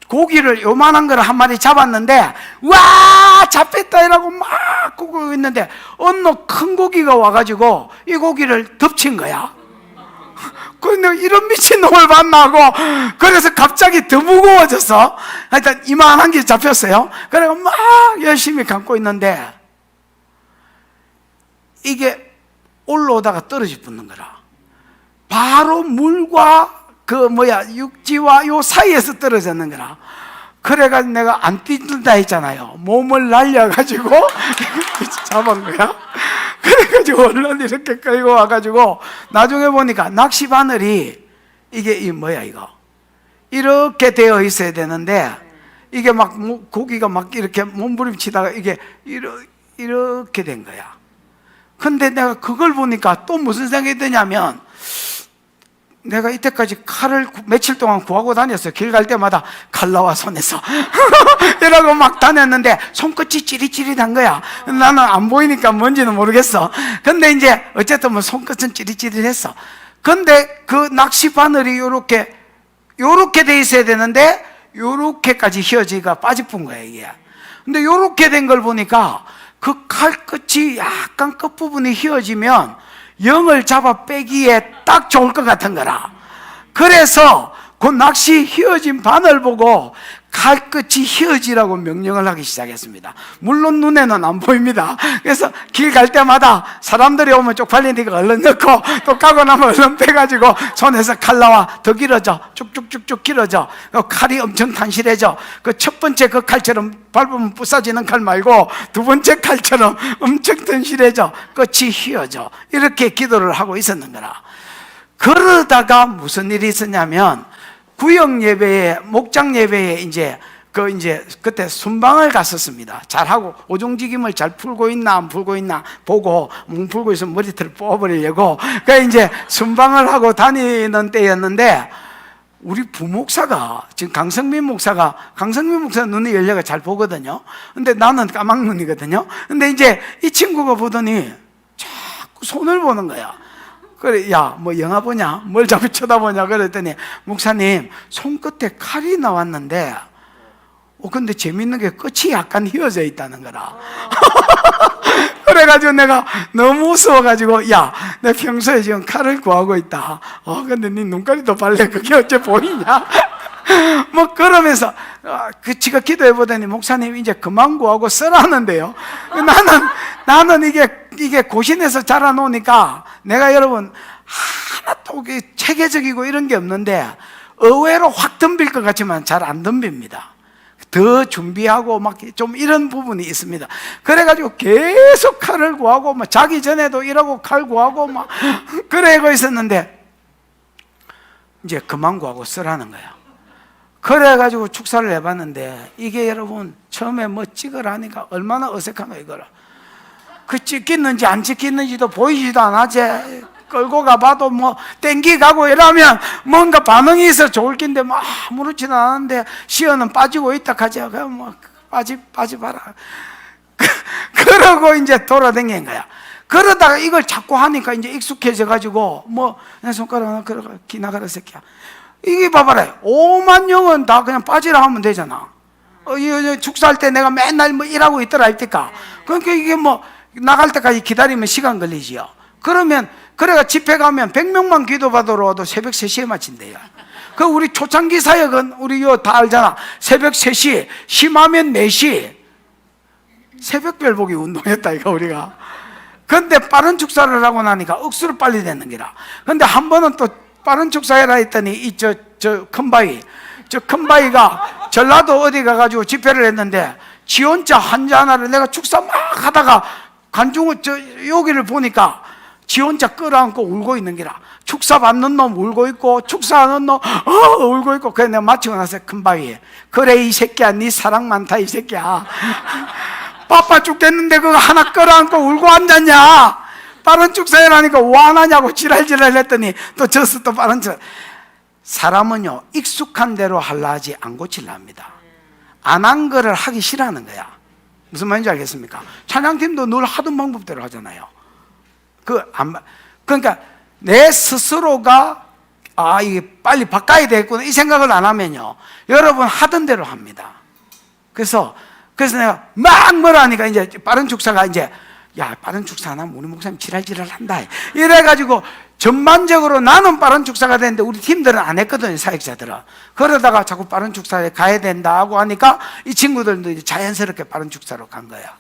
고기를 요만한 걸 한 마리 잡았는데, 와 잡혔다 이라고 막 굽고 있는데 어느 큰 고기가 와가지고 이 고기를 덮친 거야. 근데 이런 미친놈을 만나고, 그래서 갑자기 더 무거워져서 하여튼 이만한 게 잡혔어요. 그래서 막 열심히 감고 있는데 이게 올라오다가 떨어져 붙는 거라. 바로 물과 육지와 요 사이에서 떨어졌는 거라. 그래가지고 내가 안 뛰는다 했잖아요. 몸을 날려가지고 잡은 거야. 그래가지고 얼른 이렇게 끌고 와가지고 나중에 보니까 낚시 바늘이 이게 이거 이렇게 되어 있어야 되는데, 이게 고기가 이렇게 몸부림치다가 이게 이렇게 된 거야. 근데 내가 그걸 보니까 또 무슨 생각이 드냐면, 내가 이때까지 칼을 며칠 동안 구하고 다녔어요. 길 갈 때마다 칼 나와 손에서 이러고 막 다녔는데 손끝이 찌릿찌릿한 거야. 나는 안 보이니까 뭔지는 모르겠어. 근데 이제 어쨌든 손끝은 찌릿찌릿했어. 근데 그 낚시 바늘이 요렇게 돼 있어야 되는데 요렇게까지 휘어지가 빠집은 거야 이게. 근데 요렇게 된 걸 보니까 그 칼 끝이 약간 끝부분이 휘어지면 영을 잡아 빼기에 딱 좋을 것 같은 거라. 그래서 그 낚시 휘어진 바늘 보고 칼 끝이 휘어지라고 명령을 하기 시작했습니다. 물론 눈에는 안 보입니다. 그래서 길 갈 때마다 사람들이 오면 쪽팔리니까 얼른 넣고 또 가고 나면 얼른 빼가지고 손에서 칼 나와 더 길어져. 쭉쭉쭉쭉 길어져. 칼이 엄청 탄실해져. 그 첫 번째 그 칼처럼 밟으면 부서지는 칼 말고 두 번째 칼처럼 엄청 탄실해져. 끝이 휘어져. 이렇게 기도를 하고 있었는 거라. 그러다가 무슨 일이 있었냐면 구역 예배에, 목장 예배에 이제 그때 순방을 갔었습니다. 잘하고 오종지김을 잘 풀고 있나 안 풀고 있나 보고 뭉 풀고 있으면 머리털을 뽑아버리려고 이제 순방을 하고 다니는 때였는데 우리 부목사가 지금 강성민 목사 눈이 열려가 잘 보거든요. 근데 나는 까막눈이거든요. 근데 이제 이 친구가 보더니 자꾸 손을 보는 거야. 그래, 야, 뭐 영화 보냐? 뭘 자꾸 쳐다보냐? 그랬더니 목사님 손끝에 칼이 나왔는데 근데 재밌는 게 끝이 약간 휘어져 있다는 거라. 그래가지고 내가 너무 무서워가지고 야, 내 평소에 지금 칼을 구하고 있다. 근데 네 눈가리도 발래. 그게 어째 보이냐? 뭐 그러면서 지가 기도해보더니 목사님 이제 그만 구하고 쓰라는데요. 나는 이게 고신에서 자라놓으니까 내가 여러분 하나도 체계적이고 이런 게 없는데 의외로 확 덤빌 것 같지만 잘 안 덤빕니다. 더 준비하고 막 좀 이런 부분이 있습니다. 그래가지고 계속 칼을 구하고 막 자기 전에도 일하고 칼 구하고 막 그러고 있었는데 이제 그만 구하고 쓰라는 거야. 그래가지고 축사를 해봤는데 이게 여러분 처음에 뭐 찍으라니까 얼마나 어색하노 이거를. 그 찍혔는지 안 찍혔는지도 보이지도 않아지. 끌고 가봐도 뭐 땡기 가고 이러면 뭔가 반응이 있어 좋을 낀데 뭐 아무렇지도 않은데 시어는 빠지고 있다 하지. 그냥 뭐 빠지봐라. 그러고 이제 돌아다닌 거야. 그러다가 이걸 자꾸 하니까 이제 익숙해져 가지고 뭐 내 손가락 하나 걸어가 기나가라 새끼야. 이게 봐봐라. 5만 영은 다 그냥 빠지라 하면 되잖아. 축사할 때 내가 맨날 뭐 일하고 있더라 할때까. 그러니까 이게 뭐 나갈 때까지 기다리면 시간 걸리지요. 그러면 그래가 집회 가면 100명만 기도받으러 와도 새벽 3시에 마친대요. 그 우리 초창기 사역은 우리 다 알잖아. 새벽 3시, 심하면 4시 새벽별 보기 운동했다 이거 우리가. 근데 빠른 축사를 하고 나니까 억수로 빨리 되는 기라. 근데 한 번은 또 빠른 축사해라 했더니 저 큰 바위가 전라도 어디 가가지고 집회를 했는데 지 혼자 한자 하나를 내가 축사 막 하다가 관중을 여기를 보니까 지 혼자 끌어안고 울고 있는 기라. 축사 받는 놈 울고 있고 축사하는 놈 울고 있고. 그래 내가 마치고 나서 큰 바위에 그래 이 새끼야 네 사랑 많다 이 새끼야. 바빠 죽겠는데 그거 하나 끌어안고 울고 앉았냐. 빠른 축사해라니까 와나냐고 지랄지랄 했더니 또 졌어. 또 빠른 축사. 사람은요 익숙한 대로 하려 하지 안 고칠라 합니다. 안 한 거를 하기 싫어하는 거야. 무슨 말인지 알겠습니까? 찬양팀도 늘 하던 방법대로 하잖아요. 그러니까 내 스스로가 이게 빨리 바꿔야 되겠구나 이 생각을 안 하면요 여러분 하던 대로 합니다. 그래서 내가 막 뭐라 하니까 이제 빠른 축사가 이제 야 빠른 축사 하나 우리 목사님 지랄지랄 한다 이래가지고 전반적으로 나는 빠른 축사가 되는데 우리 팀들은 안 했거든요. 사역자들은. 그러다가 자꾸 빠른 축사에 가야 된다고 하니까 이 친구들도 이제 자연스럽게 빠른 축사로 간 거야.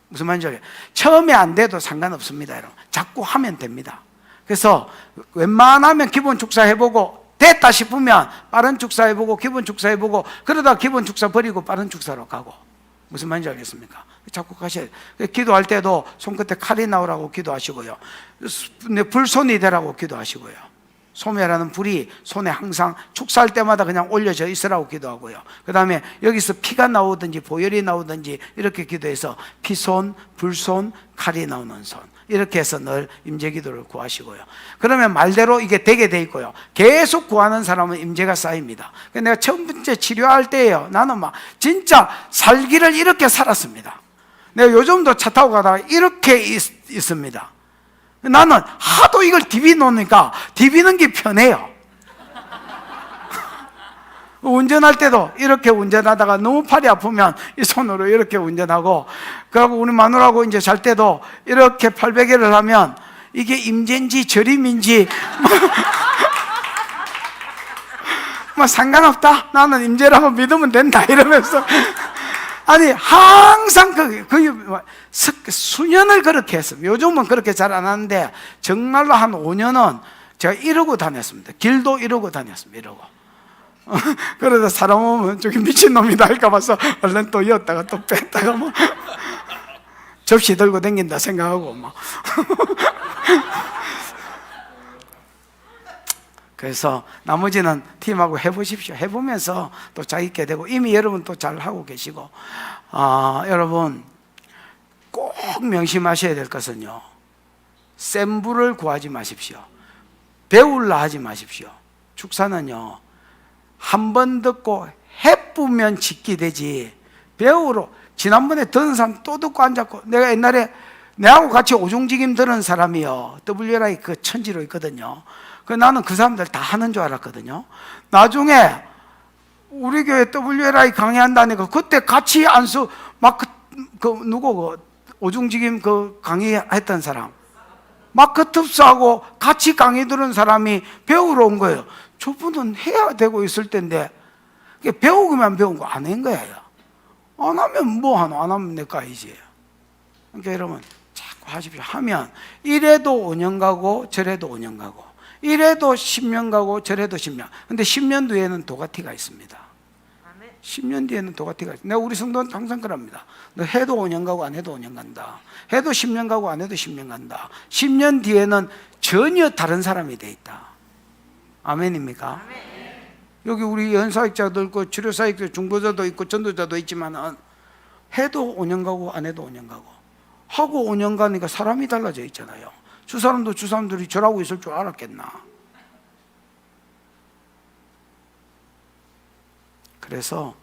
무슨 말인지 알겠어요? 처음에 안 돼도 상관없습니다. 여러분. 자꾸 하면 됩니다. 그래서 웬만하면 기본 축사 해보고 됐다 싶으면 빠른 축사 해보고 기본 축사 해보고 그러다 기본 축사 버리고 빠른 축사로 가고. 무슨 말인지 알겠습니까? 자꾸 가셔야 돼요. 기도할 때도 손끝에 칼이 나오라고 기도하시고요. 불손이 되라고 기도하시고요. 소멸하는 불이 손에 항상 축사할 때마다 그냥 올려져 있으라고 기도하고요. 그 다음에 여기서 피가 나오든지 보혈이 나오든지 이렇게 기도해서 피손, 불손, 칼이 나오는 손 이렇게 해서 늘 임재기도를 구하시고요. 그러면 말대로 이게 되게 돼 있고요. 계속 구하는 사람은 임재가 쌓입니다. 내가 첫 번째 치료할 때예요. 나는 막 진짜 살기를 이렇게 살았습니다. 내가 요즘도 차 타고 가다가 이렇게 있습니다. 나는 하도 이걸 디비 놓으니까 디비는 게 편해요. 운전할 때도 이렇게 운전하다가 너무 팔이 아프면 이 손으로 이렇게 운전하고, 그리고 우리 마누라하고 이제 잘 때도 이렇게 팔베개를 하면 이게 임재인지 절임인지 뭐 상관없다, 나는 임재라고 믿으면 된다 이러면서 아니 항상 수년을 그렇게 했습니다. 요즘은 그렇게 잘 안 하는데 정말로 한 5년은 제가 이러고 다녔습니다. 길도 이러고 다녔습니다. 이러고. 그러다 사람 오면 저기 미친놈이다 할까 봐서 얼른 또 이었다가 또 뺐다가 뭐 접시 들고 다닌다 생각하고 뭐. 그래서 나머지는 팀하고 해보십시오. 해보면서 또 자기게 되고, 이미 여러분 또 잘하고 계시고, 여러분 꼭 명심하셔야 될 것은요, 센 불을 구하지 마십시오. 배울라 하지 마십시오. 축사는요, 한 번 듣고 해쁘면 짓기 되지, 배우러 지난번에 듣는 사람 또 듣고 앉았고, 내가 옛날에 내하고 같이 오중직임 들은 사람이요, WRI 그 천지로 있거든요. 나는 그 사람들 다 하는 줄 알았거든요. 나중에 우리 교회 WRI 강의한다니까 그때 같이 안수 누구 오중직임 그 강의했던 사람, 마크 툽스하고 같이 강의 들은 사람이 배우러 온 거예요. 저분은 해야 되고 있을 텐데 배우기만 배운 거 안 한 거예요. 안 하면 뭐 하노? 안 하면 내가 이제. 그러니까 여러분 자꾸 하십시오. 하면 이래도 5년 가고 저래도 5년 가고, 이래도 10년 가고 저래도 10년. 근데 10년 뒤에는 도가티가 있습니다. 10년 뒤에는 도가티가 있습니다. 내가 우리 성도는 항상 그럽니다. 너 해도 5년 가고 안 해도 5년 간다. 해도 10년 가고 안 해도 10년 간다. 10년 뒤에는 전혀 다른 사람이 돼 있다. 아멘입니까? 아멘. 여기 우리 연사역자도 있고 치료사역자 중보자도 있고 전도자도 있지만 해도 5년 가고 안 해도 5년 가고, 하고 5년 가니까 사람이 달라져 있잖아요. 주 사람들이 저라고 있을 줄 알았겠나. 그래서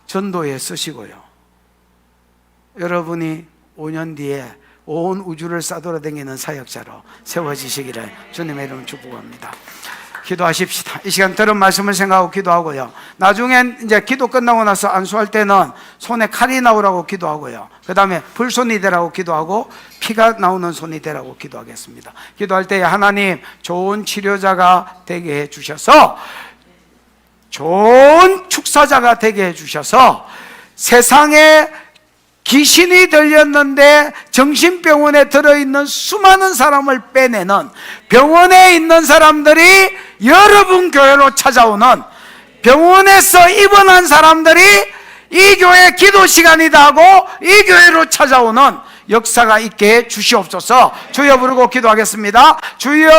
전도에 쓰시고요, 여러분이 5년 뒤에 온 우주를 싸돌아다니는 사역자로 세워지시기를 주님의 이름으로 축복합니다. 기도하십시다. 이 시간 들은 말씀을 생각하고 기도하고요, 나중엔 이제 기도 끝나고 나서 안수할 때는 손에 칼이 나오라고 기도하고요, 그 다음에 불손이 되라고 기도하고 피가 나오는 손이 되라고 기도하겠습니다. 기도할 때 하나님 좋은 치료자가 되게 해주셔서, 좋은 축사자가 되게 해주셔서, 세상에 귀신이 들렸는데 정신병원에 들어있는 수많은 사람을 빼내는, 병원에 있는 사람들이 여러분 교회로 찾아오는, 병원에서 입원한 사람들이 이 교회 기도 시간이다 하고 이 교회로 찾아오는 역사가 있게 해 주시옵소서. 주여 부르고 기도하겠습니다. 주여.